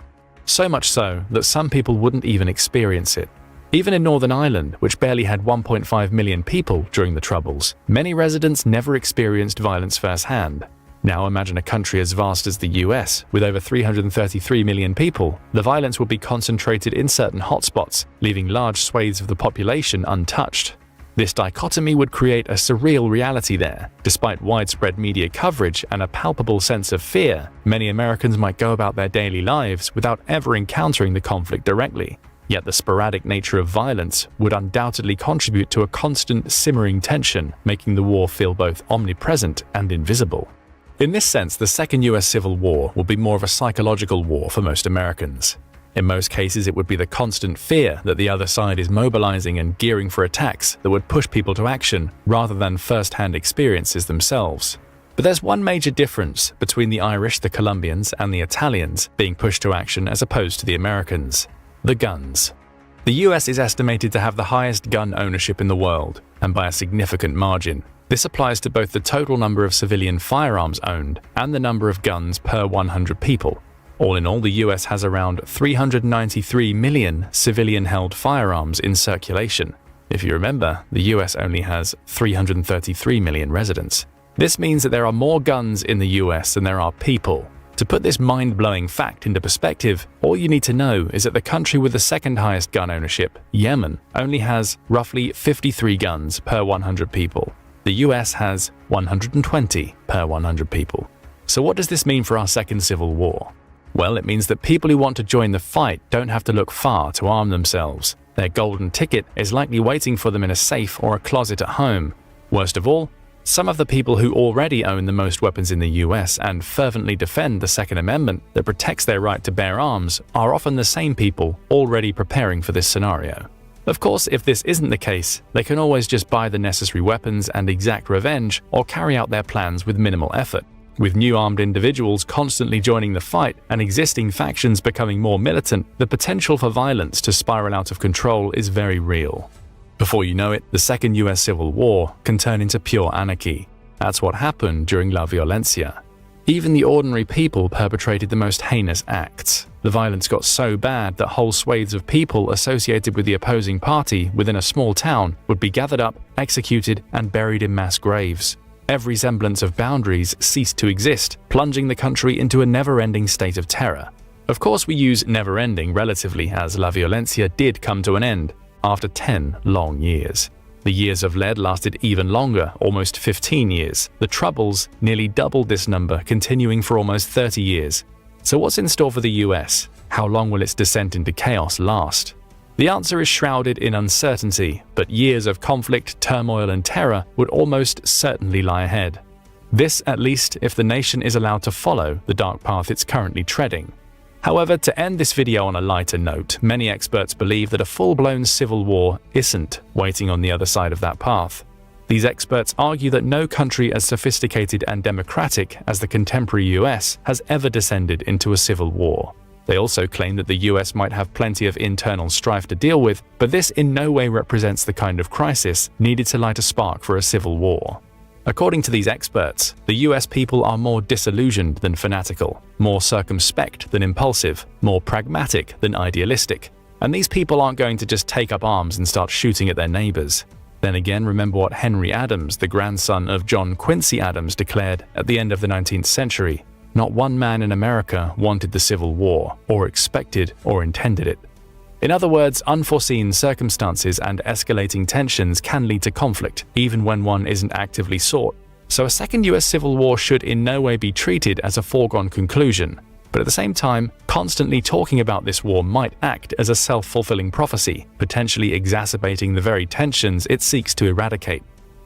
So much so that some people wouldn't even experience it. Even in Northern Ireland, which barely had 1.5 million people during the Troubles, many residents never experienced violence firsthand. Now imagine a country as vast as the US, with over 333 million people. The violence would be concentrated in certain hotspots, leaving large swathes of the population untouched. This dichotomy would create a surreal reality there. Despite widespread media coverage and a palpable sense of fear, many Americans might go about their daily lives without ever encountering the conflict directly. Yet the sporadic nature of violence would undoubtedly contribute to a constant simmering tension, making the war feel both omnipresent and invisible. In this sense, the Second US Civil War will be more of a psychological war for most Americans. In most cases, it would be the constant fear that the other side is mobilizing and gearing for attacks that would push people to action rather than first-hand experiences themselves. But there's one major difference between the Irish, the Colombians, and the Italians being pushed to action as opposed to the Americans: the guns. The US is estimated to have the highest gun ownership in the world, and by a significant margin. This applies to both the total number of civilian firearms owned and the number of guns per 100 people. All in all, the US has around 393 million civilian-held firearms in circulation. If you remember, the US only has 333 million residents. This means that there are more guns in the US than there are people. To put this mind-blowing fact into perspective, all you need to know is that the country with the second highest gun ownership, Yemen, only has roughly 53 guns per 100 people. The US has 120 per 100 people. So what does this mean for our second civil war? Well, it means that people who want to join the fight don't have to look far to arm themselves. Their golden ticket is likely waiting for them in a safe or a closet at home. Worst of all, some of the people who already own the most weapons in the US and fervently defend the Second Amendment that protects their right to bear arms are often the same people already preparing for this scenario. Of course, if this isn't the case, they can always just buy the necessary weapons and exact revenge or carry out their plans with minimal effort. With new armed individuals constantly joining the fight and existing factions becoming more militant, the potential for violence to spiral out of control is very real. Before you know it, the Second US Civil War can turn into pure anarchy. That's what happened during La Violencia. Even the ordinary people perpetrated the most heinous acts. The violence got so bad that whole swathes of people associated with the opposing party within a small town would be gathered up, executed, and buried in mass graves. Every semblance of boundaries ceased to exist, plunging the country into a never-ending state of terror. Of course, we use never-ending relatively, as La Violencia did come to an end after 10 long years. The years of lead lasted even longer, almost 15 years. The Troubles nearly doubled this number, continuing for almost 30 years. So what's in store for the US? How long will its descent into chaos last? The answer is shrouded in uncertainty, but years of conflict, turmoil, and terror would almost certainly lie ahead. This, at least, if the nation is allowed to follow the dark path it's currently treading. However, to end this video on a lighter note, many experts believe that a full-blown civil war isn't waiting on the other side of that path. These experts argue that no country as sophisticated and democratic as the contemporary US has ever descended into a civil war. They also claim that the US might have plenty of internal strife to deal with, but this in no way represents the kind of crisis needed to light a spark for a civil war. According to these experts, the US people are more disillusioned than fanatical, more circumspect than impulsive, more pragmatic than idealistic. And these people aren't going to just take up arms and start shooting at their neighbors. Then again, remember what Henry Adams, the grandson of John Quincy Adams, declared at the end of the 19th century. Not one man in America wanted the Civil War, or expected or intended it. In other words, unforeseen circumstances and escalating tensions can lead to conflict, even when one isn't actively sought. So a second US Civil War should in no way be treated as a foregone conclusion. But at the same time, constantly talking about this war might act as a self-fulfilling prophecy, potentially exacerbating the very tensions it seeks to eradicate.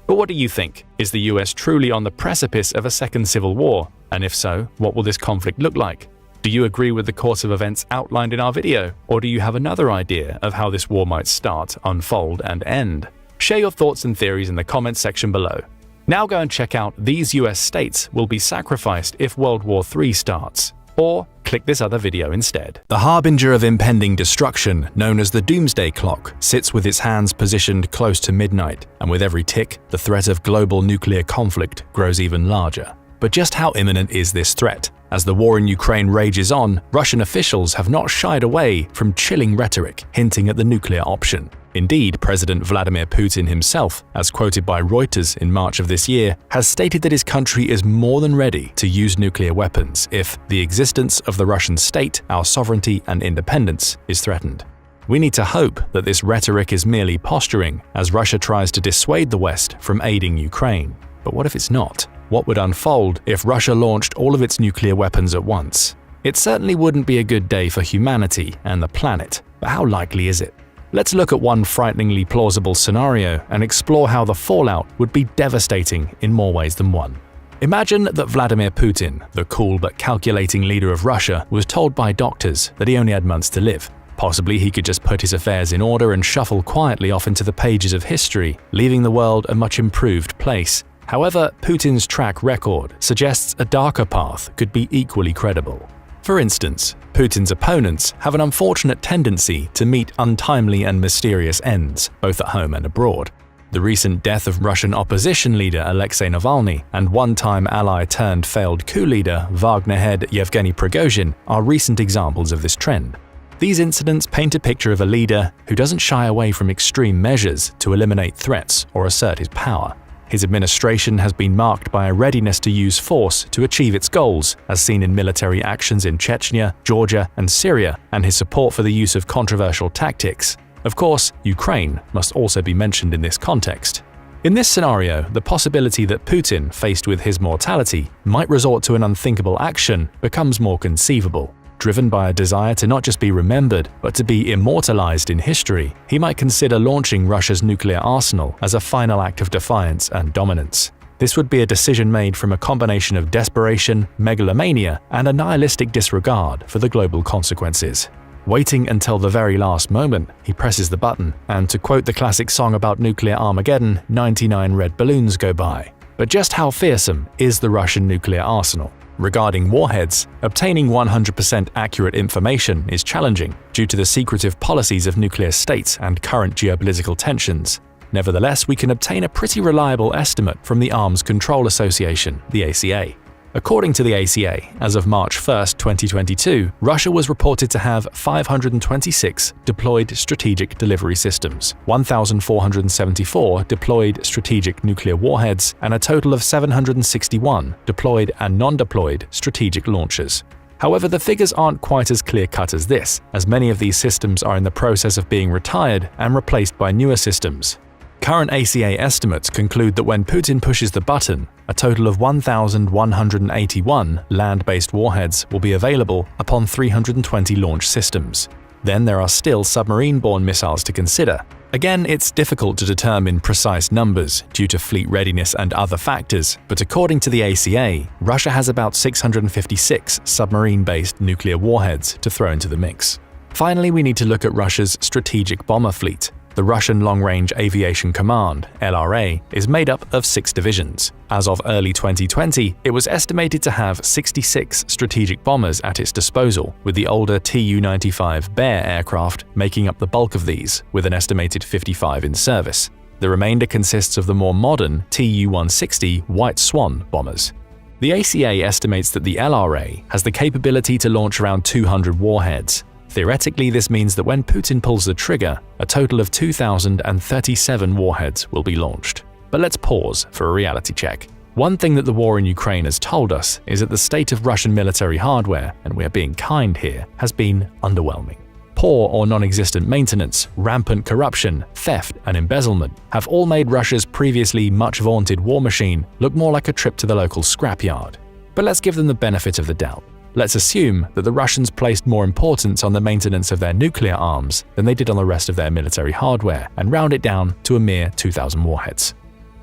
But what do you think? Is the US truly on the precipice of a second civil war? And if so, what will this conflict look like? Do you agree with the course of events outlined in our video? Or do you have another idea of how this war might start, unfold, and end? Share your thoughts and theories in the comments section below. Now go and check out These US States Will Be Sacrificed If World War III Starts. Or click this other video instead. The harbinger of impending destruction, known as the Doomsday Clock, sits with its hands positioned close to midnight, and with every tick, the threat of global nuclear conflict grows even larger. But just how imminent is this threat? As the war in Ukraine rages on, Russian officials have not shied away from chilling rhetoric hinting at the nuclear option. Indeed, President Vladimir Putin himself, as quoted by Reuters in March of this year, has stated that his country is more than ready to use nuclear weapons if the existence of the Russian state, our sovereignty and independence, is threatened. We need to hope that this rhetoric is merely posturing as Russia tries to dissuade the West from aiding Ukraine. But what if it's not? What would unfold if Russia launched all of its nuclear weapons at once? It certainly wouldn't be a good day for humanity and the planet, but how likely is it? Let's look at one frighteningly plausible scenario and explore how the fallout would be devastating in more ways than one. Imagine that Vladimir Putin, the cool but calculating leader of Russia, was told by doctors that he only had months to live. Possibly he could just put his affairs in order and shuffle quietly off into the pages of history, leaving the world a much improved place. However, Putin's track record suggests a darker path could be equally credible. For instance, Putin's opponents have an unfortunate tendency to meet untimely and mysterious ends, both at home and abroad. The recent death of Russian opposition leader Alexei Navalny and one-time ally-turned-failed coup leader Wagner head Yevgeny Prigozhin are recent examples of this trend. These incidents paint a picture of a leader who doesn't shy away from extreme measures to eliminate threats or assert his power. His administration has been marked by a readiness to use force to achieve its goals, as seen in military actions in Chechnya, Georgia, and Syria, and his support for the use of controversial tactics. Of course, Ukraine must also be mentioned in this context. In this scenario, the possibility that Putin, faced with his mortality, might resort to an unthinkable action becomes more conceivable. Driven by a desire to not just be remembered, but to be immortalized in history, he might consider launching Russia's nuclear arsenal as a final act of defiance and dominance. This would be a decision made from a combination of desperation, megalomania, and a nihilistic disregard for the global consequences. Waiting until the very last moment, he presses the button, and to quote the classic song about nuclear Armageddon, 99 red balloons go by. But just how fearsome is the Russian nuclear arsenal? Regarding warheads, obtaining 100% accurate information is challenging due to the secretive policies of nuclear states and current geopolitical tensions. Nevertheless, we can obtain a pretty reliable estimate from the Arms Control Association, the ACA. According to the ACA, as of March 1, 2022, Russia was reported to have 526 deployed strategic delivery systems, 1,474 deployed strategic nuclear warheads, and a total of 761 deployed and non-deployed strategic launchers. However, the figures aren't quite as clear-cut as this, as many of these systems are in the process of being retired and replaced by newer systems. Current ACA estimates conclude that when Putin pushes the button, a total of 1,181 land-based warheads will be available upon 320 launch systems. Then there are still submarine-borne missiles to consider. Again, it's difficult to determine precise numbers due to fleet readiness and other factors, but according to the ACA, Russia has about 656 submarine-based nuclear warheads to throw into the mix. Finally, we need to look at Russia's strategic bomber fleet. The Russian Long-Range Aviation Command, LRA, is made up of 6 divisions. As of early 2020, it was estimated to have 66 strategic bombers at its disposal, with the older Tu-95 Bear aircraft making up the bulk of these, with an estimated 55 in service. The remainder consists of the more modern Tu-160 White Swan bombers. The ACA estimates that the LRA has the capability to launch around 200 warheads. Theoretically, this means that when Putin pulls the trigger, a total of 2,037 warheads will be launched. But let's pause for a reality check. One thing that the war in Ukraine has told us is that the state of Russian military hardware, and we are being kind here, has been underwhelming. Poor or non-existent maintenance, rampant corruption, theft, and embezzlement have all made Russia's previously much vaunted war machine look more like a trip to the local scrapyard. But let's give them the benefit of the doubt. Let's assume that the Russians placed more importance on the maintenance of their nuclear arms than they did on the rest of their military hardware, and round it down to a mere 2,000 warheads.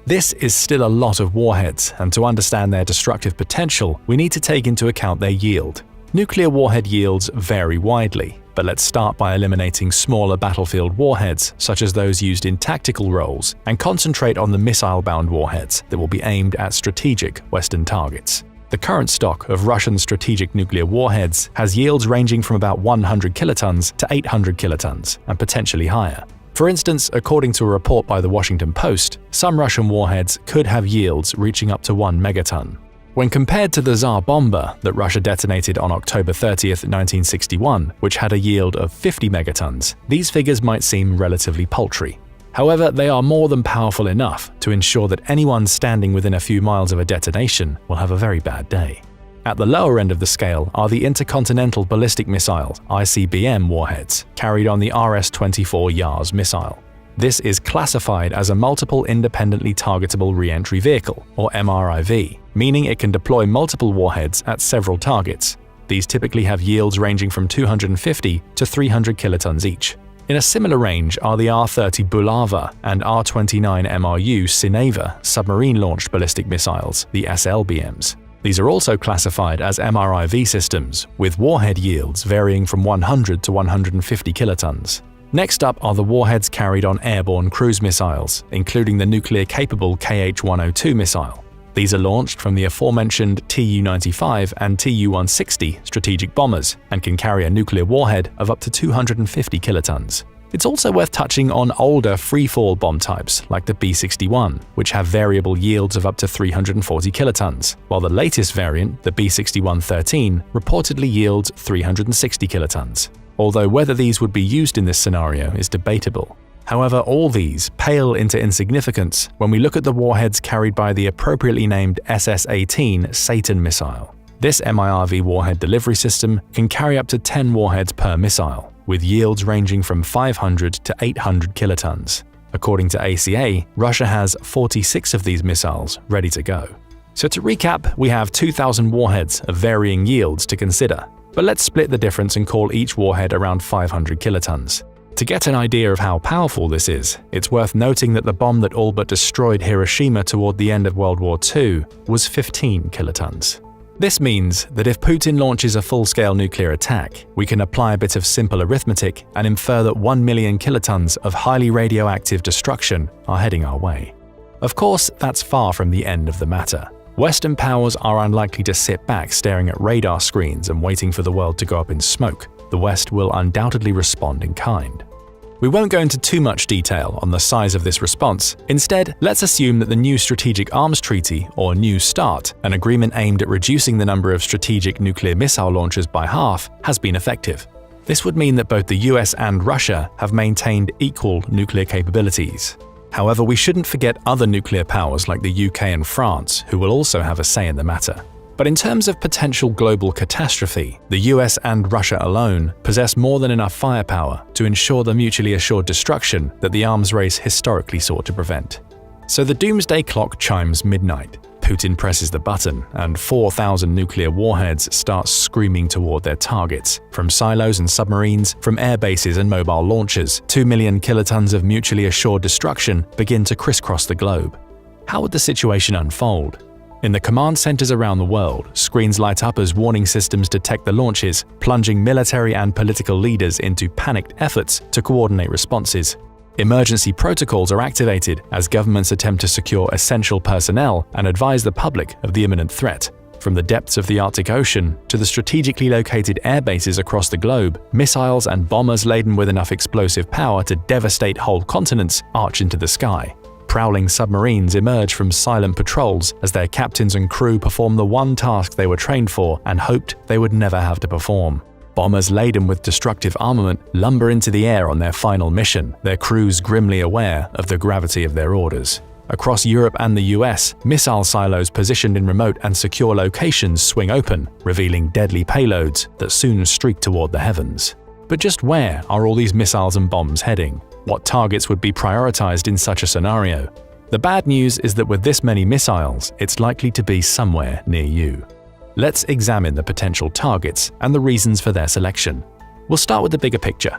This is still a lot of warheads, and to understand their destructive potential, we need to take into account their yield. Nuclear warhead yields vary widely, but let's start by eliminating smaller battlefield warheads, such as those used in tactical roles, and concentrate on the missile-bound warheads that will be aimed at strategic Western targets. The current stock of Russian strategic nuclear warheads has yields ranging from about 100 kilotons to 800 kilotons, and potentially higher. For instance, according to a report by the Washington Post, some Russian warheads could have yields reaching up to 1 megaton. When compared to the Tsar bomber that Russia detonated on October 30, 1961, which had a yield of 50 megatons, these figures might seem relatively paltry. However, they are more than powerful enough to ensure that anyone standing within a few miles of a detonation will have a very bad day. At the lower end of the scale are the Intercontinental Ballistic Missiles (ICBM) warheads carried on the RS-24 Yars missile. This is classified as a Multiple Independently Targetable Re-entry Vehicle, or MRIV, meaning it can deploy multiple warheads at several targets. These typically have yields ranging from 250 to 300 kilotons each. In a similar range are the R-30 Bulava and R-29 MRU Sineva submarine-launched ballistic missiles, the SLBMs. These are also classified as MRIV systems, with warhead yields varying from 100 to 150 kilotons. Next up are the warheads carried on airborne cruise missiles, including the nuclear-capable KH-102 missile. These are launched from the aforementioned Tu-95 and Tu-160 strategic bombers and can carry a nuclear warhead of up to 250 kilotons. It's also worth touching on older free-fall bomb types like the B-61, which have variable yields of up to 340 kilotons, while the latest variant, the B-61-13, reportedly yields 360 kilotons. Although whether these would be used in this scenario is debatable. However, all these pale into insignificance when we look at the warheads carried by the appropriately named SS-18 Satan missile. This MIRV warhead delivery system can carry up to 10 warheads per missile, with yields ranging from 500 to 800 kilotons. According to ACA, Russia has 46 of these missiles ready to go. So to recap, we have 2,000 warheads of varying yields to consider, but let's split the difference and call each warhead around 500 kilotons. To get an idea of how powerful this is, it's worth noting that the bomb that all but destroyed Hiroshima toward the end of World War II was 15 kilotons. This means that if Putin launches a full-scale nuclear attack, we can apply a bit of simple arithmetic and infer that 1 million kilotons of highly radioactive destruction are heading our way. Of course, that's far from the end of the matter. Western powers are unlikely to sit back staring at radar screens and waiting for the world to go up in smoke. The West will undoubtedly respond in kind. We won't go into too much detail on the size of this response. Instead, let's assume that the new Strategic Arms Treaty, or New START, an agreement aimed at reducing the number of strategic nuclear missile launches by half, has been effective. This would mean that both the US and Russia have maintained equal nuclear capabilities. However, we shouldn't forget other nuclear powers like the UK and France, who will also have a say in the matter. But in terms of potential global catastrophe, the US and Russia alone possess more than enough firepower to ensure the mutually assured destruction that the arms race historically sought to prevent. So the doomsday clock chimes midnight. Putin presses the button, and 4,000 nuclear warheads start screaming toward their targets. From silos and submarines, from air bases and mobile launchers, 2 million kilotons of mutually assured destruction begin to crisscross the globe. How would the situation unfold? In the command centers around the world, screens light up as warning systems detect the launches, plunging military and political leaders into panicked efforts to coordinate responses. Emergency protocols are activated as governments attempt to secure essential personnel and advise the public of the imminent threat. From the depths of the Arctic Ocean to the strategically located air bases across the globe, missiles and bombers laden with enough explosive power to devastate whole continents arch into the sky. Prowling submarines emerge from silent patrols as their captains and crew perform the one task they were trained for and hoped they would never have to perform. Bombers laden with destructive armament lumber into the air on their final mission, their crews grimly aware of the gravity of their orders. Across Europe and the US, missile silos positioned in remote and secure locations swing open, revealing deadly payloads that soon streak toward the heavens. But just where are all these missiles and bombs heading? What targets would be prioritized in such a scenario? The bad news is that with this many missiles, it's likely to be somewhere near you. Let's examine the potential targets and the reasons for their selection. We'll start with the bigger picture.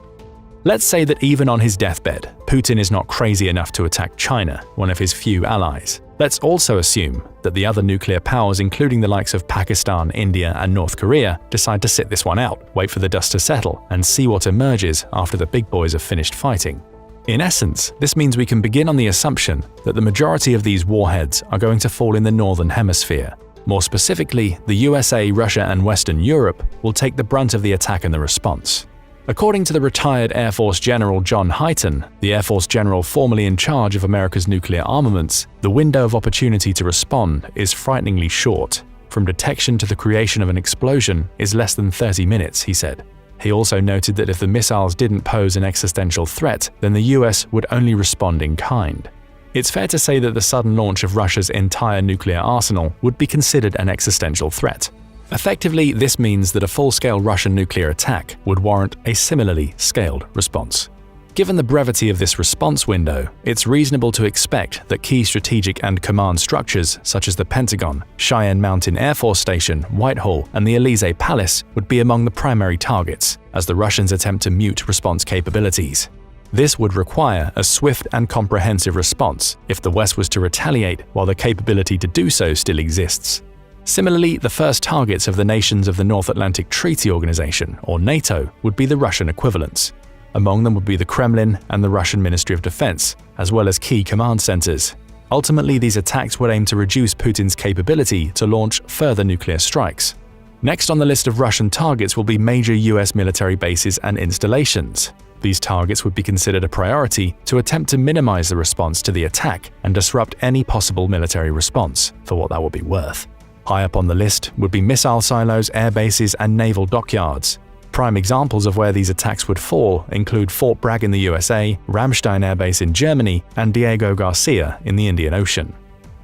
Let's say that even on his deathbed, Putin is not crazy enough to attack China, one of his few allies. Let's also assume that the other nuclear powers, including the likes of Pakistan, India, and North Korea, decide to sit this one out, wait for the dust to settle, and see what emerges after the big boys have finished fighting. In essence, this means we can begin on the assumption that the majority of these warheads are going to fall in the Northern Hemisphere. More specifically, the USA, Russia, and Western Europe will take the brunt of the attack and the response. According to the retired Air Force General John Hyten, the Air Force General formerly in charge of America's nuclear armaments, the window of opportunity to respond is frighteningly short. From detection to the creation of an explosion is less than 30 minutes, he said. He also noted that if the missiles didn't pose an existential threat, then the US would only respond in kind. It's fair to say that the sudden launch of Russia's entire nuclear arsenal would be considered an existential threat. Effectively, this means that a full-scale Russian nuclear attack would warrant a similarly scaled response. Given the brevity of this response window, it's reasonable to expect that key strategic and command structures such as the Pentagon, Cheyenne Mountain Air Force Station, Whitehall, and the Élysée Palace would be among the primary targets, as the Russians attempt to mute response capabilities. This would require a swift and comprehensive response if the West was to retaliate while the capability to do so still exists. Similarly, the first targets of the nations of the North Atlantic Treaty Organization, or NATO, would be the Russian equivalents. Among them would be the Kremlin and the Russian Ministry of Defense, as well as key command centers. Ultimately, these attacks would aim to reduce Putin's capability to launch further nuclear strikes. Next on the list of Russian targets will be major US military bases and installations. These targets would be considered a priority to attempt to minimize the response to the attack and disrupt any possible military response, for what that would be worth. High up on the list would be missile silos, air bases, and naval dockyards. Prime examples of where these attacks would fall include Fort Bragg in the USA, Ramstein Air Base in Germany, and Diego Garcia in the Indian Ocean.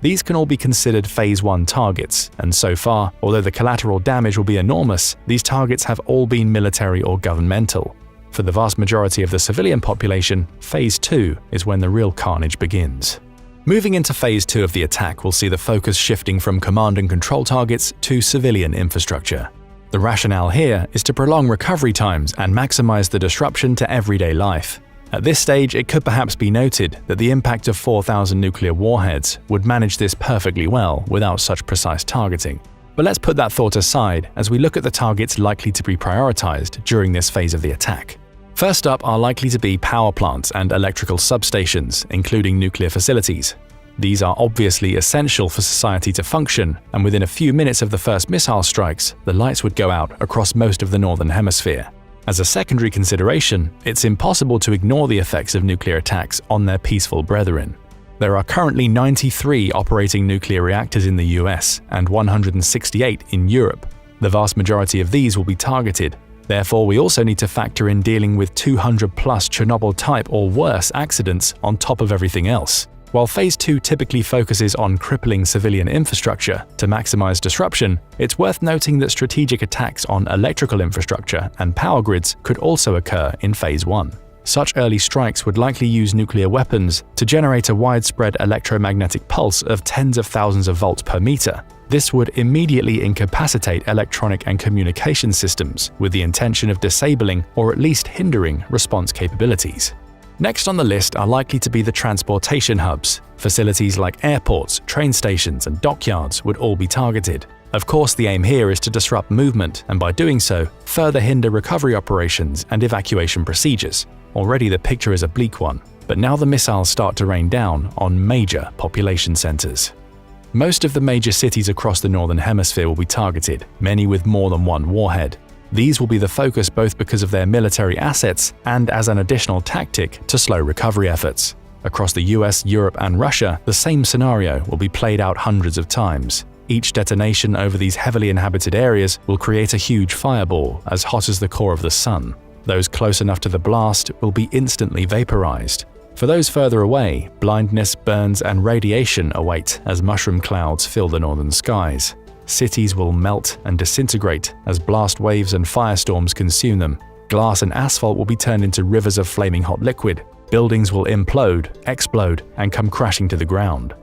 These can all be considered Phase 1 targets, and so far, although the collateral damage will be enormous, these targets have all been military or governmental. For the vast majority of the civilian population, Phase 2 is when the real carnage begins. Moving into Phase 2 of the attack, we'll see the focus shifting from command and control targets to civilian infrastructure. The rationale here is to prolong recovery times and maximize the disruption to everyday life. At this stage, it could perhaps be noted that the impact of 4,000 nuclear warheads would manage this perfectly well without such precise targeting. But let's put that thought aside as we look at the targets likely to be prioritized during this phase of the attack. First up are likely to be power plants and electrical substations, including nuclear facilities. These are obviously essential for society to function, and within a few minutes of the first missile strikes, the lights would go out across most of the northern hemisphere. As a secondary consideration, it's impossible to ignore the effects of nuclear attacks on their peaceful brethren. There are currently 93 operating nuclear reactors in the US and 168 in Europe. The vast majority of these will be targeted. Therefore, we also need to factor in dealing with 200+ Chernobyl-type or worse accidents on top of everything else. While Phase 2 typically focuses on crippling civilian infrastructure to maximize disruption, it's worth noting that strategic attacks on electrical infrastructure and power grids could also occur in Phase 1. Such early strikes would likely use nuclear weapons to generate a widespread electromagnetic pulse of tens of thousands of volts per meter. This would immediately incapacitate electronic and communication systems with the intention of disabling or at least hindering response capabilities. Next on the list are likely to be the transportation hubs. Facilities like airports, train stations, and dockyards would all be targeted. Of course, the aim here is to disrupt movement and by doing so, further hinder recovery operations and evacuation procedures. Already the picture is a bleak one, but now the missiles start to rain down on major population centers. Most of the major cities across the northern hemisphere will be targeted, many with more than one warhead. These will be the focus both because of their military assets and as an additional tactic to slow recovery efforts. Across the US, Europe, and Russia, the same scenario will be played out hundreds of times. Each detonation over these heavily inhabited areas will create a huge fireball as hot as the core of the sun. Those close enough to the blast will be instantly vaporized. For those further away, blindness, burns, and radiation await as mushroom clouds fill the northern skies. Cities will melt and disintegrate as blast waves and firestorms consume them. Glass and asphalt will be turned into rivers of flaming hot liquid. Buildings will implode, explode, and come crashing to the ground.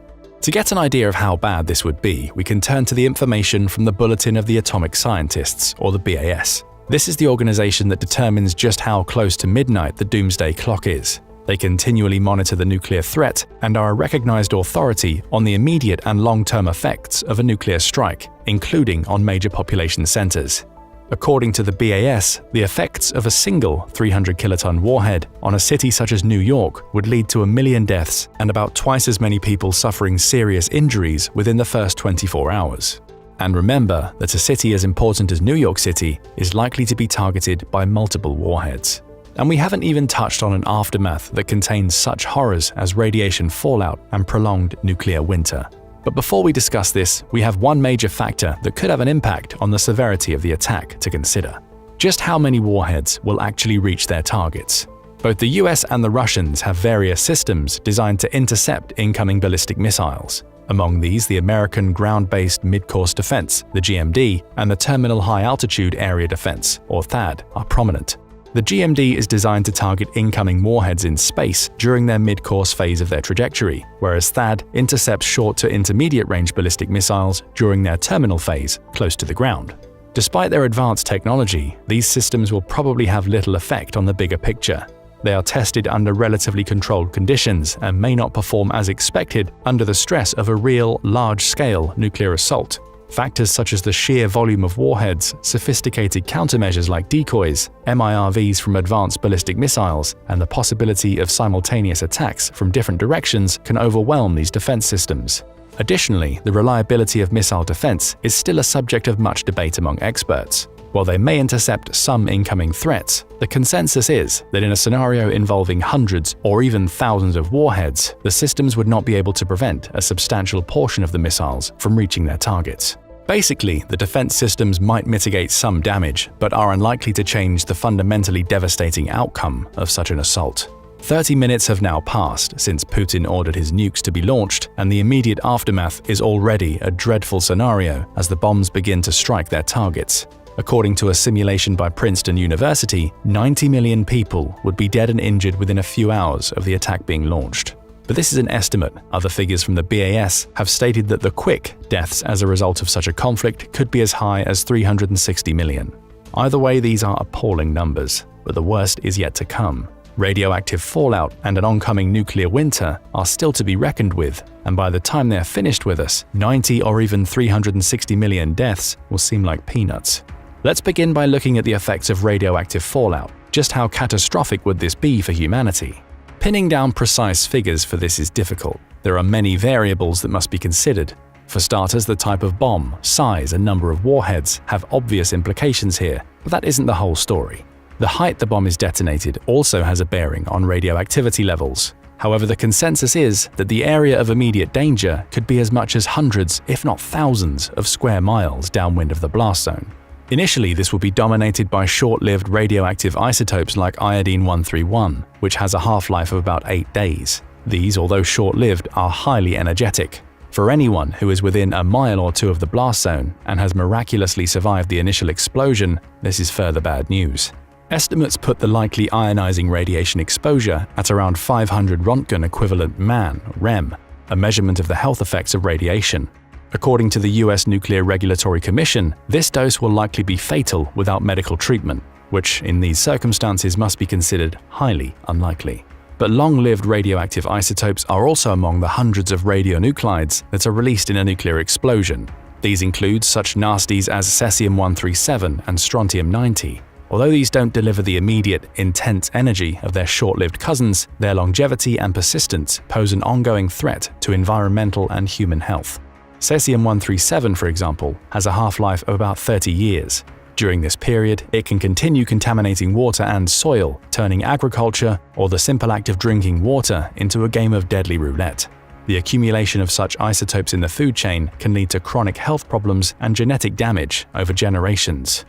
To get an idea of how bad this would be, we can turn to the information from the Bulletin of the Atomic Scientists, or the BAS. This is the organization that determines just how close to midnight the doomsday clock is. They continually monitor the nuclear threat and are a recognized authority on the immediate and long-term effects of a nuclear strike, including on major population centers. According to the BAS, the effects of a single 300-kiloton warhead on a city such as New York would lead to 1 million deaths and about twice as many people suffering serious injuries within the first 24 hours. And remember that a city as important as New York City is likely to be targeted by multiple warheads. And we haven't even touched on an aftermath that contains such horrors as radiation fallout and prolonged nuclear winter. But before we discuss this, we have one major factor that could have an impact on the severity of the attack to consider. Just how many warheads will actually reach their targets? Both the US and the Russians have various systems designed to intercept incoming ballistic missiles. Among these, the American Ground-Based Mid-Course Defense, the GMD, and the Terminal High Altitude Area Defense, or THAAD, are prominent. The GMD is designed to target incoming warheads in space during their mid-course phase of their trajectory, whereas THAAD intercepts short to intermediate-range ballistic missiles during their terminal phase, close to the ground. Despite their advanced technology, these systems will probably have little effect on the bigger picture. They are tested under relatively controlled conditions and may not perform as expected under the stress of a real, large-scale nuclear assault. Factors such as the sheer volume of warheads, sophisticated countermeasures like decoys, MIRVs from advanced ballistic missiles, and the possibility of simultaneous attacks from different directions can overwhelm these defense systems. Additionally, the reliability of missile defense is still a subject of much debate among experts. While they may intercept some incoming threats, the consensus is that in a scenario involving hundreds or even thousands of warheads, the systems would not be able to prevent a substantial portion of the missiles from reaching their targets. Basically, the defense systems might mitigate some damage, but are unlikely to change the fundamentally devastating outcome of such an assault. 30 minutes have now passed since Putin ordered his nukes to be launched, and the immediate aftermath is already a dreadful scenario as the bombs begin to strike their targets. According to a simulation by Princeton University, 90 million people would be dead and injured within a few hours of the attack being launched. But this is an estimate. Other figures from the BAS have stated that the quick deaths as a result of such a conflict could be as high as 360 million. Either way, these are appalling numbers, but the worst is yet to come. Radioactive fallout and an oncoming nuclear winter are still to be reckoned with, and by the time they're finished with us, 90 or even 360 million deaths will seem like peanuts. Let's begin by looking at the effects of radioactive fallout. Just how catastrophic would this be for humanity? Pinning down precise figures for this is difficult. There are many variables that must be considered. For starters, the type of bomb, size, and number of warheads have obvious implications here, but that isn't the whole story. The height the bomb is detonated also has a bearing on radioactivity levels. However, the consensus is that the area of immediate danger could be as much as hundreds, if not thousands, of square miles downwind of the blast zone. Initially, this will be dominated by short-lived radioactive isotopes like iodine-131, which has a half-life of about 8 days. These, although short-lived, are highly energetic. For anyone who is within a mile or two of the blast zone and has miraculously survived the initial explosion, this is further bad news. Estimates put the likely ionizing radiation exposure at around 500 Roentgen equivalent man, REM, a measurement of the health effects of radiation. According to the US Nuclear Regulatory Commission, this dose will likely be fatal without medical treatment, which in these circumstances must be considered highly unlikely. But long-lived radioactive isotopes are also among the hundreds of radionuclides that are released in a nuclear explosion. These include such nasties as cesium-137 and strontium-90. Although these don't deliver the immediate, intense energy of their short-lived cousins, their longevity and persistence pose an ongoing threat to environmental and human health. Cesium-137, for example, has a half-life of about 30 years. During this period, it can continue contaminating water and soil, turning agriculture or the simple act of drinking water into a game of deadly roulette. The accumulation of such isotopes in the food chain can lead to chronic health problems and genetic damage over generations.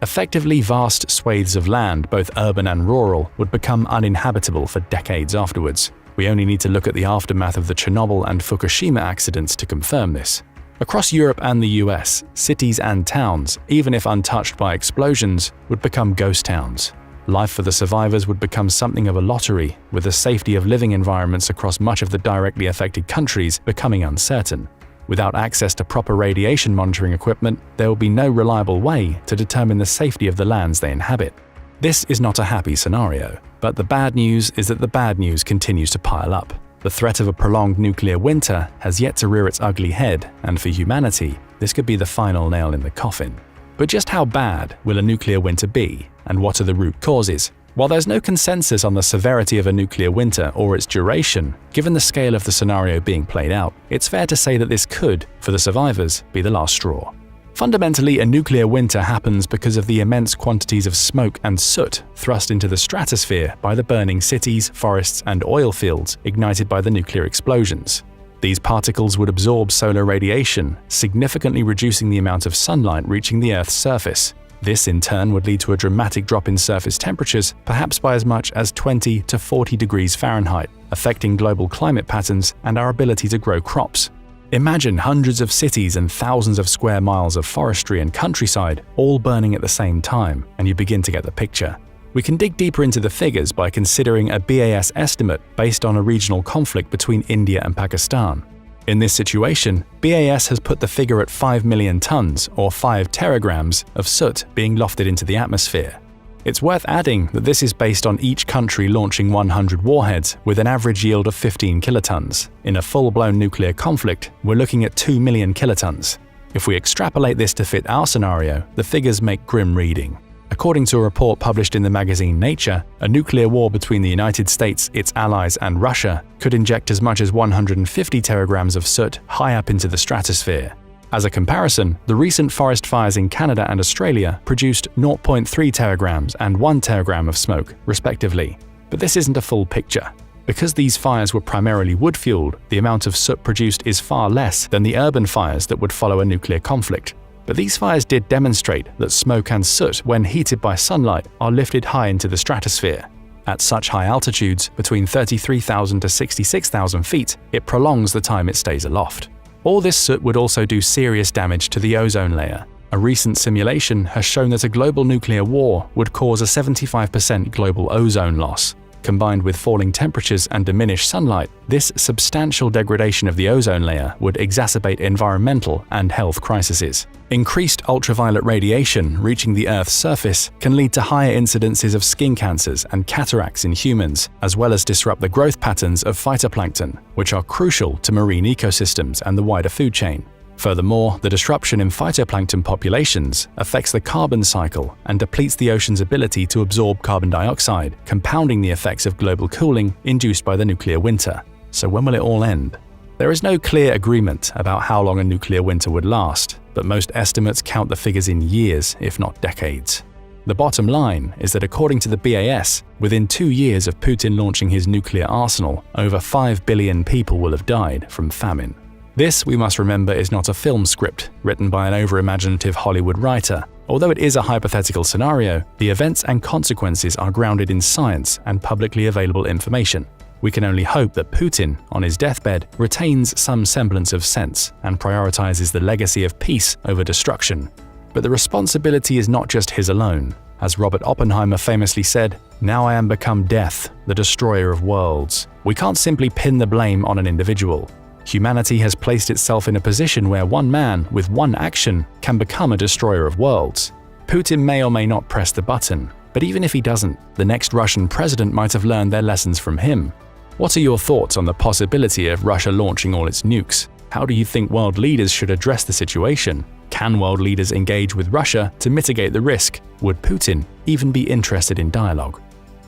Effectively, vast swathes of land, both urban and rural, would become uninhabitable for decades afterwards. We only need to look at the aftermath of the Chernobyl and Fukushima accidents to confirm this. Across Europe and the US, cities and towns, even if untouched by explosions, would become ghost towns. Life for the survivors would become something of a lottery, with the safety of living environments across much of the directly affected countries becoming uncertain. Without access to proper radiation monitoring equipment, there will be no reliable way to determine the safety of the lands they inhabit. This is not a happy scenario, but the bad news is that the bad news continues to pile up. The threat of a prolonged nuclear winter has yet to rear its ugly head, and for humanity, this could be the final nail in the coffin. But just how bad will a nuclear winter be, and what are the root causes? While there's no consensus on the severity of a nuclear winter or its duration, given the scale of the scenario being played out, it's fair to say that this could, for the survivors, be the last straw. Fundamentally, a nuclear winter happens because of the immense quantities of smoke and soot thrust into the stratosphere by the burning cities, forests, and oil fields ignited by the nuclear explosions. These particles would absorb solar radiation, significantly reducing the amount of sunlight reaching the Earth's surface. This, in turn, would lead to a dramatic drop in surface temperatures, perhaps by as much as 20 to 40 degrees Fahrenheit, affecting global climate patterns and our ability to grow crops. Imagine hundreds of cities and thousands of square miles of forestry and countryside all burning at the same time, and you begin to get the picture. We can dig deeper into the figures by considering a BAS estimate based on a regional conflict between India and Pakistan. In this situation, BAS has put the figure at 5 million tons, or 5 teragrams, of soot being lofted into the atmosphere. It's worth adding that this is based on each country launching 100 warheads with an average yield of 15 kilotons. In a full-blown nuclear conflict, we're looking at 2 million kilotons. If we extrapolate this to fit our scenario, the figures make grim reading. According to a report published in the magazine Nature, a nuclear war between the United States, its allies, and Russia could inject as much as 150 teragrams of soot high up into the stratosphere. As a comparison, the recent forest fires in Canada and Australia produced 0.3 teragrams and 1 teragram of smoke, respectively. But this isn't a full picture. Because these fires were primarily wood-fueled, the amount of soot produced is far less than the urban fires that would follow a nuclear conflict. But these fires did demonstrate that smoke and soot, when heated by sunlight, are lifted high into the stratosphere. At such high altitudes, between 33,000 to 66,000 feet, it prolongs the time it stays aloft. All this soot would also do serious damage to the ozone layer. A recent simulation has shown that a global nuclear war would cause a 75% global ozone loss. Combined with falling temperatures and diminished sunlight, this substantial degradation of the ozone layer would exacerbate environmental and health crises. Increased ultraviolet radiation reaching the Earth's surface can lead to higher incidences of skin cancers and cataracts in humans, as well as disrupt the growth patterns of phytoplankton, which are crucial to marine ecosystems and the wider food chain. Furthermore, the disruption in phytoplankton populations affects the carbon cycle and depletes the ocean's ability to absorb carbon dioxide, compounding the effects of global cooling induced by the nuclear winter. So when will it all end? There is no clear agreement about how long a nuclear winter would last, but most estimates count the figures in years, if not decades. The bottom line is that according to the BAS, within 2 years of Putin launching his nuclear arsenal, over 5 billion people will have died from famine. This, we must remember, is not a film script written by an over-imaginative Hollywood writer. Although it is a hypothetical scenario, the events and consequences are grounded in science and publicly available information. We can only hope that Putin, on his deathbed, retains some semblance of sense and prioritizes the legacy of peace over destruction. But the responsibility is not just his alone. As Robert Oppenheimer famously said, "Now I am become death, the destroyer of worlds." We can't simply pin the blame on an individual. Humanity has placed itself in a position where one man, with one action, can become a destroyer of worlds. Putin may or may not press the button, but even if he doesn't, the next Russian president might have learned their lessons from him. What are your thoughts on the possibility of Russia launching all its nukes? How do you think world leaders should address the situation? Can world leaders engage with Russia to mitigate the risk? Would Putin even be interested in dialogue?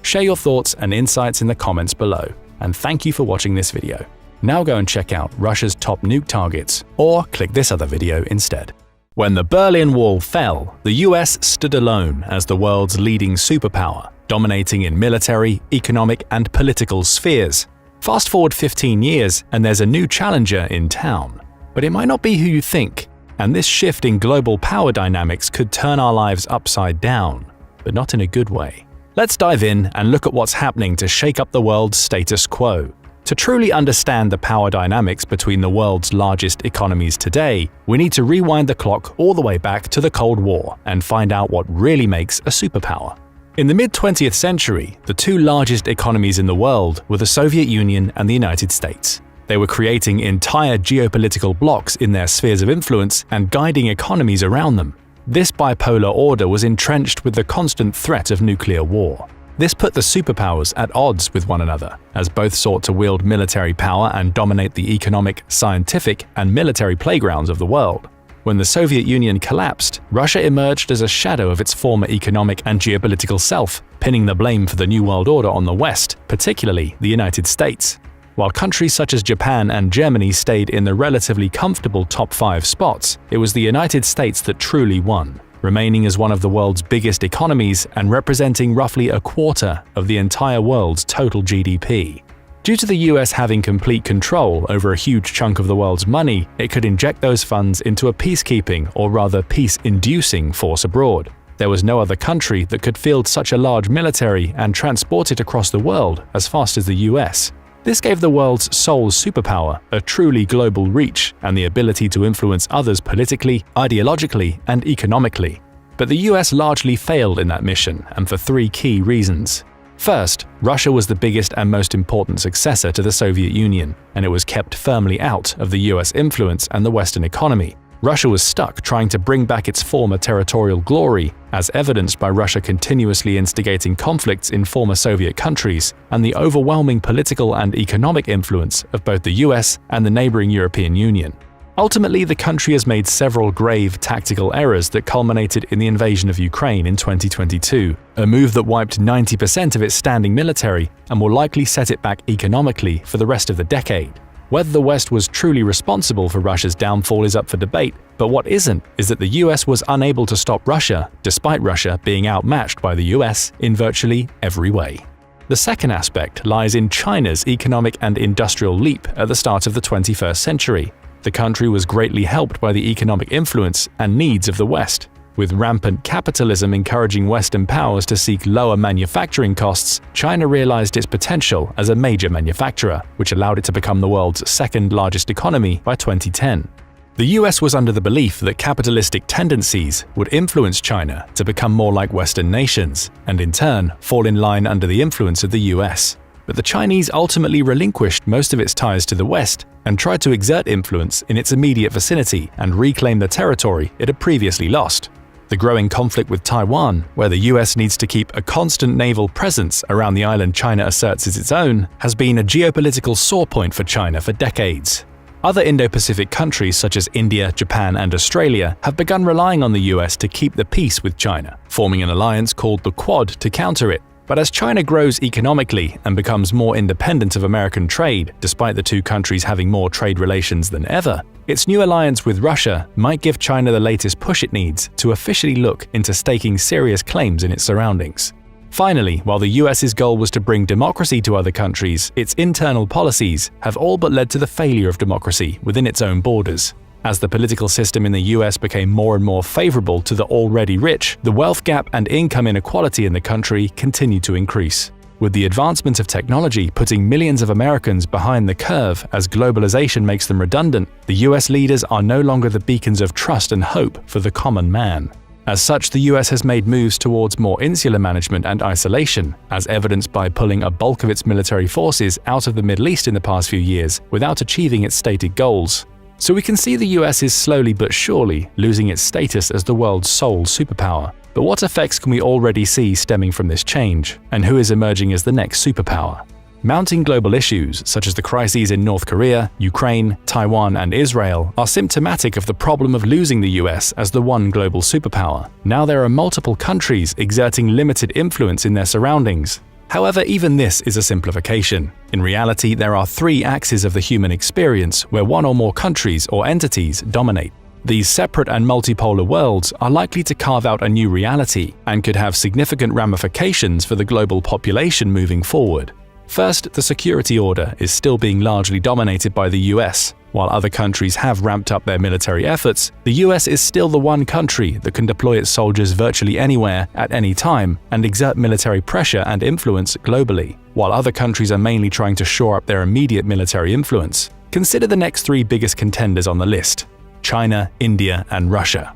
Share your thoughts and insights in the comments below, and thank you for watching this video. Now go and check out Russia's top nuke targets, or click this other video instead. When the Berlin Wall fell, the US stood alone as the world's leading superpower, dominating in military, economic, and political spheres. Fast forward 15 years, and there's a new challenger in town. But it might not be who you think, and this shift in global power dynamics could turn our lives upside down, but not in a good way. Let's dive in and look at what's happening to shake up the world's status quo. To truly understand the power dynamics between the world's largest economies today, we need to rewind the clock all the way back to the Cold War and find out what really makes a superpower. In the mid-20th century, the two largest economies in the world were the Soviet Union and the United States. They were creating entire geopolitical blocks in their spheres of influence and guiding economies around them. This bipolar order was entrenched with the constant threat of nuclear war. This put the superpowers at odds with one another, as both sought to wield military power and dominate the economic, scientific, and military playgrounds of the world. When the Soviet Union collapsed, Russia emerged as a shadow of its former economic and geopolitical self, pinning the blame for the New World Order on the West, particularly the United States. While countries such as Japan and Germany stayed in the relatively comfortable top 5 spots, it was the United States that truly won, remaining as one of the world's biggest economies and representing roughly a quarter of the entire world's total GDP. Due to the US having complete control over a huge chunk of the world's money, it could inject those funds into a peacekeeping, or rather peace-inducing, force abroad. There was no other country that could field such a large military and transport it across the world as fast as the US. This gave the world's sole superpower a truly global reach and the ability to influence others politically, ideologically, and economically. But the US largely failed in that mission, and for 3 key reasons. First, Russia was the biggest and most important successor to the Soviet Union, and it was kept firmly out of the US influence and the Western economy. Russia was stuck trying to bring back its former territorial glory, as evidenced by Russia continuously instigating conflicts in former Soviet countries and the overwhelming political and economic influence of both the US and the neighboring European Union. Ultimately, the country has made several grave tactical errors that culminated in the invasion of Ukraine in 2022, a move that wiped 90% of its standing military and will likely set it back economically for the rest of the decade. Whether the West was truly responsible for Russia's downfall is up for debate, but what isn't is that the US was unable to stop Russia, despite Russia being outmatched by the US in virtually every way. The second aspect lies in China's economic and industrial leap at the start of the 21st century. The country was greatly helped by the economic influence and needs of the West. With rampant capitalism encouraging Western powers to seek lower manufacturing costs, China realized its potential as a major manufacturer, which allowed it to become the world's second largest economy by 2010. The US was under the belief that capitalistic tendencies would influence China to become more like Western nations, and in turn fall in line under the influence of the US. But the Chinese ultimately relinquished most of its ties to the West and tried to exert influence in its immediate vicinity and reclaim the territory it had previously lost. The growing conflict with Taiwan, where the US needs to keep a constant naval presence around the island China asserts is its own, has been a geopolitical sore point for China for decades. Other Indo-Pacific countries such as India, Japan, and Australia have begun relying on the US to keep the peace with China, forming an alliance called the Quad to counter it. But as China grows economically and becomes more independent of American trade, despite the two countries having more trade relations than ever, its new alliance with Russia might give China the latest push it needs to officially look into staking serious claims in its surroundings. Finally, while the US's goal was to bring democracy to other countries, its internal policies have all but led to the failure of democracy within its own borders. As the political system in the US became more and more favorable to the already rich, the wealth gap and income inequality in the country continued to increase. With the advancement of technology putting millions of Americans behind the curve as globalization makes them redundant, the US leaders are no longer the beacons of trust and hope for the common man. As such, the US has made moves towards more insular management and isolation, as evidenced by pulling a bulk of its military forces out of the Middle East in the past few years without achieving its stated goals. So we can see the US is slowly but surely losing its status as the world's sole superpower. But what effects can we already see stemming from this change, and who is emerging as the next superpower? Mounting global issues, such as the crises in North Korea, Ukraine, Taiwan, and Israel, are symptomatic of the problem of losing the US as the one global superpower. Now there are multiple countries exerting limited influence in their surroundings. However, even this is a simplification. In reality, there are three axes of the human experience where one or more countries or entities dominate. These separate and multipolar worlds are likely to carve out a new reality and could have significant ramifications for the global population moving forward. First, the security order is still being largely dominated by the US. While other countries have ramped up their military efforts, the US is still the one country that can deploy its soldiers virtually anywhere, at any time, and exert military pressure and influence globally. While other countries are mainly trying to shore up their immediate military influence, consider the next three biggest contenders on the list: China, India, and Russia.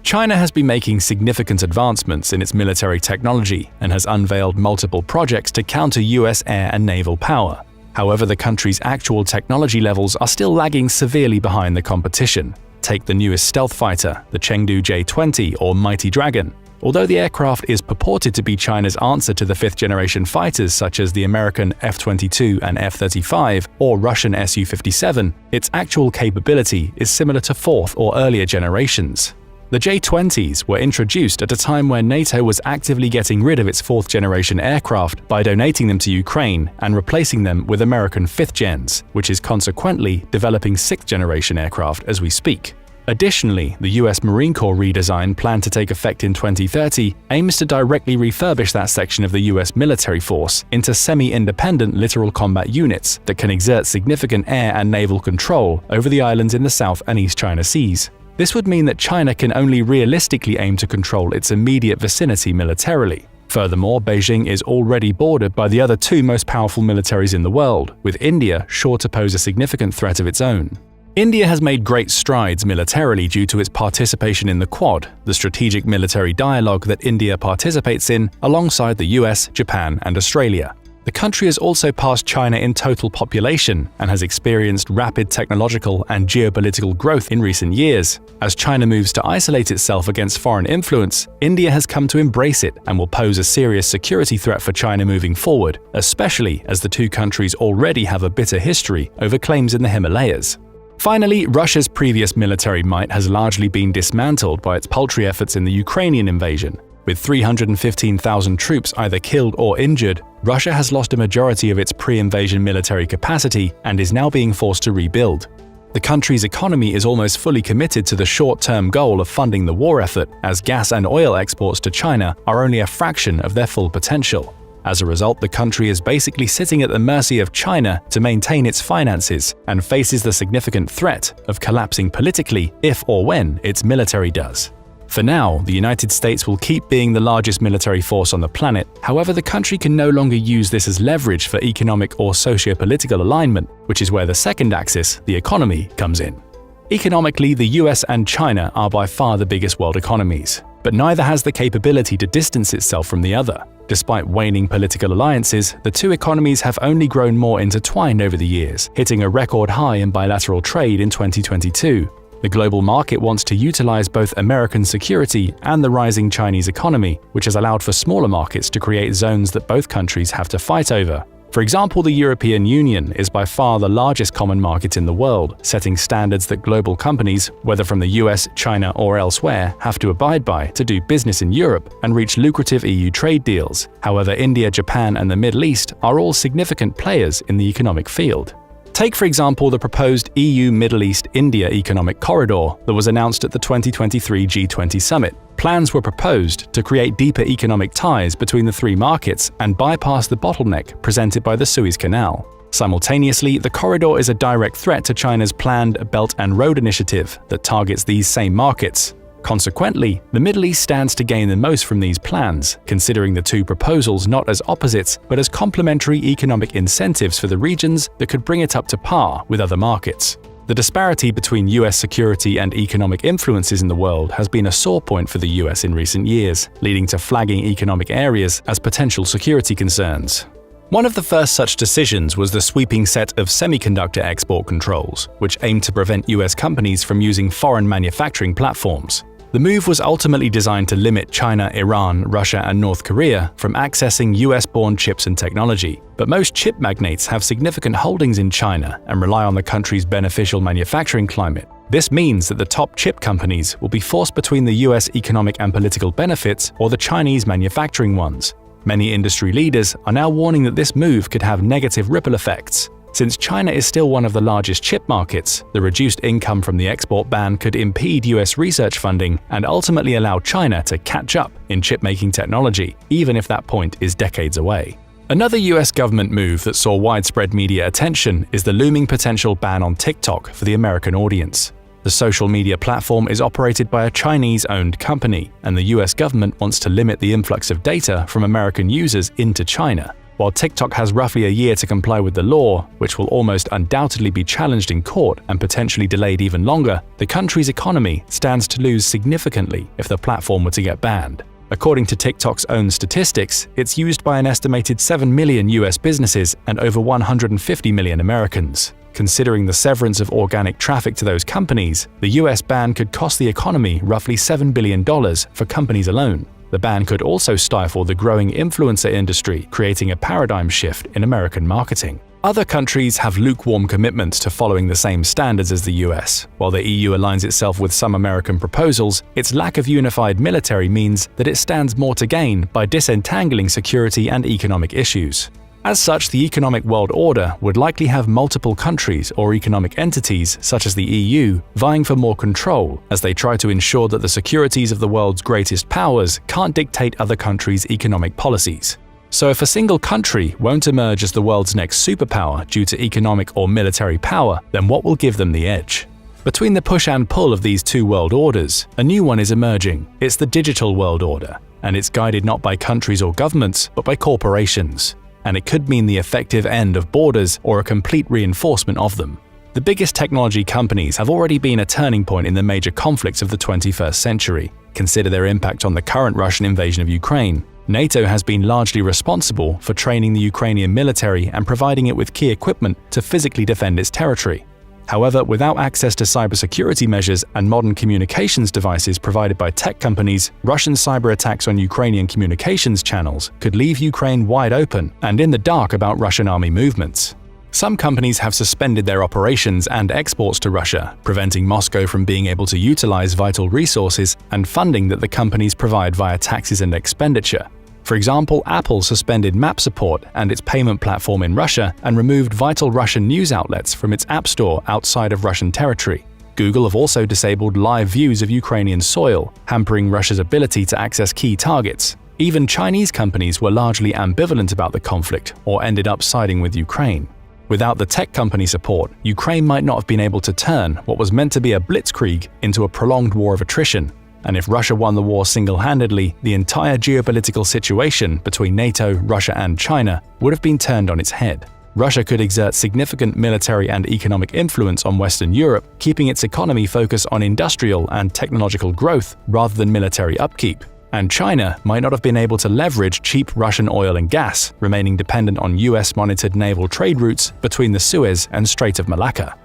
China has been making significant advancements in its military technology and has unveiled multiple projects to counter US air and naval power. However, the country's actual technology levels are still lagging severely behind the competition. Take the newest stealth fighter, the Chengdu J-20 or Mighty Dragon. Although the aircraft is purported to be China's answer to the fifth-generation fighters such as the American F-22 and F-35 or Russian Su-57, its actual capability is similar to fourth or earlier generations. The J-20s were introduced at a time where NATO was actively getting rid of its fourth-generation aircraft by donating them to Ukraine and replacing them with American fifth-gens, which is consequently developing sixth-generation aircraft as we speak. Additionally, the US Marine Corps redesign planned to take effect in 2030 aims to directly refurbish that section of the US military force into semi-independent littoral combat units that can exert significant air and naval control over the islands in the South and East China Seas. This would mean that China can only realistically aim to control its immediate vicinity militarily. Furthermore, Beijing is already bordered by the other two most powerful militaries in the world, with India sure to pose a significant threat of its own. India has made great strides militarily due to its participation in the Quad, the strategic military dialogue that India participates in alongside the US, Japan, and Australia. The country has also passed China in total population and has experienced rapid technological and geopolitical growth in recent years. As China moves to isolate itself against foreign influence, India has come to embrace it and will pose a serious security threat for China moving forward, especially as the two countries already have a bitter history over claims in the Himalayas. Finally, Russia's previous military might has largely been dismantled by its paltry efforts in the Ukrainian invasion. With 315,000 troops either killed or injured, Russia has lost a majority of its pre-invasion military capacity and is now being forced to rebuild. The country's economy is almost fully committed to the short-term goal of funding the war effort, as gas and oil exports to China are only a fraction of their full potential. As a result, the country is basically sitting at the mercy of China to maintain its finances and faces the significant threat of collapsing politically if or when its military does. For now, the United States will keep being the largest military force on the planet. However, the country can no longer use this as leverage for economic or socio-political alignment, which is where the second axis, the economy, comes in. Economically, the US and China are by far the biggest world economies, but neither has the capability to distance itself from the other. Despite waning political alliances, the two economies have only grown more intertwined over the years, hitting a record high in bilateral trade in 2022. The global market wants to utilize both American security and the rising Chinese economy, which has allowed for smaller markets to create zones that both countries have to fight over. For example, the European Union is by far the largest common market in the world, setting standards that global companies, whether from the US, China, or elsewhere, have to abide by to do business in Europe and reach lucrative EU trade deals. However, India, Japan, and the Middle East are all significant players in the economic field. Take, for example, the proposed EU-Middle East-India Economic Corridor that was announced at the 2023 G20 summit. Plans were proposed to create deeper economic ties between the three markets and bypass the bottleneck presented by the Suez Canal. Simultaneously, the corridor is a direct threat to China's planned Belt and Road Initiative that targets these same markets. Consequently, the Middle East stands to gain the most from these plans, considering the two proposals not as opposites but as complementary economic incentives for the regions that could bring it up to par with other markets. The disparity between US security and economic influences in the world has been a sore point for the US in recent years, leading to flagging economic areas as potential security concerns. One of the first such decisions was the sweeping set of semiconductor export controls, which aimed to prevent US companies from using foreign manufacturing platforms. The move was ultimately designed to limit China, Iran, Russia, and North Korea from accessing US-born chips and technology. But most chip magnates have significant holdings in China and rely on the country's beneficial manufacturing climate. This means that the top chip companies will be forced between the US economic and political benefits or the Chinese manufacturing ones. Many industry leaders are now warning that this move could have negative ripple effects. Since China is still one of the largest chip markets, the reduced income from the export ban could impede US research funding and ultimately allow China to catch up in chip-making technology, even if that point is decades away. Another US government move that saw widespread media attention is the looming potential ban on TikTok for the American audience. The social media platform is operated by a Chinese-owned company, and the US government wants to limit the influx of data from American users into China. While TikTok has roughly a year to comply with the law, which will almost undoubtedly be challenged in court and potentially delayed even longer, the country's economy stands to lose significantly if the platform were to get banned. According to TikTok's own statistics, it's used by an estimated 7 million US businesses and over 150 million Americans. Considering the severance of organic traffic to those companies, the US ban could cost the economy roughly $7 billion for companies alone. The ban could also stifle the growing influencer industry, creating a paradigm shift in American marketing. Other countries have lukewarm commitments to following the same standards as the US. While the EU aligns itself with some American proposals, its lack of unified military means that it stands more to gain by disentangling security and economic issues. As such, the economic world order would likely have multiple countries or economic entities, such as the EU, vying for more control as they try to ensure that the securities of the world's greatest powers can't dictate other countries' economic policies. So if a single country won't emerge as the world's next superpower due to economic or military power, then what will give them the edge? Between the push and pull of these two world orders, a new one is emerging. It's the digital world order, and it's guided not by countries or governments, but by corporations. And it could mean the effective end of borders or a complete reinforcement of them. The biggest technology companies have already been a turning point in the major conflicts of the 21st century. Consider their impact on the current Russian invasion of Ukraine. NATO has been largely responsible for training the Ukrainian military and providing it with key equipment to physically defend its territory. However, without access to cybersecurity measures and modern communications devices provided by tech companies, Russian cyber attacks on Ukrainian communications channels could leave Ukraine wide open and in the dark about Russian army movements. Some companies have suspended their operations and exports to Russia, preventing Moscow from being able to utilize vital resources and funding that the companies provide via taxes and expenditure. For example, Apple suspended map support and its payment platform in Russia and removed vital Russian news outlets from its app store outside of Russian territory. Google have also disabled live views of Ukrainian soil, hampering Russia's ability to access key targets. Even Chinese companies were largely ambivalent about the conflict or ended up siding with Ukraine. Without the tech company support, Ukraine might not have been able to turn what was meant to be a blitzkrieg into a prolonged war of attrition. And if Russia won the war single-handedly, the entire geopolitical situation between NATO, Russia, and China would have been turned on its head. Russia could exert significant military and economic influence on Western Europe, keeping its economy focused on industrial and technological growth rather than military upkeep. And China might not have been able to leverage cheap Russian oil and gas, remaining dependent on US-monitored naval trade routes between the Suez and Strait of Malacca.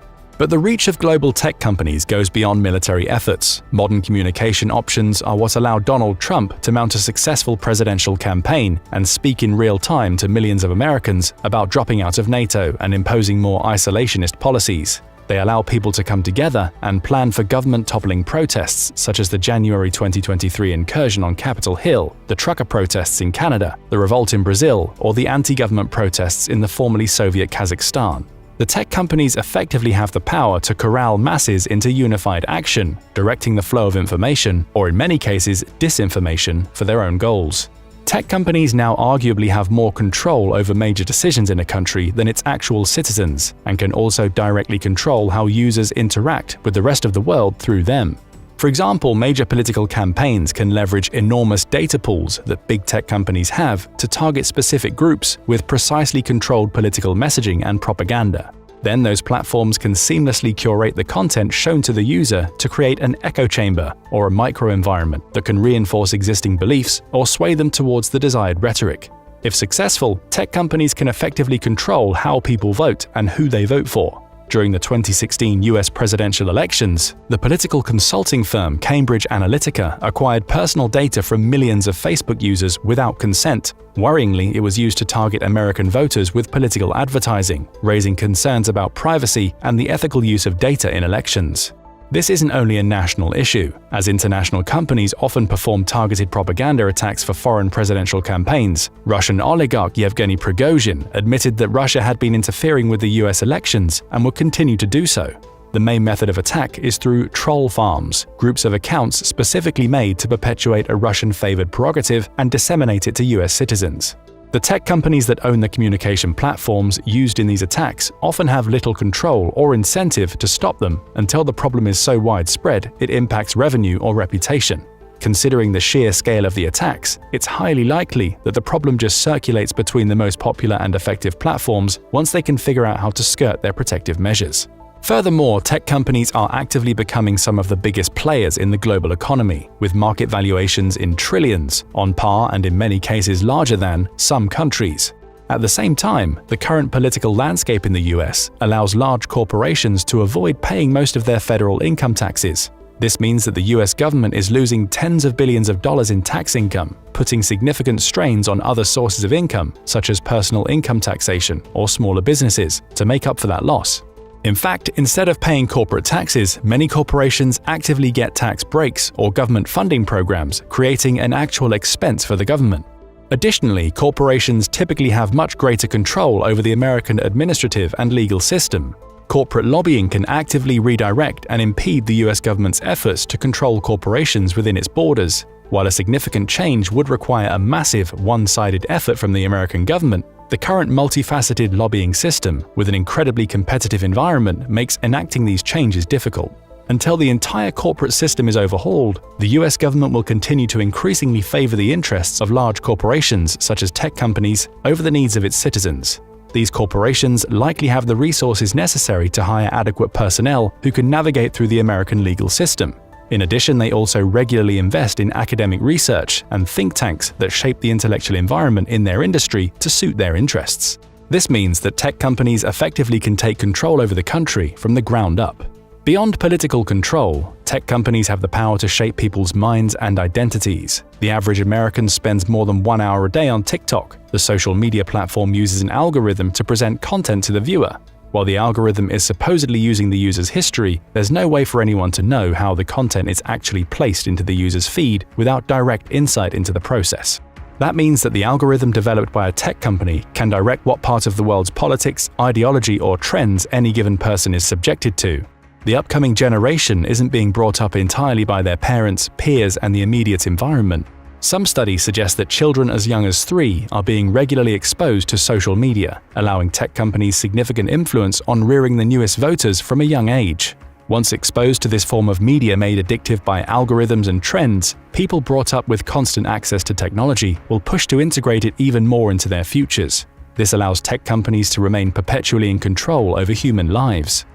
But the reach of global tech companies goes beyond military efforts. Modern communication options are what allow Donald Trump to mount a successful presidential campaign and speak in real time to millions of Americans about dropping out of NATO and imposing more isolationist policies. They allow people to come together and plan for government-toppling protests such as the January 2023 incursion on Capitol Hill, the trucker protests in Canada, the revolt in Brazil, or the anti-government protests in the formerly Soviet Kazakhstan. The tech companies effectively have the power to corral masses into unified action, directing the flow of information, or in many cases disinformation, for their own goals. Tech companies now arguably have more control over major decisions in a country than its actual citizens, and can also directly control how users interact with the rest of the world through them. For example, major political campaigns can leverage enormous data pools that big tech companies have to target specific groups with precisely controlled political messaging and propaganda. Then those platforms can seamlessly curate the content shown to the user to create an echo chamber or a microenvironment that can reinforce existing beliefs or sway them towards the desired rhetoric. If successful, tech companies can effectively control how people vote and who they vote for. During the 2016 US presidential elections, the political consulting firm Cambridge Analytica acquired personal data from millions of Facebook users without consent. Worryingly, it was used to target American voters with political advertising, raising concerns about privacy and the ethical use of data in elections. This isn't only a national issue, as international companies often perform targeted propaganda attacks for foreign presidential campaigns. Russian oligarch Yevgeny Prigozhin admitted that Russia had been interfering with the US elections and would continue to do so. The main method of attack is through troll farms, groups of accounts specifically made to perpetuate a Russian-favored prerogative and disseminate it to US citizens. The tech companies that own the communication platforms used in these attacks often have little control or incentive to stop them until the problem is so widespread it impacts revenue or reputation. Considering the sheer scale of the attacks, it's highly likely that the problem just circulates between the most popular and effective platforms once they can figure out how to skirt their protective measures. Furthermore, tech companies are actively becoming some of the biggest players in the global economy, with market valuations in trillions, on par and in many cases larger than some countries. At the same time, the current political landscape in the US allows large corporations to avoid paying most of their federal income taxes. This means that the US government is losing tens of billions of dollars in tax income, putting significant strains on other sources of income, such as personal income taxation or smaller businesses, to make up for that loss. In fact, instead of paying corporate taxes, many corporations actively get tax breaks or government funding programs, creating an actual expense for the government. Additionally, corporations typically have much greater control over the American administrative and legal system. Corporate lobbying can actively redirect and impede the US government's efforts to control corporations within its borders. While a significant change would require a massive, one-sided effort from the American government, the current multifaceted lobbying system, with an incredibly competitive environment, makes enacting these changes difficult. Until the entire corporate system is overhauled, the US government will continue to increasingly favor the interests of large corporations such as tech companies over the needs of its citizens. These corporations likely have the resources necessary to hire adequate personnel who can navigate through the American legal system. In addition, they also regularly invest in academic research and think tanks that shape the intellectual environment in their industry to suit their interests. This means that tech companies effectively can take control over the country from the ground up. Beyond political control, tech companies have the power to shape people's minds and identities. The average American spends more than 1 hour a day on TikTok. The social media platform uses an algorithm to present content to the viewer. While the algorithm is supposedly using the user's history, there's no way for anyone to know how the content is actually placed into the user's feed without direct insight into the process. That means that the algorithm developed by a tech company can direct what part of the world's politics, ideology, or trends any given person is subjected to. The upcoming generation isn't being brought up entirely by their parents, peers, and the immediate environment. Some studies suggest that children as young as 3 are being regularly exposed to social media, allowing tech companies significant influence on rearing the newest voters from a young age. Once exposed to this form of media made addictive by algorithms and trends, people brought up with constant access to technology will push to integrate it even more into their futures. This allows tech companies to remain perpetually in control over human lives.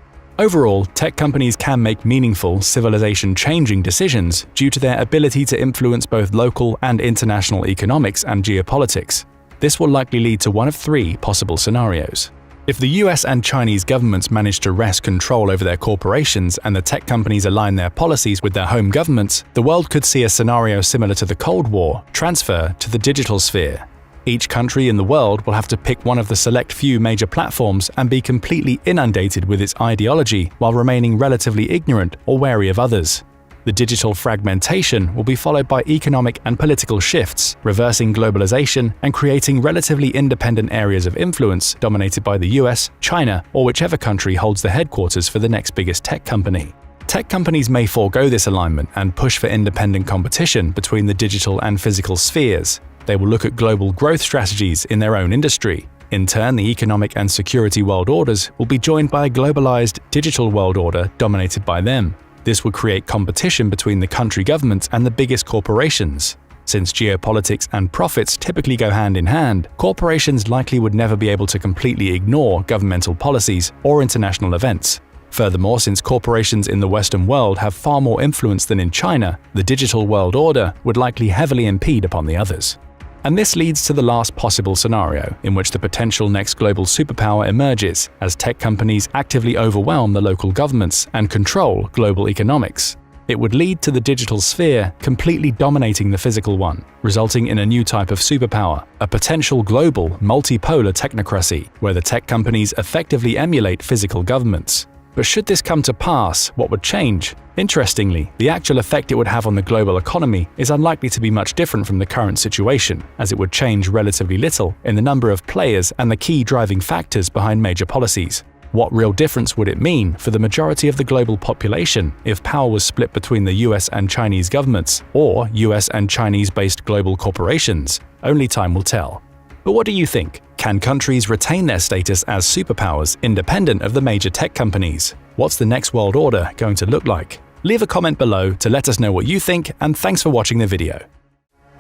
Overall, tech companies can make meaningful, civilization-changing decisions due to their ability to influence both local and international economics and geopolitics. This will likely lead to one of 3 possible scenarios. If the US and Chinese governments manage to wrest control over their corporations and the tech companies align their policies with their home governments, the world could see a scenario similar to the Cold War transfer to the digital sphere. Each country in the world will have to pick one of the select few major platforms and be completely inundated with its ideology while remaining relatively ignorant or wary of others. The digital fragmentation will be followed by economic and political shifts, reversing globalization and creating relatively independent areas of influence dominated by the US, China, or whichever country holds the headquarters for the next biggest tech company. Tech companies may forego this alignment and push for independent competition between the digital and physical spheres. They will look at global growth strategies in their own industry. In turn, the economic and security world orders will be joined by a globalized digital world order dominated by them. This would create competition between the country governments and the biggest corporations. Since geopolitics and profits typically go hand in hand, corporations likely would never be able to completely ignore governmental policies or international events. Furthermore, since corporations in the Western world have far more influence than in China, the digital world order would likely heavily impede upon the others. And this leads to the last possible scenario, in which the potential next global superpower emerges as tech companies actively overwhelm the local governments and control global economics. It would lead to the digital sphere completely dominating the physical one, resulting in a new type of superpower, a potential global multipolar technocracy, where the tech companies effectively emulate physical governments. But should this come to pass, what would change? Interestingly, the actual effect it would have on the global economy is unlikely to be much different from the current situation, as it would change relatively little in the number of players and the key driving factors behind major policies. What real difference would it mean for the majority of the global population if power was split between the US and Chinese governments, or US and Chinese-based global corporations? Only time will tell. But what do you think? Can countries retain their status as superpowers independent of the major tech companies? What's the next world order going to look like? Leave a comment below to let us know what you think, and thanks for watching the video.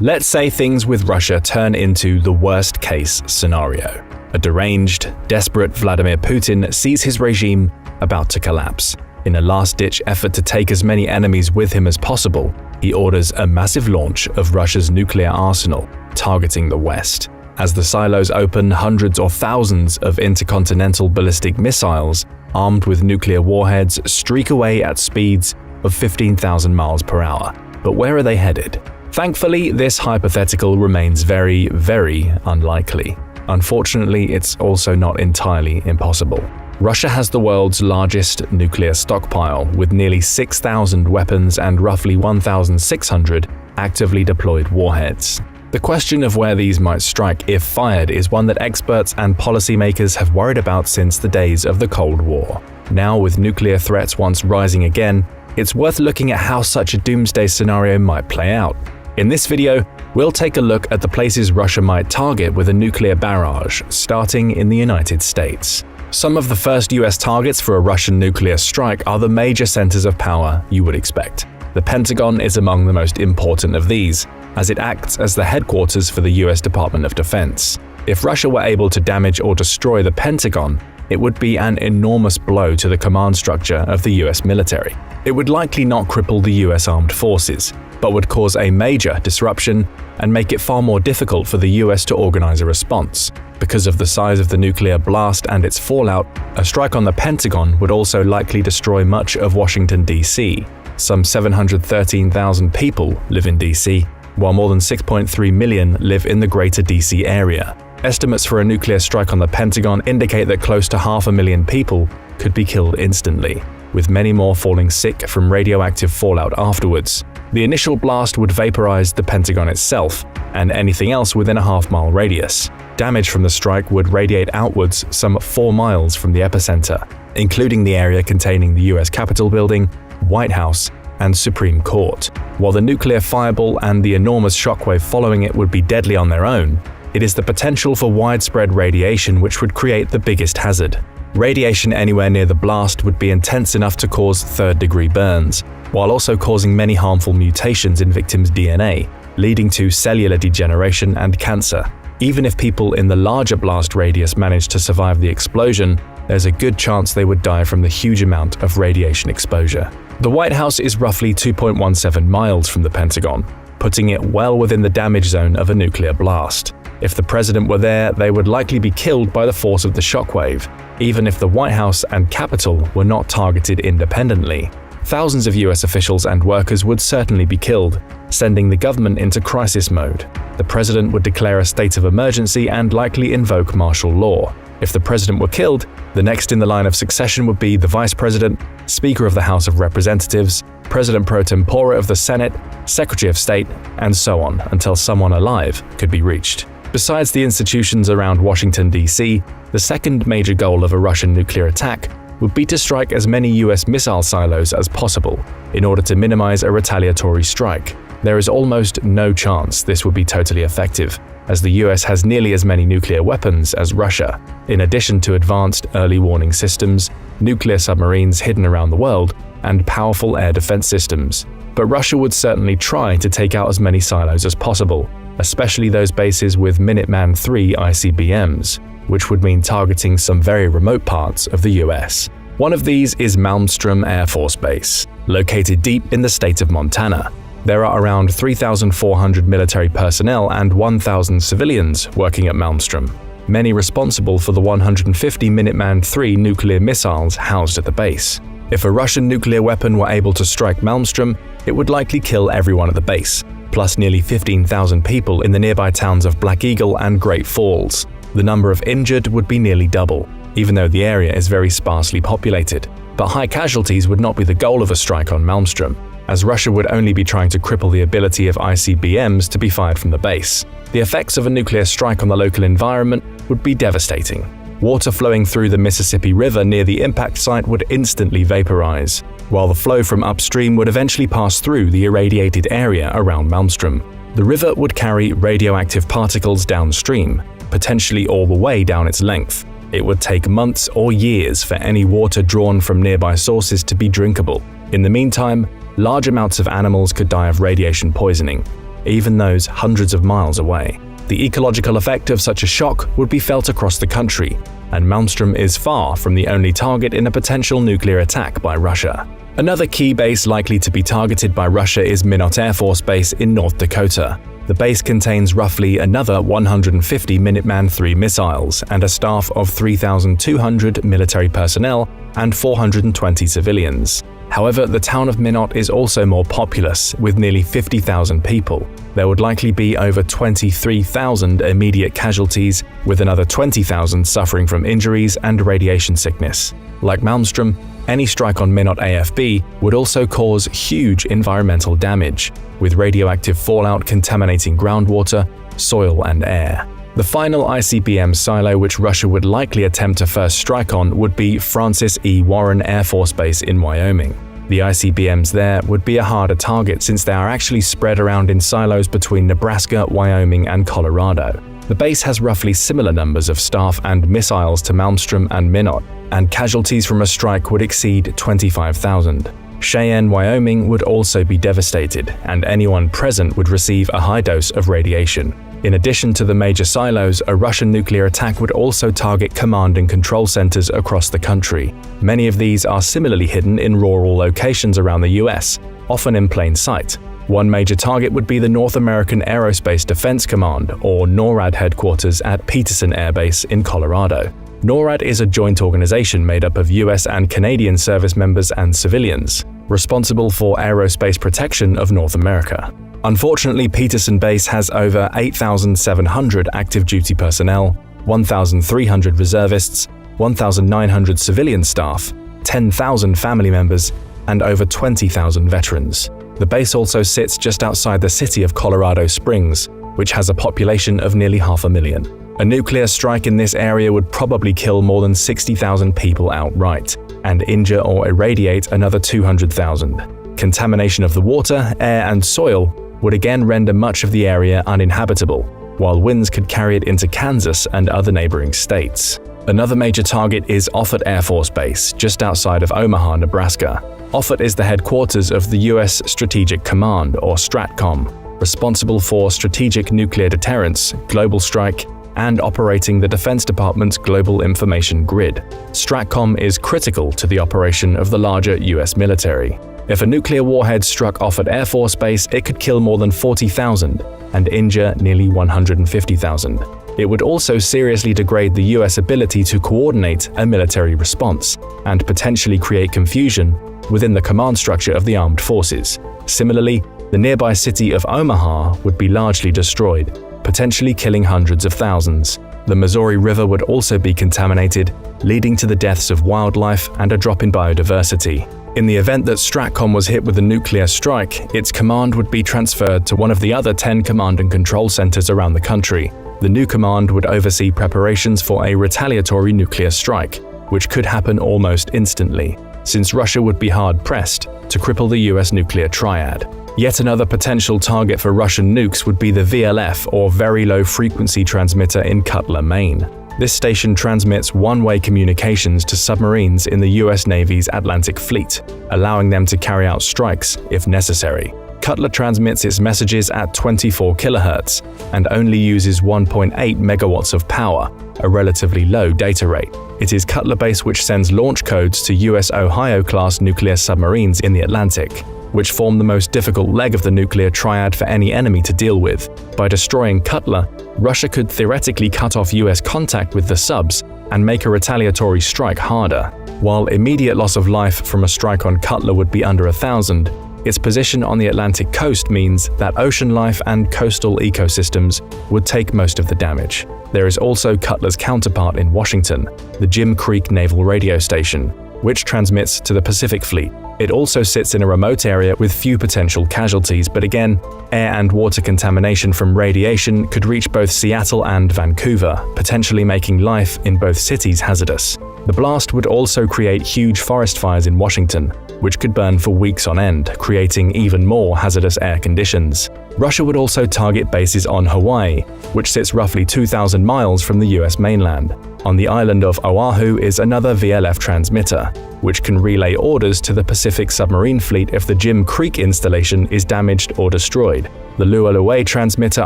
Let's say things with Russia turn into the worst-case scenario. A deranged, desperate Vladimir Putin sees his regime about to collapse. In a last-ditch effort to take as many enemies with him as possible, he orders a massive launch of Russia's nuclear arsenal, targeting the West. As the silos open, hundreds or thousands of intercontinental ballistic missiles armed with nuclear warheads streak away at speeds of 15,000 miles per hour. But where are they headed? Thankfully, this hypothetical remains very, very unlikely. Unfortunately, it's also not entirely impossible. Russia has the world's largest nuclear stockpile, with nearly 6,000 weapons and roughly 1,600 actively deployed warheads. The question of where these might strike if fired is one that experts and policymakers have worried about since the days of the Cold War. Now, with nuclear threats once rising again, it's worth looking at how such a doomsday scenario might play out. In this video, we'll take a look at the places Russia might target with a nuclear barrage, starting in the United States. Some of the first US targets for a Russian nuclear strike are the major centers of power you would expect. The Pentagon is among the most important of these, as it acts as the headquarters for the US Department of Defense. If Russia were able to damage or destroy the Pentagon, it would be an enormous blow to the command structure of the US military. It would likely not cripple the US armed forces, but would cause a major disruption and make it far more difficult for the US to organize a response. Because of the size of the nuclear blast and its fallout, a strike on the Pentagon would also likely destroy much of Washington, D.C. Some 713,000 people live in D.C., while more than 6.3 million live in the greater D.C. area. Estimates for a nuclear strike on the Pentagon indicate that close to 500,000 people could be killed instantly, with many more falling sick from radioactive fallout afterwards. The initial blast would vaporize the Pentagon itself and anything else within a half-mile radius. Damage from the strike would radiate outwards some 4 miles from the epicenter, including the area containing the US Capitol building, White House, and Supreme Court. While the nuclear fireball and the enormous shockwave following it would be deadly on their own, it is the potential for widespread radiation which would create the biggest hazard. Radiation anywhere near the blast would be intense enough to cause third-degree burns, while also causing many harmful mutations in victims' DNA, leading to cellular degeneration and cancer. Even if people in the larger blast radius managed to survive the explosion, there's a good chance they would die from the huge amount of radiation exposure. The White House is roughly 2.17 miles from the Pentagon, putting it well within the damage zone of a nuclear blast. If the president were there, they would likely be killed by the force of the shockwave, even if the White House and Capitol were not targeted independently. Thousands of US officials and workers would certainly be killed, sending the government into crisis mode. The president would declare a state of emergency and likely invoke martial law. If the president were killed, the next in the line of succession would be the vice president, Speaker of the House of Representatives, President pro tempore of the Senate, Secretary of State, and so on until someone alive could be reached. Besides the institutions around Washington, D.C., the second major goal of a Russian nuclear attack would be to strike as many US missile silos as possible in order to minimize a retaliatory strike. There is almost no chance this would be totally effective, as the US has nearly as many nuclear weapons as Russia, in addition to advanced early warning systems, nuclear submarines hidden around the world, and powerful air defense systems. But Russia would certainly try to take out as many silos as possible, especially those bases with Minuteman III ICBMs, which would mean targeting some very remote parts of the US. One of these is Malmstrom Air Force Base, located deep in the state of Montana. There are around 3,400 military personnel and 1,000 civilians working at Malmstrom, many responsible for the 150 Minuteman III nuclear missiles housed at the base. If a Russian nuclear weapon were able to strike Malmstrom, it would likely kill everyone at the base, plus nearly 15,000 people in the nearby towns of Black Eagle and Great Falls. The number of injured would be nearly double, even though the area is very sparsely populated. But high casualties would not be the goal of a strike on Malmstrom, as Russia would only be trying to cripple the ability of ICBMs to be fired from the base. The effects of a nuclear strike on the local environment would be devastating. Water flowing through the Mississippi River near the impact site would instantly vaporize, while the flow from upstream would eventually pass through the irradiated area around Malmstrom. The river would carry radioactive particles downstream, potentially all the way down its length. It would take months or years for any water drawn from nearby sources to be drinkable. In the meantime, large amounts of animals could die of radiation poisoning, even those hundreds of miles away. The ecological effect of such a shock would be felt across the country, and Malmstrom is far from the only target in a potential nuclear attack by Russia. Another key base likely to be targeted by Russia is Minot Air Force Base in North Dakota. The base contains roughly another 150 Minuteman III missiles and a staff of 3,200 military personnel and 420 civilians. However, the town of Minot is also more populous, with nearly 50,000 people. There would likely be over 23,000 immediate casualties, with another 20,000 suffering from injuries and radiation sickness. Like Malmstrom, any strike on Minot AFB would also cause huge environmental damage, with radioactive fallout contaminating groundwater, soil, and air. The final ICBM silo which Russia would likely attempt to first strike on would be Francis E. Warren Air Force Base in Wyoming. The ICBMs there would be a harder target since they are actually spread around in silos between Nebraska, Wyoming, and Colorado. The base has roughly similar numbers of staff and missiles to Malmstrom and Minot, and casualties from a strike would exceed 25,000. Cheyenne, Wyoming would also be devastated, and anyone present would receive a high dose of radiation. In addition to the major silos, a Russian nuclear attack would also target command and control centers across the country. Many of these are similarly hidden in rural locations around the US, often in plain sight. One major target would be the North American Aerospace Defense Command, or NORAD headquarters at Peterson Air Base in Colorado. NORAD is a joint organization made up of US and Canadian service members and civilians, responsible for aerospace protection of North America. Unfortunately, Peterson Base has over 8,700 active duty personnel, 1,300 reservists, 1,900 civilian staff, 10,000 family members, and over 20,000 veterans. The base also sits just outside the city of Colorado Springs, which has a population of nearly 500,000. A nuclear strike in this area would probably kill more than 60,000 people outright, and injure or irradiate another 200,000. Contamination of the water, air, and soil would again render much of the area uninhabitable, while winds could carry it into Kansas and other neighboring states. Another major target is Offutt Air Force Base, just outside of Omaha, Nebraska. Offutt is the headquarters of the U.S. Strategic Command, or STRATCOM, responsible for strategic nuclear deterrence, global strike, and operating the Defense Department's global information grid. STRATCOM is critical to the operation of the larger U.S. military. If a nuclear warhead struck off at Air Force Base, it could kill more than 40,000 and injure nearly 150,000. It would also seriously degrade the US ability to coordinate a military response and potentially create confusion within the command structure of the armed forces. Similarly, the nearby city of Omaha would be largely destroyed, potentially killing hundreds of thousands. The Missouri River would also be contaminated, leading to the deaths of wildlife and a drop in biodiversity. In the event that STRATCOM was hit with a nuclear strike, its command would be transferred to one of the other 10 command and control centers around the country. The new command would oversee preparations for a retaliatory nuclear strike, which could happen almost instantly, since Russia would be hard-pressed to cripple the US nuclear triad. Yet another potential target for Russian nukes would be the VLF, or Very Low Frequency Transmitter in Cutler, Maine. This station transmits one-way communications to submarines in the US Navy's Atlantic Fleet, allowing them to carry out strikes if necessary. Cutler transmits its messages at 24 kHz and only uses 1.8 megawatts of power, a relatively low data rate. It is Cutler Base which sends launch codes to US Ohio-class nuclear submarines in the Atlantic, which form the most difficult leg of the nuclear triad for any enemy to deal with. By destroying Cutler, Russia could theoretically cut off US contact with the subs and make a retaliatory strike harder. While immediate loss of life from a strike on Cutler would be under 1,000, its position on the Atlantic coast means that ocean life and coastal ecosystems would take most of the damage. There is also Cutler's counterpart in Washington, the Jim Creek Naval Radio Station, which transmits to the Pacific Fleet. It also sits in a remote area with few potential casualties, but again, air and water contamination from radiation could reach both Seattle and Vancouver, potentially making life in both cities hazardous. The blast would also create huge forest fires in Washington, which could burn for weeks on end, creating even more hazardous air conditions. Russia would also target bases on Hawaii, which sits roughly 2,000 miles from the US mainland. On the island of Oahu is another VLF transmitter, which can relay orders to the Pacific Submarine Fleet if the Jim Creek installation is damaged or destroyed. The Lualua transmitter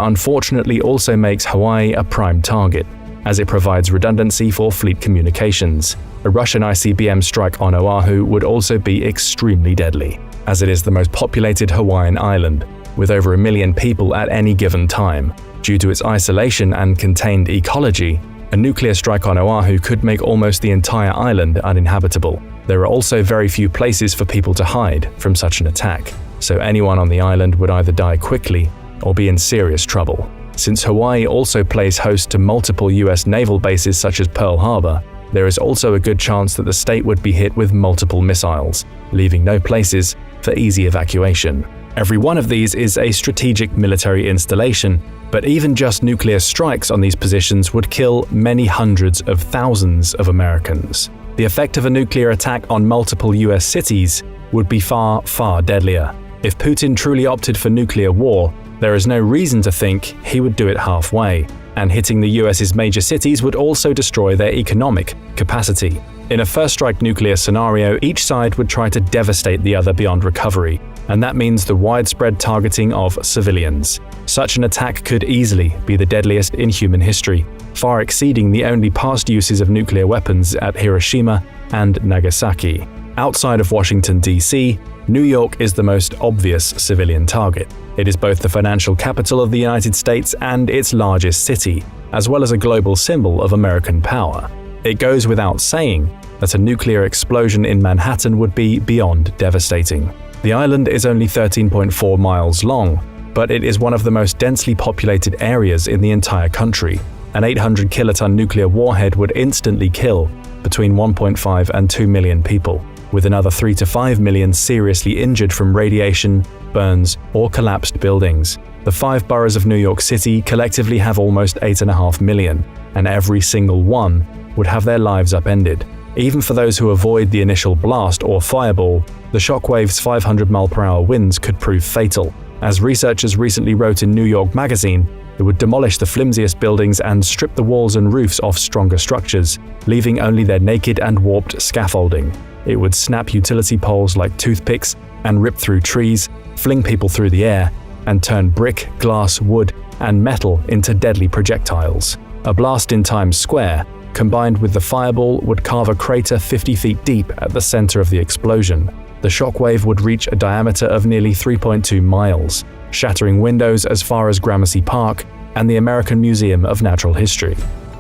unfortunately also makes Hawaii a prime target, as it provides redundancy for fleet communications. A Russian ICBM strike on Oahu would also be extremely deadly, as it is the most populated Hawaiian island, with over 1 million people at any given time. Due to its isolation and contained ecology, a nuclear strike on Oahu could make almost the entire island uninhabitable. There are also very few places for people to hide from such an attack, so anyone on the island would either die quickly or be in serious trouble. Since Hawaii also plays host to multiple US naval bases such as Pearl Harbor, there is also a good chance that the state would be hit with multiple missiles, leaving no places for easy evacuation. Every one of these is a strategic military installation, but even just nuclear strikes on these positions would kill many hundreds of thousands of Americans. The effect of a nuclear attack on multiple US cities would be far, far deadlier. If Putin truly opted for nuclear war, there is no reason to think he would do it halfway, and hitting the US's major cities would also destroy their economic capacity. In a first-strike nuclear scenario, each side would try to devastate the other beyond recovery, and that means the widespread targeting of civilians. Such an attack could easily be the deadliest in human history, far exceeding the only past uses of nuclear weapons at Hiroshima and Nagasaki. Outside of Washington, D.C., New York is the most obvious civilian target. It is both the financial capital of the United States and its largest city, as well as a global symbol of American power. It goes without saying that a nuclear explosion in Manhattan would be beyond devastating. The island is only 13.4 miles long, but it is one of the most densely populated areas in the entire country. An 800 kiloton nuclear warhead would instantly kill between 1.5 and 2 million people, with another 3 to 5 million seriously injured from radiation, burns, or collapsed buildings. The 5 boroughs of New York City collectively have almost 8.5 million, and every single one would have their lives upended. Even for those who avoid the initial blast or fireball, the shockwave's 500 mph winds could prove fatal. As researchers recently wrote in New York Magazine, it would demolish the flimsiest buildings and strip the walls and roofs off stronger structures, leaving only their naked and warped scaffolding. It would snap utility poles like toothpicks and rip through trees, fling people through the air, and turn brick, glass, wood, and metal into deadly projectiles. A blast in Times Square, combined with the fireball, would carve a crater 50 feet deep at the center of the explosion. The shockwave would reach a diameter of nearly 3.2 miles, shattering windows as far as Gramercy Park and the American Museum of Natural History.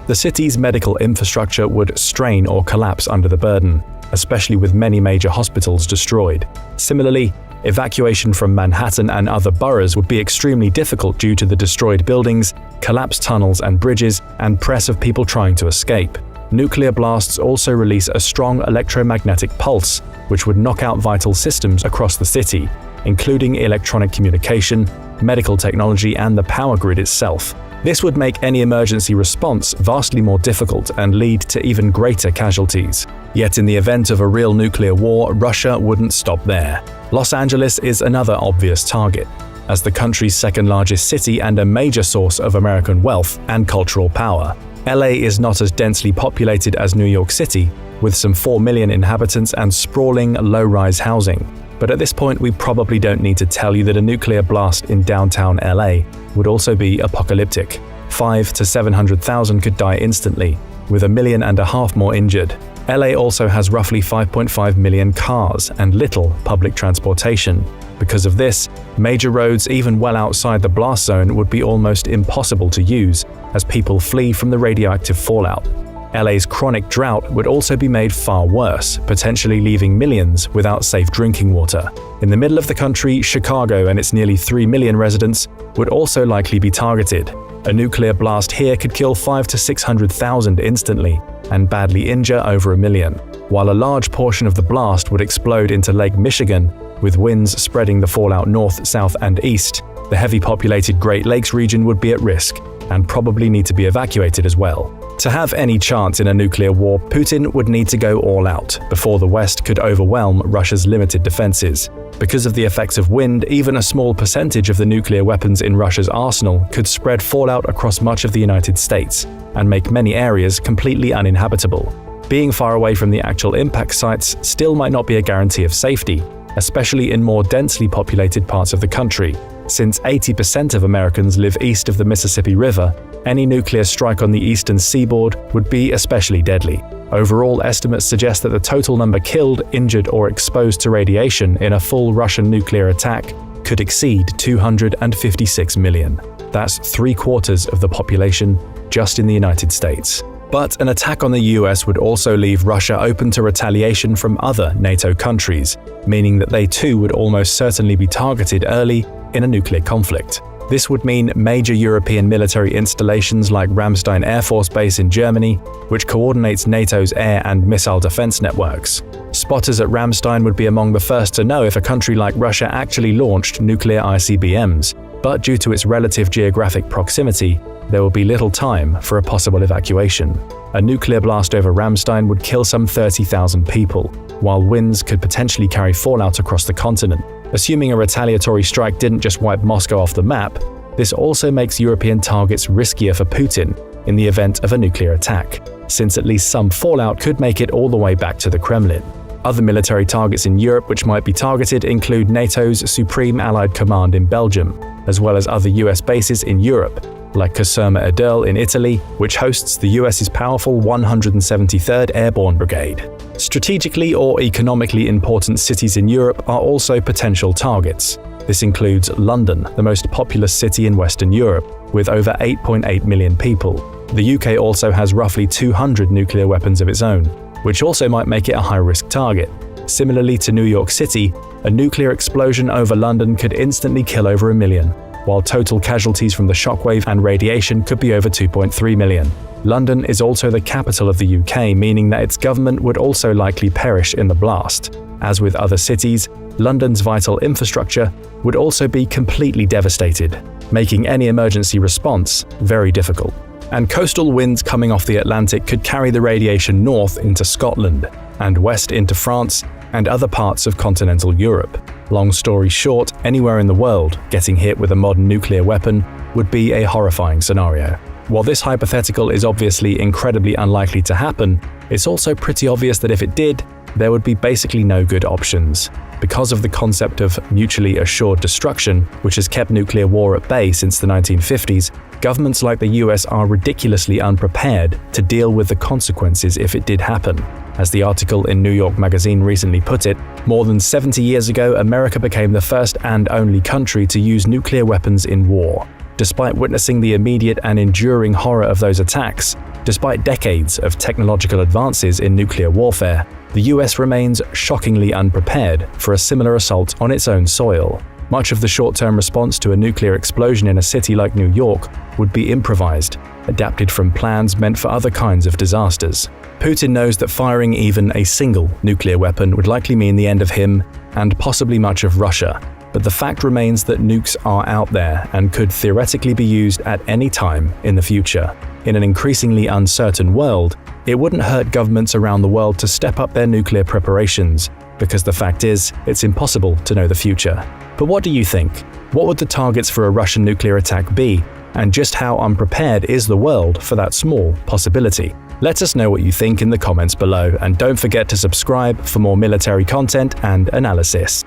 The city's medical infrastructure would strain or collapse under the burden, especially with many major hospitals destroyed. Similarly, evacuation from Manhattan and other boroughs would be extremely difficult due to the destroyed buildings, collapsed tunnels and bridges, and press of people trying to escape. Nuclear blasts also release a strong electromagnetic pulse, which would knock out vital systems across the city, including electronic communication, medical technology, and the power grid itself. This would make any emergency response vastly more difficult and lead to even greater casualties. Yet in the event of a real nuclear war, Russia wouldn't stop there. Los Angeles is another obvious target, as the country's second-largest city and a major source of American wealth and cultural power. LA is not as densely populated as New York City, with some 4 million inhabitants and sprawling, low-rise housing. But at this point, we probably don't need to tell you that a nuclear blast in downtown LA would also be apocalyptic. 500,000 to 700,000 could die instantly, with 1.5 million more injured. LA also has roughly 5.5 million cars and little public transportation. Because of this, major roads even well outside the blast zone would be almost impossible to use, as people flee from the radioactive fallout. LA's chronic drought would also be made far worse, potentially leaving millions without safe drinking water. In the middle of the country, Chicago and its nearly 3 million residents would also likely be targeted. A nuclear blast here could kill 500,000 to 600,000 instantly and badly injure over 1 million, while a large portion of the blast would explode into Lake Michigan, with winds spreading the fallout north, south, and east. The heavy populated Great Lakes region would be at risk and probably need to be evacuated as well. To have any chance in a nuclear war, Putin would need to go all out before the West could overwhelm Russia's limited defenses. Because of the effects of wind, even a small percentage of the nuclear weapons in Russia's arsenal could spread fallout across much of the United States and make many areas completely uninhabitable. Being far away from the actual impact sites still might not be a guarantee of safety, especially in more densely populated parts of the country. Since 80% of Americans live east of the Mississippi River, any nuclear strike on the eastern seaboard would be especially deadly. Overall, estimates suggest that the total number killed, injured, or exposed to radiation in a full Russian nuclear attack could exceed 256 million. That's 3/4 of the population just in the United States. But an attack on the US would also leave Russia open to retaliation from other NATO countries, meaning that they too would almost certainly be targeted early in a nuclear conflict. This would mean major European military installations like Ramstein Air Force Base in Germany, which coordinates NATO's air and missile defense networks. Spotters at Ramstein would be among the first to know if a country like Russia actually launched nuclear ICBMs, but due to its relative geographic proximity, there will be little time for a possible evacuation. A nuclear blast over Ramstein would kill some 30,000 people, while winds could potentially carry fallout across the continent. Assuming a retaliatory strike didn't just wipe Moscow off the map, this also makes European targets riskier for Putin in the event of a nuclear attack, since at least some fallout could make it all the way back to the Kremlin. Other military targets in Europe which might be targeted include NATO's Supreme Allied Command in Belgium, as well as other US bases in Europe, like Caserma Ederle in Italy, which hosts the US's powerful 173rd Airborne Brigade. Strategically or economically important cities in Europe are also potential targets. This includes London, the most populous city in Western Europe, with over 8.8 million people. The UK also has roughly 200 nuclear weapons of its own, which also might make it a high-risk target. Similarly to New York City, a nuclear explosion over London could instantly kill over 1 million, while total casualties from the shockwave and radiation could be over 2.3 million. London is also the capital of the UK, meaning that its government would also likely perish in the blast. As with other cities, London's vital infrastructure would also be completely devastated, making any emergency response very difficult. And coastal winds coming off the Atlantic could carry the radiation north into Scotland and west into France and other parts of continental Europe. Long story short, anywhere in the world getting hit with a modern nuclear weapon would be a horrifying scenario. While this hypothetical is obviously incredibly unlikely to happen, it's also pretty obvious that if it did, there would be basically no good options. Because of the concept of mutually assured destruction, which has kept nuclear war at bay since the 1950s, governments like the US are ridiculously unprepared to deal with the consequences if it did happen. As the article in New York Magazine recently put it, more than 70 years ago, America became the first and only country to use nuclear weapons in war. Despite witnessing the immediate and enduring horror of those attacks, despite decades of technological advances in nuclear warfare, the US remains shockingly unprepared for a similar assault on its own soil. Much of the short-term response to a nuclear explosion in a city like New York would be improvised, adapted from plans meant for other kinds of disasters. Putin knows that firing even a single nuclear weapon would likely mean the end of him and possibly much of Russia. But the fact remains that nukes are out there and could theoretically be used at any time in the future. In an increasingly uncertain world, it wouldn't hurt governments around the world to step up their nuclear preparations, because the fact is, it's impossible to know the future. But what do you think? What would the targets for a Russian nuclear attack be? And just how unprepared is the world for that small possibility? Let us know what you think in the comments below, and don't forget to subscribe for more military content and analysis.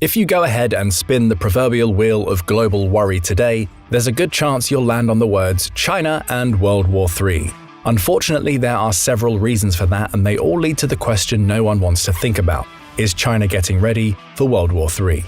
If you go ahead and spin the proverbial wheel of global worry today, there's a good chance you'll land on the words China and World War III. Unfortunately, there are several reasons for that, and they all lead to the question no one wants to think about. Is China getting ready for World War III?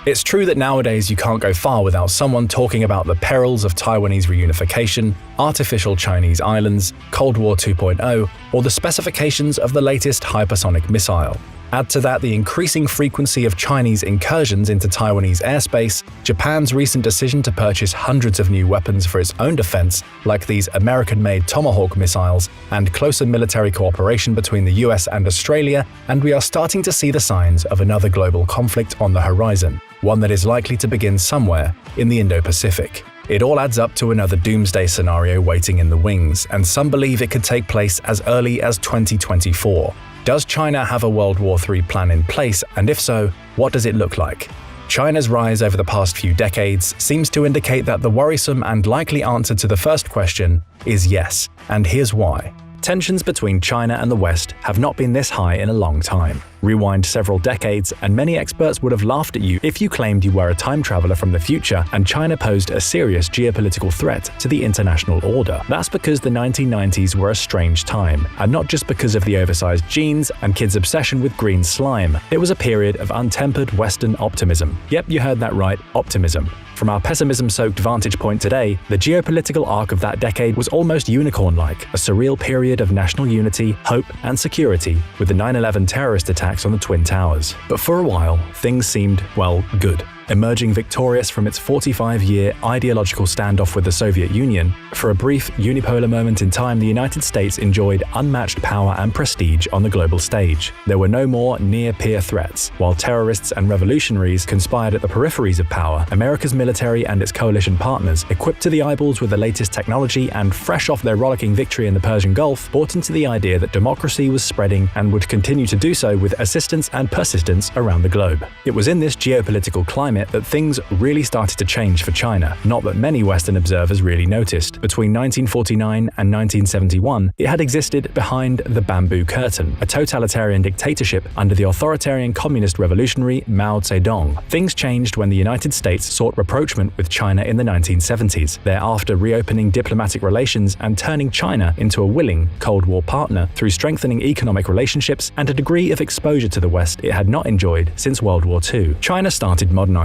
It's true that nowadays you can't go far without someone talking about the perils of Taiwanese reunification, artificial Chinese islands, Cold War 2.0, or the specifications of the latest hypersonic missile. Add to that the increasing frequency of Chinese incursions into Taiwanese airspace, Japan's recent decision to purchase hundreds of new weapons for its own defense, like these American-made Tomahawk missiles, and closer military cooperation between the US and Australia, and we are starting to see the signs of another global conflict on the horizon, one that is likely to begin somewhere in the Indo-Pacific. It all adds up to another doomsday scenario waiting in the wings, and some believe it could take place as early as 2024. Does China have a World War III plan in place, and if so, what does it look like? China's rise over the past few decades seems to indicate that the worrisome and likely answer to the first question is yes, and here's why. Tensions between China and the West have not been this high in a long time. Rewind several decades, and many experts would have laughed at you if you claimed you were a time traveler from the future and China posed a serious geopolitical threat to the international order. That's because the 1990s were a strange time, and not just because of the oversized jeans and kids' obsession with green slime. It was a period of untempered Western optimism. Yep, you heard that right, optimism. From our pessimism-soaked vantage point today, the geopolitical arc of that decade was almost unicorn-like, a surreal period of national unity, hope, and security, with the 9/11 terrorist attacks on the Twin Towers. But for a while, things seemed, well, good. Emerging victorious from its 45-year ideological standoff with the Soviet Union, for a brief unipolar moment in time, the United States enjoyed unmatched power and prestige on the global stage. There were no more near-peer threats. While terrorists and revolutionaries conspired at the peripheries of power, America's military and its coalition partners, equipped to the eyeballs with the latest technology and fresh off their rollicking victory in the Persian Gulf, bought into the idea that democracy was spreading and would continue to do so with assistance and persistence around the globe. It was in this geopolitical climate that things really started to change for China, not that many Western observers really noticed. Between 1949 and 1971, it had existed behind the Bamboo Curtain, a totalitarian dictatorship under the authoritarian communist revolutionary Mao Zedong. Things changed when the United States sought rapprochement with China in the 1970s, thereafter reopening diplomatic relations and turning China into a willing Cold War partner through strengthening economic relationships and a degree of exposure to the West it had not enjoyed since World War II. China started modernizing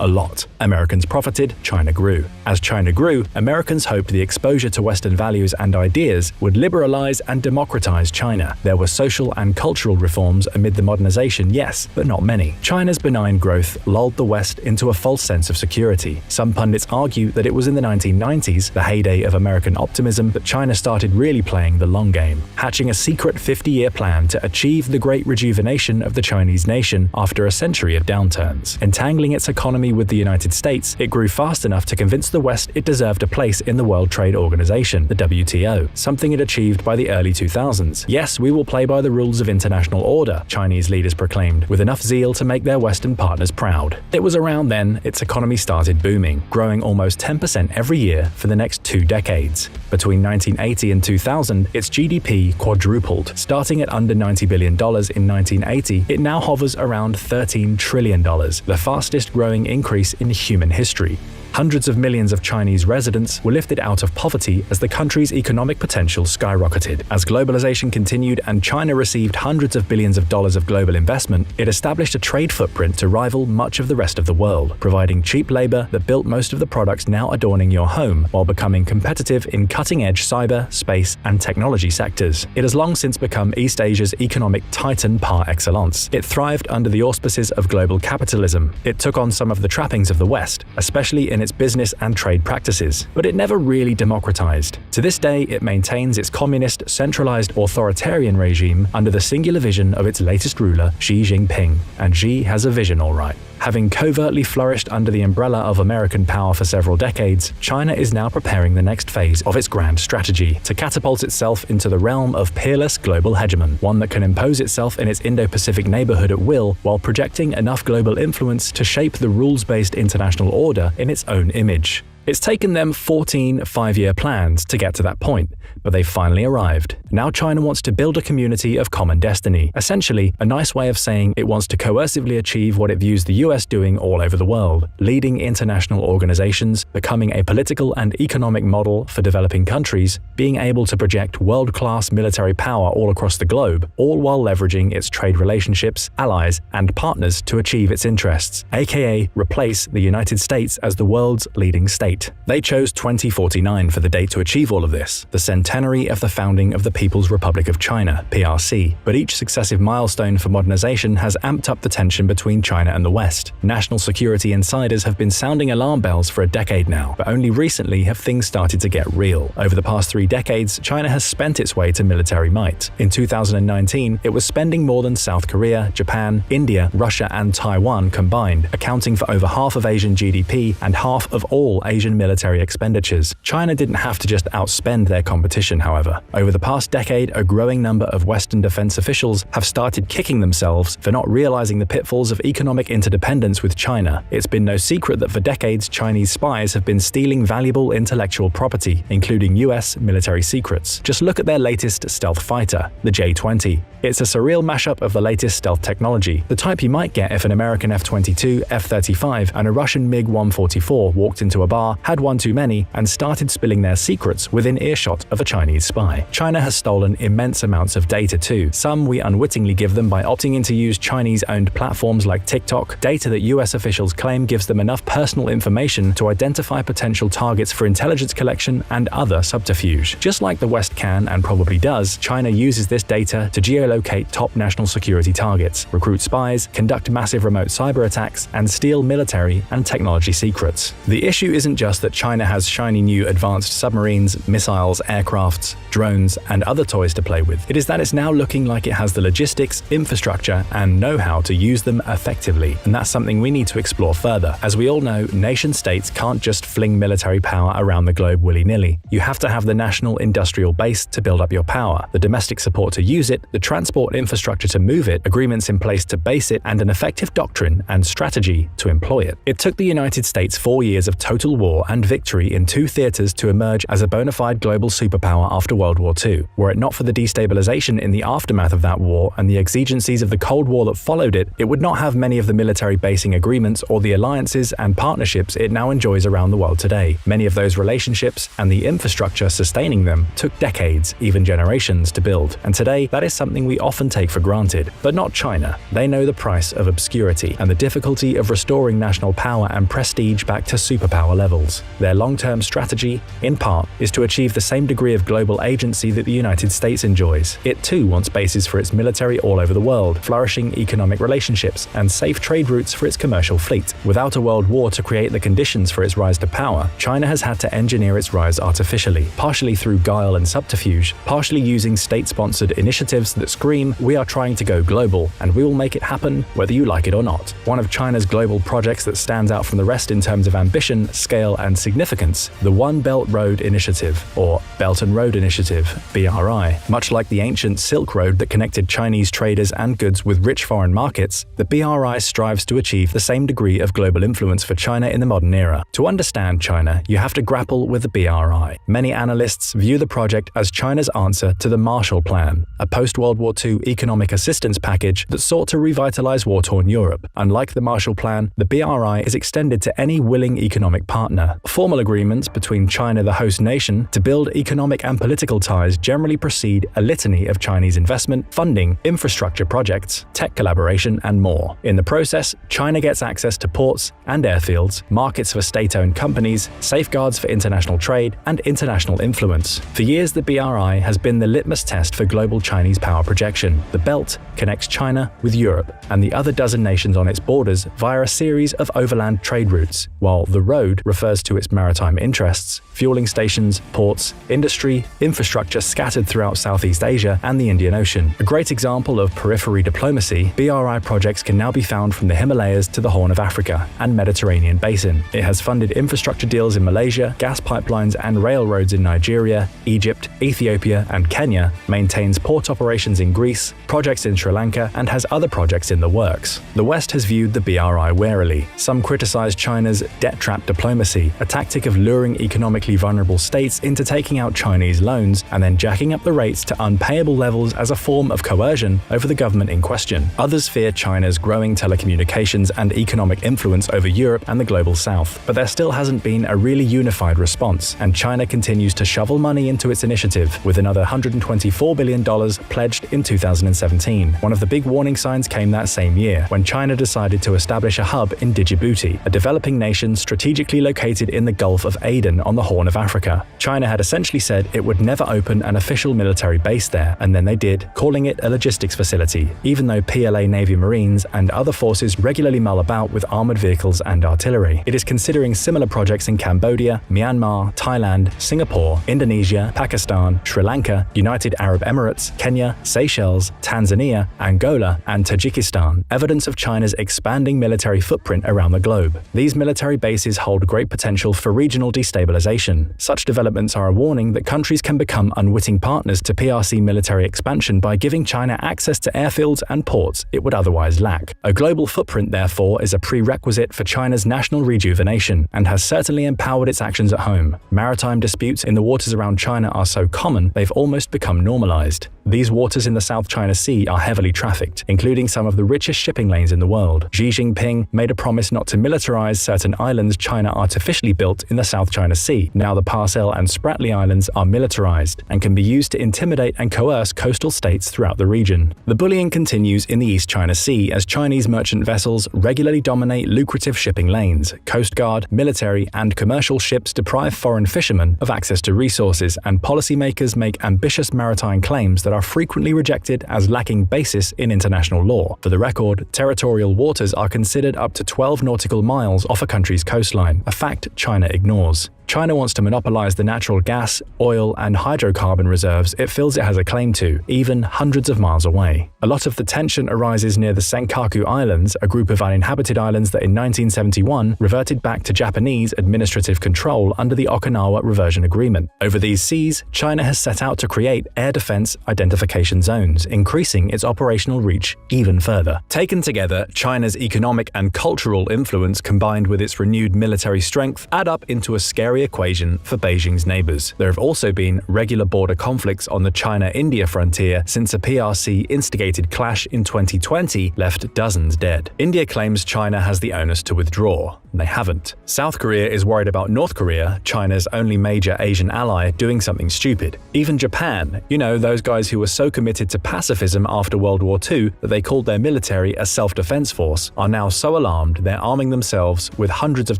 a lot. Americans profited, China grew. As China grew, Americans hoped the exposure to Western values and ideas would liberalize and democratize China. There were social and cultural reforms amid the modernization, yes, but not many. China's benign growth lulled the West into a false sense of security. Some pundits argue that it was in the 1990s, the heyday of American optimism, that China started really playing the long game, hatching a secret 50-year plan to achieve the great rejuvenation of the Chinese nation after a century of downturns. Entangling its economy with the United States, it grew fast enough to convince the West it deserved a place in the World Trade Organization, the WTO, something it achieved by the early 2000s. Yes, we will play by the rules of international order, Chinese leaders proclaimed, with enough zeal to make their Western partners proud. It was around then its economy started booming, growing almost 10% every year for the next 2 decades. Between 1980 and 2000, its GDP quadrupled. Starting at under $90 billion in 1980, it now hovers around $13 trillion, the fastest growing increase in human history. Hundreds of millions of Chinese residents were lifted out of poverty as the country's economic potential skyrocketed. As globalization continued and China received hundreds of billions of dollars of global investment, it established a trade footprint to rival much of the rest of the world, providing cheap labor that built most of the products now adorning your home, while becoming competitive in cutting-edge cyber, space, and technology sectors. It has long since become East Asia's economic titan par excellence. It thrived under the auspices of global capitalism. It took on some of the trappings of the West, especially in its business and trade practices, but it never really democratized. To this day, it maintains its communist, centralized authoritarian regime under the singular vision of its latest ruler, Xi Jinping. And Xi has a vision, all right. Having covertly flourished under the umbrella of American power for several decades, China is now preparing the next phase of its grand strategy to catapult itself into the realm of peerless global hegemon, one that can impose itself in its Indo-Pacific neighborhood at will while projecting enough global influence to shape the rules-based international order in its own image. It's taken them 14 five-year plans to get to that point, but they've finally arrived. Now China wants to build a community of common destiny, essentially a nice way of saying it wants to coercively achieve what it views the US doing all over the world, leading international organizations, becoming a political and economic model for developing countries, being able to project world-class military power all across the globe, all while leveraging its trade relationships, allies, and partners to achieve its interests, aka replace the United States as the world's leading state. They chose 2049 for the date to achieve all of this, the centenary of the founding of the People's Republic of China, PRC. But each successive milestone for modernization has amped up the tension between China and the West. National security insiders have been sounding alarm bells for a decade now, but only recently have things started to get real. Over the past 3 decades, China has spent its way to military might. In 2019, it was spending more than South Korea, Japan, India, Russia, and Taiwan combined, accounting for over half of Asian GDP and half of all Asian military expenditures. China didn't have to just outspend their competition, however. Over the past decade, a growing number of Western defense officials have started kicking themselves for not realizing the pitfalls of economic interdependence with China. It's been no secret that for decades, Chinese spies have been stealing valuable intellectual property, including US military secrets. Just look at their latest stealth fighter, the J-20. It's a surreal mashup of the latest stealth technology, the type you might get if an American F-22, F-35, and a Russian MiG-144 walked into a bar, had one too many, and started spilling their secrets within earshot of a Chinese spy. China has stolen immense amounts of data too. Some we unwittingly give them by opting in to use Chinese-owned platforms like TikTok, data that US officials claim gives them enough personal information to identify potential targets for intelligence collection and other subterfuge. Just like the West can and probably does, China uses this data to geolocate top national security targets, recruit spies, conduct massive remote cyber attacks, and steal military and technology secrets. The issue isn't just that China has shiny new advanced submarines, missiles, aircrafts, drones, and other toys to play with. It is that it's now looking like it has the logistics, infrastructure, and know-how to use them effectively. And that's something we need to explore further. As we all know, nation-states can't just fling military power around the globe willy-nilly. You have to have the national industrial base to build up your power, the domestic support to use it, the transport infrastructure to move it, agreements in place to base it, and an effective doctrine and strategy to employ it. It took the United States 4 years of total war and victory in 2 theaters to emerge as a bona fide global superpower after World War II. Were it not for the destabilization in the aftermath of that war and the exigencies of the Cold War that followed it, it would not have many of the military basing agreements or the alliances and partnerships it now enjoys around the world today. Many of those relationships and the infrastructure sustaining them took decades, even generations, to build. And today, that is something we often take for granted. But not China. They know the price of obscurity and the difficulty of restoring national power and prestige back to superpower levels. Their long-term strategy, in part, is to achieve the same degree of global agency that the United States enjoys. It too wants bases for its military all over the world, flourishing economic relationships, and safe trade routes for its commercial fleet. Without a world war to create the conditions for its rise to power, China has had to engineer its rise artificially, partially through guile and subterfuge, partially using state-sponsored initiatives that scream, "We are trying to go global, and we will make it happen whether you like it or not." One of China's global projects that stands out from the rest in terms of ambition, scale, and significance, the One Belt Road Initiative, or Belt and Road Initiative, BRI. Much like the ancient Silk Road that connected Chinese traders and goods with rich foreign markets, the BRI strives to achieve the same degree of global influence for China in the modern era. To understand China, you have to grapple with the BRI. Many analysts view the project as China's answer to the Marshall Plan, a post-World War II economic assistance package that sought to revitalize war-torn Europe. Unlike the Marshall Plan, the BRI is extended to any willing economic partner partner. Formal agreements between China, the host nation, to build economic and political ties generally precede a litany of Chinese investment, funding, infrastructure projects, tech collaboration, and more. In the process, China gets access to ports and airfields, markets for state-owned companies, safeguards for international trade, and international influence. For years, the BRI has been the litmus test for global Chinese power projection. The belt connects China with Europe and the other dozen nations on its borders via a series of overland trade routes, while the road refers to its maritime interests, fueling stations, ports, industry, infrastructure scattered throughout Southeast Asia and the Indian Ocean. A great example of periphery diplomacy, BRI projects can now be found from the Himalayas to the Horn of Africa and Mediterranean basin. It has funded infrastructure deals in Malaysia, gas pipelines and railroads in Nigeria, Egypt, Ethiopia, and Kenya, maintains port operations in Greece, projects in Sri Lanka, and has other projects in the works. The West has viewed the BRI warily. Some criticize China's debt trap diplomacy, a tactic of luring economically vulnerable states into taking out Chinese loans and then jacking up the rates to unpayable levels as a form of coercion over the government in question. Others fear China's growing telecommunications and economic influence over Europe and the global South, but there still hasn't been a really unified response, and China continues to shovel money into its initiative, with another $124 billion pledged in 2017. One of the big warning signs came that same year, when China decided to establish a hub in Djibouti, a developing nation strategically located in the Gulf of Aden on the Horn of Africa. China had essentially said it would never open an official military base there, and then they did, calling it a logistics facility, even though PLA Navy Marines and other forces regularly mull about with armored vehicles and artillery. It is considering similar projects in Cambodia, Myanmar, Thailand, Singapore, Indonesia, Pakistan, Sri Lanka, United Arab Emirates, Kenya, Seychelles, Tanzania, Angola, and Tajikistan, evidence of China's expanding military footprint around the globe. These military bases hold great potential for regional destabilization. Such developments are a warning that countries can become unwitting partners to PRC military expansion by giving China access to airfields and ports it would otherwise lack. A global footprint, therefore, is a prerequisite for China's national rejuvenation and has certainly empowered its actions at home. Maritime disputes in the waters around China are so common they've almost become normalized. These waters in the South China Sea are heavily trafficked, including some of the richest shipping lanes in the world. Xi Jinping made a promise not to militarize certain islands China artificially built in the South China Sea. Now the Parcel and Spratly Islands are militarized and can be used to intimidate and coerce coastal states throughout the region. The bullying continues in the East China Sea as Chinese merchant vessels regularly dominate lucrative shipping lanes. Coast Guard, military, and commercial ships deprive foreign fishermen of access to resources, and policymakers make ambitious maritime claims that are frequently rejected as lacking basis in international law. For the record, territorial waters are considered up to 12 nautical miles off a country's coastline, a fact China ignores. China wants to monopolize the natural gas, oil, and hydrocarbon reserves it feels it has a claim to, even hundreds of miles away. A lot of the tension arises near the Senkaku Islands, a group of uninhabited islands that in 1971 reverted back to Japanese administrative control under the Okinawa Reversion Agreement. Over these seas, China has set out to create air defense identification zones, increasing its operational reach even further. Taken together, China's economic and cultural influence combined with its renewed military strength add up into a scary equation for Beijing's neighbors. There have also been regular border conflicts on the China-India frontier since a PRC-instigated clash in 2020 left dozens dead. India claims China has the onus to withdraw. They haven't. South Korea is worried about North Korea, China's only major Asian ally, doing something stupid. Even Japan, those guys who were so committed to pacifism after World War II that they called their military a self-defense force, are now so alarmed they're arming themselves with hundreds of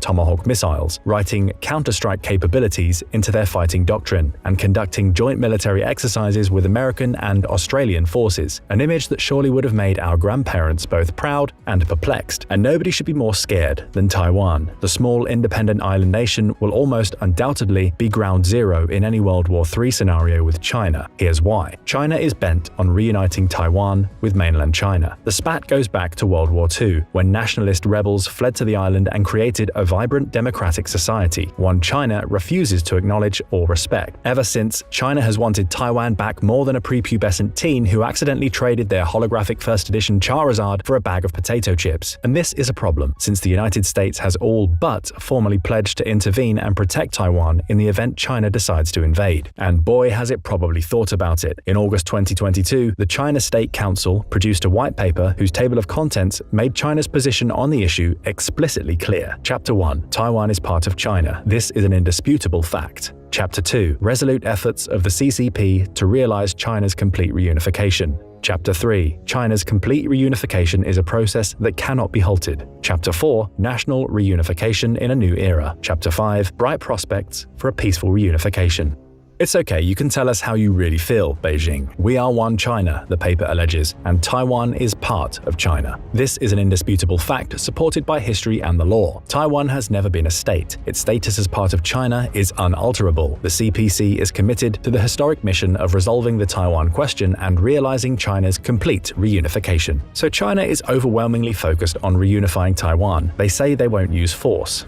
Tomahawk missiles, writing counter-strike capabilities into their fighting doctrine, and conducting joint military exercises with American and Australian forces, an image that surely would have made our grandparents both proud and perplexed. And nobody should be more scared than Taiwan. The small independent island nation will almost undoubtedly be ground zero in any World War III scenario with China. Here's why. China is bent on reuniting Taiwan with mainland China. The spat goes back to World War II, when nationalist rebels fled to the island and created a vibrant democratic society, one China China refuses to acknowledge or respect. Ever since, China has wanted Taiwan back more than a prepubescent teen who accidentally traded their holographic first edition Charizard for a bag of potato chips. And this is a problem, since the United States has all but formally pledged to intervene and protect Taiwan in the event China decides to invade. And boy, has it probably thought about it. In August 2022, the China State Council produced a white paper whose table of contents made China's position on the issue explicitly clear. Chapter 1. Taiwan is part of China. This is an indisputable fact. Chapter 2. Resolute efforts of the CCP to realize China's complete reunification. Chapter 3. China's complete reunification is a process that cannot be halted. Chapter 4. National reunification in a new era. Chapter 5. Bright prospects for a peaceful reunification. It's okay, you can tell us how you really feel, Beijing. We are one China, the paper alleges, and Taiwan is part of China. This is an indisputable fact supported by history and the law. Taiwan has never been a state. Its status as part of China is unalterable. The CPC is committed to the historic mission of resolving the Taiwan question and realizing China's complete reunification. So China is overwhelmingly focused on reunifying Taiwan. They say they won't use force.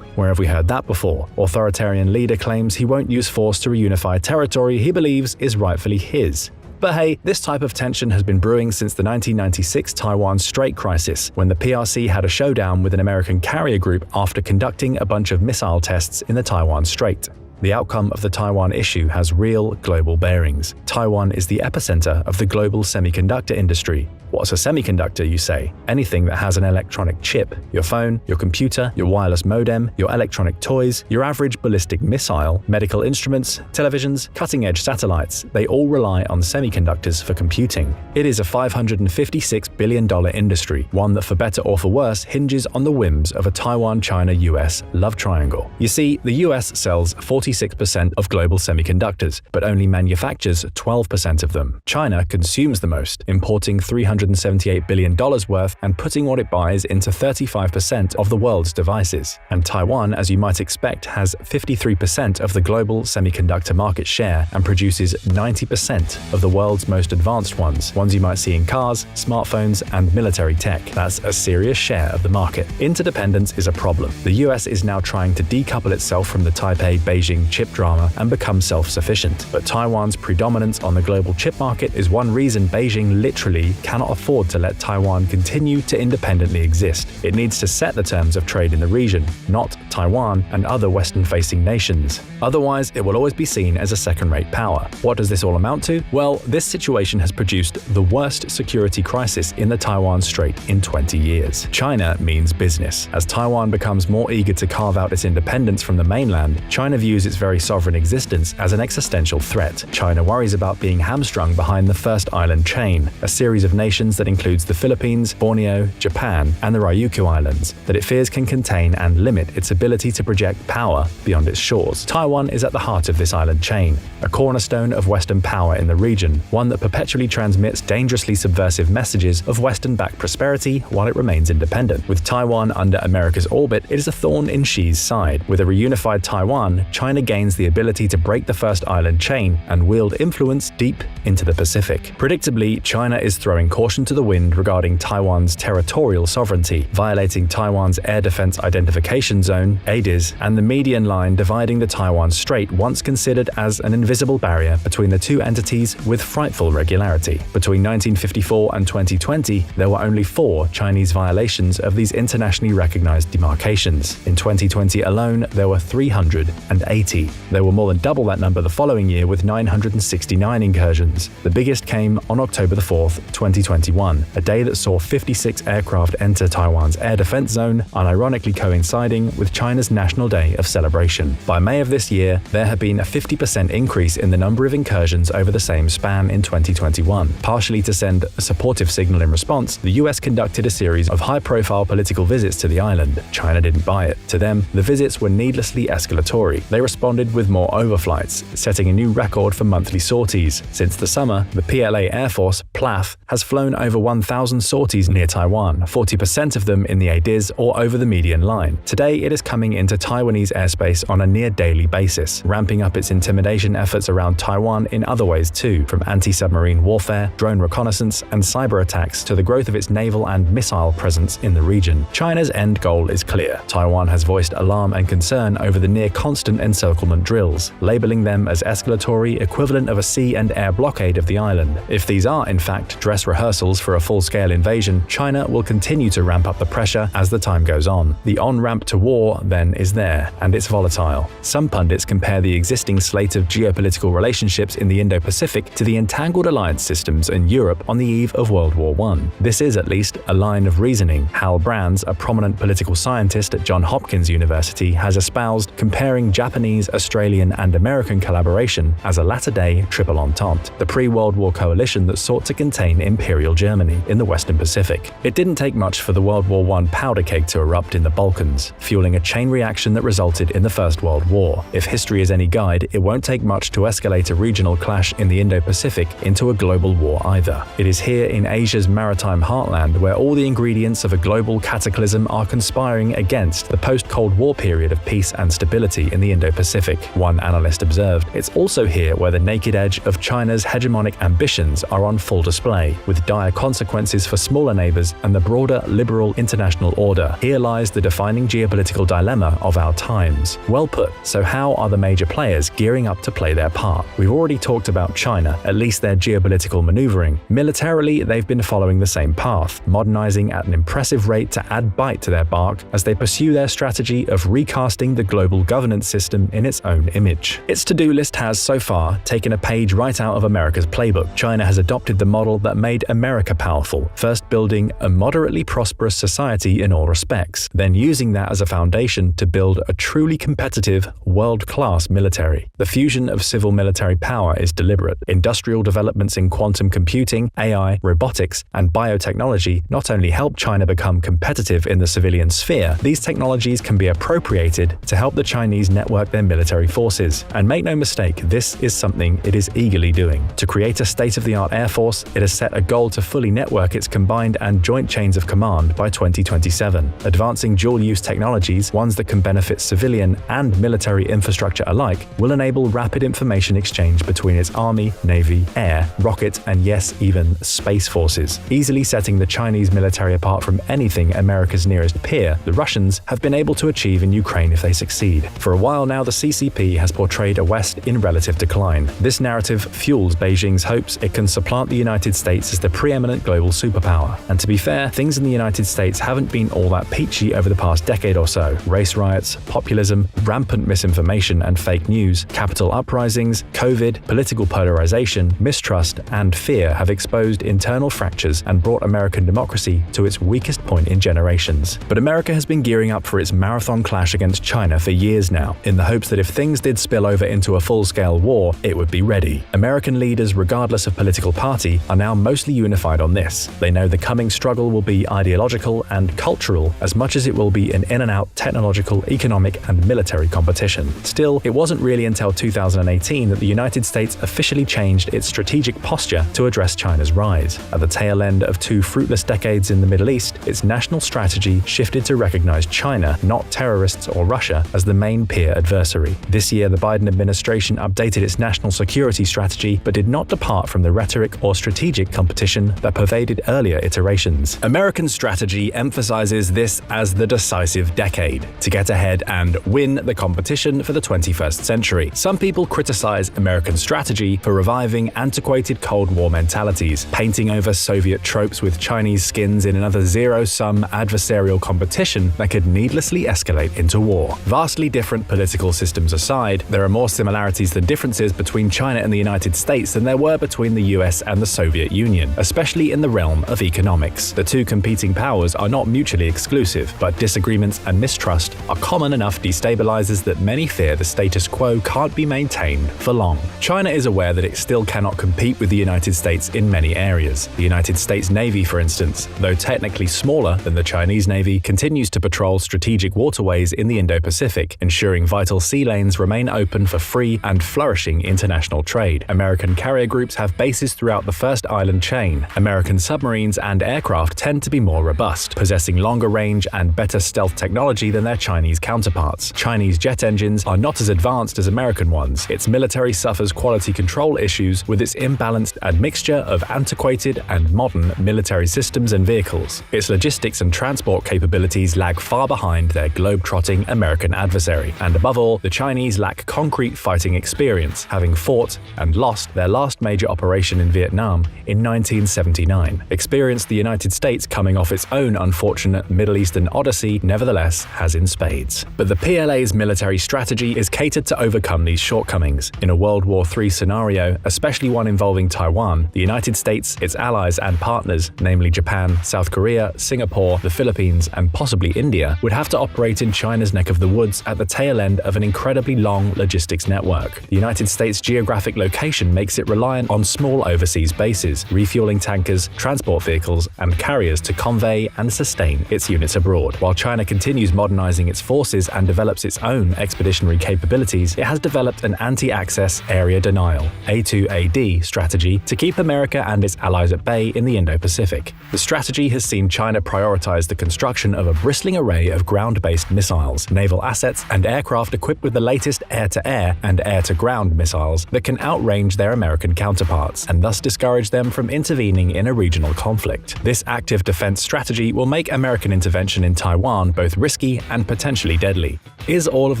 Where have we heard that before? Authoritarian leader claims he won't use force to reunify territory he believes is rightfully his. But hey, this type of tension has been brewing since the 1996 Taiwan Strait crisis, when the PRC had a showdown with an American carrier group after conducting a bunch of missile tests in the Taiwan Strait. The outcome of the Taiwan issue has real global bearings. Taiwan is the epicenter of the global semiconductor industry. What's a semiconductor, you say? Anything that has an electronic chip. Your phone, your computer, your wireless modem, your electronic toys, your average ballistic missile, medical instruments, televisions, cutting-edge satellites, they all rely on semiconductors for computing. It is a $556 billion industry, one that for better or for worse hinges on the whims of a Taiwan-China-US love triangle. You see, the US sells 46% of global semiconductors, but only manufactures 12% of them. China consumes the most, importing $378 billion worth and putting what it buys into 35% of the world's devices. And Taiwan, as you might expect, has 53% of the global semiconductor market share and produces 90% of the world's most advanced ones you might see in cars, smartphones, and military tech. That's a serious share of the market. Interdependence is a problem. The US is now trying to decouple itself from the Taipei-Beijing chip drama and become self-sufficient. But Taiwan's predominance on the global chip market is one reason Beijing literally cannot afford to let Taiwan continue to independently exist. It needs to set the terms of trade in the region, not Taiwan and other Western-facing nations. Otherwise, it will always be seen as a second-rate power. What does this all amount to? Well, this situation has produced the worst security crisis in the Taiwan Strait in 20 years. China means business. As Taiwan becomes more eager to carve out its independence from the mainland, China views its very sovereign existence as an existential threat. China worries about being hamstrung behind the first island chain, a series of nations that includes the Philippines, Borneo, Japan, and the Ryukyu Islands, that it fears can contain and limit its ability to project power beyond its shores. Taiwan is at the heart of this island chain, a cornerstone of Western power in the region, one that perpetually transmits dangerously subversive messages of Western-backed prosperity while it remains independent. With Taiwan under America's orbit, it is a thorn in Xi's side. With a reunified Taiwan, China gains the ability to break the first island chain and wield influence deep into the Pacific. Predictably, China is throwing caution to the wind regarding Taiwan's territorial sovereignty, violating Taiwan's Air Defense Identification Zone, ADIZ, and the median line dividing the Taiwan Strait, once considered as an invisible barrier between the two entities with frightful regularity. Between 1954 and 2020, there were only 4 Chinese violations of these internationally recognized demarcations. In 2020 alone, there were 380. There were more than double that number the following year with 969 incursions. The biggest came on October 4th, 2021, a day that saw 56 aircraft enter Taiwan's air defense zone, unironically coinciding with China's National Day of celebration. By May of this year, there had been a 50% increase in the number of incursions over the same span in 2021. Partially to send a supportive signal in response, the US conducted a series of high-profile political visits to the island. China didn't buy it. To them, the visits were needlessly escalatory. They responded with more overflights, setting a new record for monthly sorties. Since the summer, the PLA Air Force, PLAF, has flown over 1,000 sorties near Taiwan, 40% of them in the ADIZ or over the median line. Today, it is coming into Taiwanese airspace on a near-daily basis, ramping up its intimidation efforts around Taiwan in other ways too, from anti-submarine warfare, drone reconnaissance, and cyber attacks to the growth of its naval and missile presence in the region. China's end goal is clear. Taiwan has voiced alarm and concern over the near-constant encirclement drills, labeling them as escalatory, equivalent of a sea and air blockade of the island. If these are, in fact, dress rehearsals for a full-scale invasion, China will continue to ramp up the pressure as the time goes on. The on-ramp to war, then, is there, and it's volatile. Some pundits compare the existing slate of geopolitical relationships in the Indo-Pacific to the entangled alliance systems in Europe on the eve of World War I. This is, at least, a line of reasoning Hal Brands, a prominent political scientist at Johns Hopkins University, has espoused, comparing Japanese, Australian, and American collaboration as a latter-day triple entente, the pre-World War coalition that sought to contain Imperial Germany in the Western Pacific. It didn't take much for the World War I powder keg to erupt in the Balkans, fueling a chain reaction that resulted in the First World War. If history is any guide, it won't take much to escalate a regional clash in the Indo-Pacific into a global war either. It is here in Asia's maritime heartland where all the ingredients of a global cataclysm are conspiring against the post-Cold War period of peace and stability in the Indo-Pacific. One analyst observed, it's also here where the naked edge of China's hegemonic ambitions are on full display, with dire consequences for smaller neighbors and the broader liberal international order. Here lies the defining geopolitical dilemma of our times. Well put. So how are the major players gearing up to play their part? We've already talked about China, at least their geopolitical maneuvering. Militarily, they've been following the same path, modernizing at an impressive rate to add bite to their bark as they pursue their strategy of recasting the global governance system in its own image. Its to-do list has, so far, taken a page right out of America's playbook. China has adopted the model that made America powerful, first building a moderately prosperous society in all respects, then using that as a foundation to build a truly competitive, world-class military. The fusion of civil-military power is deliberate. Industrial developments in quantum computing, AI, robotics, and biotechnology not only help China become competitive in the civilian sphere, these technologies can be appropriated to help the Chinese network their military forces. And make no mistake, this is something it is eagerly doing. To create a state-of-the-art air force, it has set a goal to fully network its combined and joint chains of command by 2027. Advancing dual-use technologies, ones that can benefit civilian and military infrastructure alike, will enable rapid information exchange between its army, navy, air, rocket, and yes, even space forces. Easily setting the Chinese military apart from anything America's nearest peer, the Russians have been able to achieve in Ukraine if they succeed. For a while now, the CCP has portrayed a West in relative decline. This narrative fuels Beijing's hopes it can supplant the United States as the preeminent global superpower. And to be fair, things in the United States haven't been all that peachy over the past decade or so. Race riots, populism, rampant misinformation and fake news, capital uprisings, COVID, political polarization, mistrust, and fear have exposed internal fractures and brought American democracy to its weakest point in generations. But America has been gearing up for its marathon clash against China for years now, in the hopes that if things did spill over into a full-scale war, it would be ready. American leaders, regardless of political party, are now mostly unified on this. They know the coming struggle will be ideological and cultural as much as it will be an in-and-out technological, economic, and military competition. Still, it wasn't really until 2018 that the United States officially changed its strategic posture to address China's rise. At the tail end of two fruitless decades in the Middle East, its national strategy shifted to recognize China, not terrorists or Russia, as the main peer adversary. This year, the Biden administration updated its national security strategy but did not depart from the rhetoric or strategic competition that pervaded earlier iterations. American strategy emphasizes this as the decisive decade, to get ahead and win the competition for the 21st century. Some people criticize American strategy for reviving antiquated Cold War mentalities, painting over Soviet tropes with Chinese skins in another zero-sum adversarial competition that could needlessly escalate into war. Vastly different political systems aside, there are more similarities than differences between China and the United States than there were between the US and the Soviet Union, especially in the realm of economics. The two competing powers are not mutually exclusive, but disagreements and mistrust are common enough destabilizers that many fear the status quo can't be maintained for long. China is aware that it still cannot compete with the United States in many areas. The United States Navy, for instance, though technically smaller than the Chinese Navy, continues to patrol strategic waterways in the Indo-Pacific, ensuring vital vital sea lanes remain open for free and flourishing international trade. American carrier groups have bases throughout the first island chain. American submarines and aircraft tend to be more robust, possessing longer range and better stealth technology than their Chinese counterparts. Chinese jet engines are not as advanced as American ones. Its military suffers quality control issues with its imbalanced admixture of antiquated and modern military systems and vehicles. Its logistics and transport capabilities lag far behind their globe-trotting American adversary. And above all, the Chinese lack concrete fighting experience, having fought and lost their last major operation in Vietnam in 1979. Experience the United States coming off its own unfortunate Middle Eastern odyssey nevertheless has in spades. But the PLA's military strategy is catered to overcome these shortcomings. In a World War III scenario, especially one involving Taiwan, the United States, its allies and partners, namely Japan, South Korea, Singapore, the Philippines, and possibly India, would have to operate in China's neck of the woods at the tail end of an incredibly long logistics network. The United States' geographic location makes it reliant on small overseas bases, refueling tankers, transport vehicles, and carriers to convey and sustain its units abroad. While China continues modernizing its forces and develops its own expeditionary capabilities, it has developed an anti-access area denial (A2AD) strategy to keep America and its allies at bay in the Indo-Pacific. The strategy has seen China prioritize the construction of a bristling array of ground-based missiles, naval assets, and aircraft equipped with the latest air-to-air and air-to-ground missiles that can outrange their American counterparts, and thus discourage them from intervening in a regional conflict. This active defense strategy will make American intervention in Taiwan both risky and potentially deadly. Is all of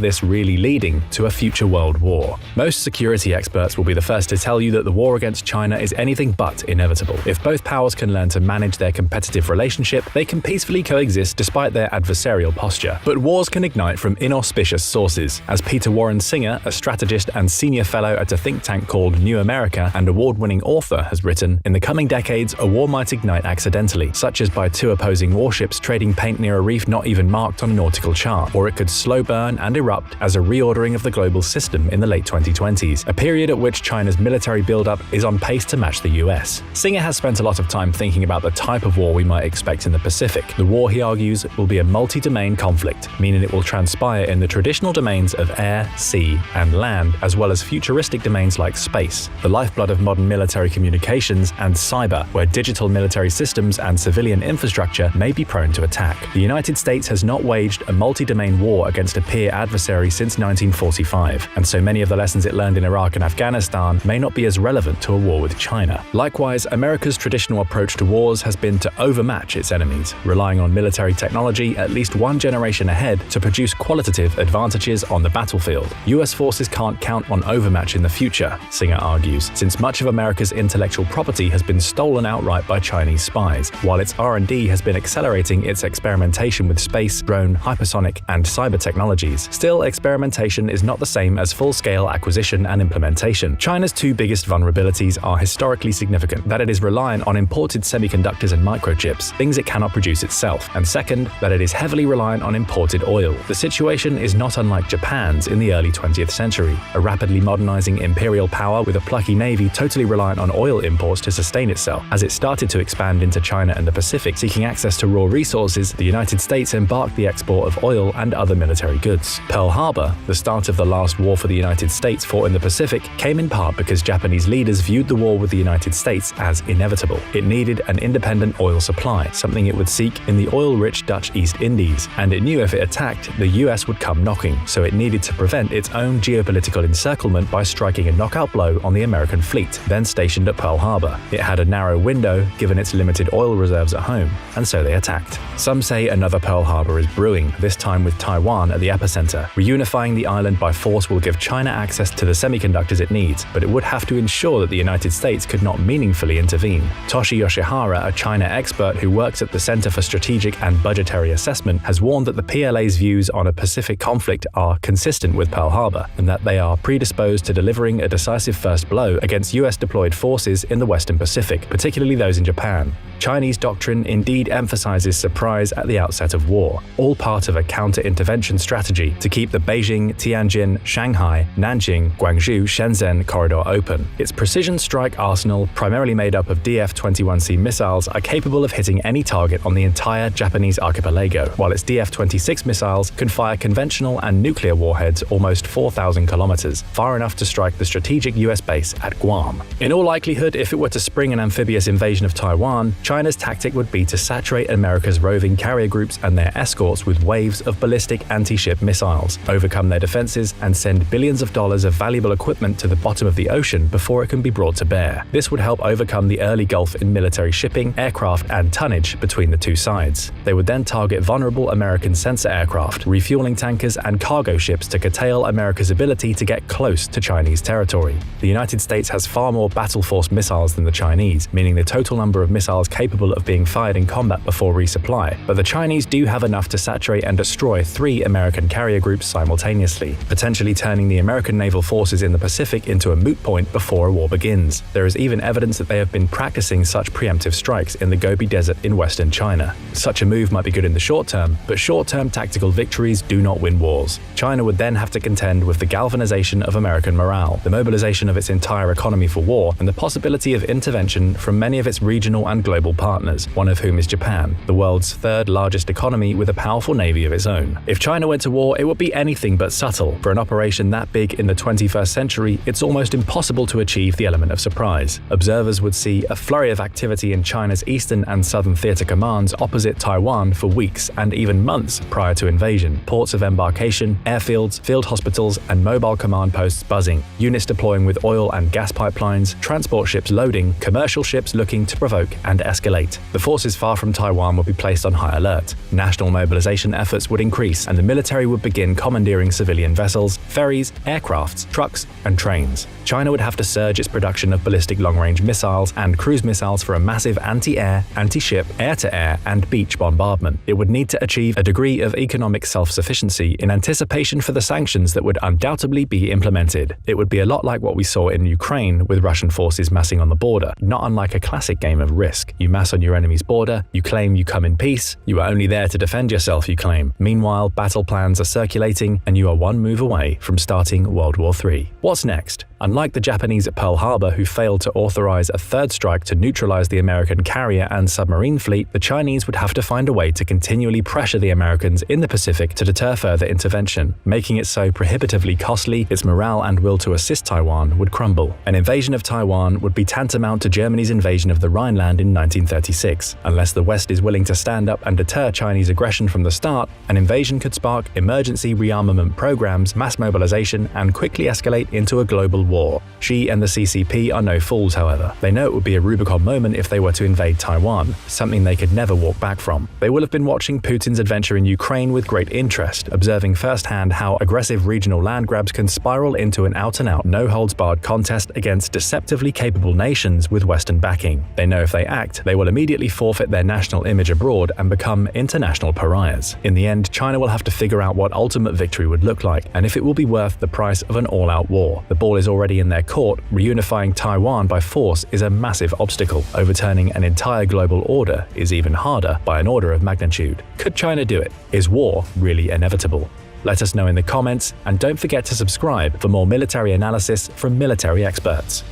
this really leading to a future world war? Most security experts will be the first to tell you that the war against China is anything but inevitable. If both powers can learn to manage their competitive relationship, they can peacefully coexist despite their adversarial posture. But wars can ignite from inauspicious sources. As Peter Warren Singer, a strategist and senior fellow at a think tank called New America and award-winning author, has written, in the coming decades, a war might ignite accidentally, such as by two opposing warships trading paint near a reef not even marked on a nautical chart, or it could slow burn and erupt as a reordering of the global system in the late 2020s, a period at which China's military buildup is on pace to match the US. Singer has spent a lot of time thinking about the type of war we might expect in the Pacific. The war, he argues, will be a multi-domain conflict, meaning it will transpire in the traditional domains of air, sea, and land, as well as futuristic domains like space, the lifeblood of modern military communications, and cyber, where digital military systems and civilian infrastructure may be prone to attack. The United States has not waged a multi-domain war against a peer adversary since 1945, and so many of the lessons it learned in Iraq and Afghanistan may not be as relevant to a war with China. Likewise, America's traditional approach to wars has been to overmatch its enemies, relying on military technology at least one generation ahead to produce qualitative advantages on the battlefield. US forces can't count on overmatch in the future, Singer argues, since much of America's intellectual property has been stolen outright by Chinese spies, while its R&D has been accelerating its experimentation with space, drone, hypersonic, and cyber technologies. Still, experimentation is not the same as full-scale acquisition and implementation. China's two biggest vulnerabilities are historically significant, that it is reliant on imported semiconductors and microchips, things it cannot produce itself, and second, that it is heavily reliant on imported oil. The situation is not unlike Japan's in the early 20th century, a rapidly modernizing imperial power with a plucky navy totally reliant on oil imports to sustain itself. As it started to expand into China and the Pacific, seeking access to raw resources, the United States embarked the export of oil and other military goods. Pearl Harbor, the start of the last war for the United States fought in the Pacific, came in part because Japanese leaders viewed the war with the United States as inevitable. It needed an independent oil supply, something it would seek in the oil-rich Dutch East Indies, and it knew if it attacked, the US would come knocking, so it needed to prevent its own geopolitical encirclement by striking a knockout blow on the American fleet, then stationed at Pearl Harbor. It had a narrow window, given its limited oil reserves at home, and so they attacked. Some say another Pearl Harbor is brewing, this time with Taiwan at the epicenter. Reunifying the island by force will give China access to the semiconductors it needs, but it would have to ensure that the United States could not meaningfully intervene. Toshi Yoshihara, a China expert who works at the Center for Strategic and Budgetary Assessment, has warned that the PLA's views on a Pacific conflict are consistent with Pearl Harbor, and that they are predisposed to delivering a decisive first blow against US deployed forces in the Western Pacific, particularly those in Japan. Chinese doctrine indeed emphasizes surprise at the outset of war, all part of a counter-intervention strategy to keep the Beijing, Tianjin, Shanghai, Nanjing, Guangzhou, Shenzhen corridor open. Its precision strike arsenal, primarily made up of DF-21C missiles, are capable of hitting any target on the entire Japanese archipelago, while its DF-26 missiles can fire conventional and nuclear nuclear warheads almost 4,000 kilometers, far enough to strike the strategic US base at Guam. In all likelihood, if it were to spring an amphibious invasion of Taiwan, China's tactic would be to saturate America's roving carrier groups and their escorts with waves of ballistic anti-ship missiles, overcome their defenses, and send billions of dollars of valuable equipment to the bottom of the ocean before it can be brought to bear. This would help overcome the early gulf in military shipping, aircraft, and tonnage between the two sides. They would then target vulnerable American sensor aircraft, refueling tankers, and cargo ships to curtail America's ability to get close to Chinese territory. The United States has far more battle force missiles than the Chinese, meaning the total number of missiles capable of being fired in combat before resupply, but the Chinese do have enough to saturate and destroy 3 American carrier groups simultaneously, potentially turning the American naval forces in the Pacific into a moot point before a war begins. There is even evidence that they have been practicing such preemptive strikes in the Gobi Desert in western China. Such a move might be good in the short term, but short-term tactical victories do not win wars. China would then have to contend with the galvanization of American morale, the mobilization of its entire economy for war, and the possibility of intervention from many of its regional and global partners, one of whom is Japan, the world's 3rd largest economy with a powerful navy of its own. If China went to war, it would be anything but subtle. For an operation that big in the 21st century, it's almost impossible to achieve the element of surprise. Observers would see a flurry of activity in China's eastern and southern theater commands opposite Taiwan for weeks and even months prior to invasion. Ports of embarkation, airfields, field hospitals, and mobile command posts buzzing, units deploying with oil and gas pipelines, transport ships loading, commercial ships looking to provoke and escalate. The forces far from Taiwan would be placed on high alert. National mobilization efforts would increase, and the military would begin commandeering civilian vessels, ferries, aircrafts, trucks, and trains. China would have to surge its production of ballistic long-range missiles and cruise missiles for a massive anti-air, anti-ship, air-to-air, and beach bombardment. It would need to achieve a degree of economic self-sufficiency in anticipation for the sanctions that would undoubtedly be implemented. It would be a lot like what we saw in Ukraine with Russian forces massing on the border, not unlike a classic game of Risk. You mass on your enemy's border, you claim you come in peace, you are only there to defend yourself, you claim. Meanwhile, battle plans are circulating, and you are one move away from starting World War III. What's next? Unlike the Japanese at Pearl Harbor, who failed to authorize a 3rd strike to neutralize the American carrier and submarine fleet, the Chinese would have to find a way to continually pressure the Americans in the Pacific to deter further intervention, making it so prohibitively costly its morale and will to assist Taiwan would crumble. An invasion of Taiwan would be tantamount to Germany's invasion of the Rhineland in 1936. Unless the West is willing to stand up and deter Chinese aggression from the start, an invasion could spark emergency rearmament programs, mass mobilization, and quickly escalate into a global war. Xi and the CCP are no fools, however. They know it would be a Rubicon moment if they were to invade Taiwan, something they could never walk back from. They will have been watching Putin's adventure in Ukraine with great interest, observing firsthand how aggressive regional land grabs can spiral into an out-and-out no-holds-barred contest against deceptively capable nations with Western backing. They know if they act, they will immediately forfeit their national image abroad and become international pariahs. In the end, China will have to figure out what ultimate victory would look like, and if it will be worth the price of an all-out war. The ball is already in their court. Reunifying Taiwan by force is a massive obstacle. Overturning an entire global order is even harder by an order of magnitude. Could China do it? Is war really inevitable? Let us know in the comments, and don't forget to subscribe for more military analysis from military experts.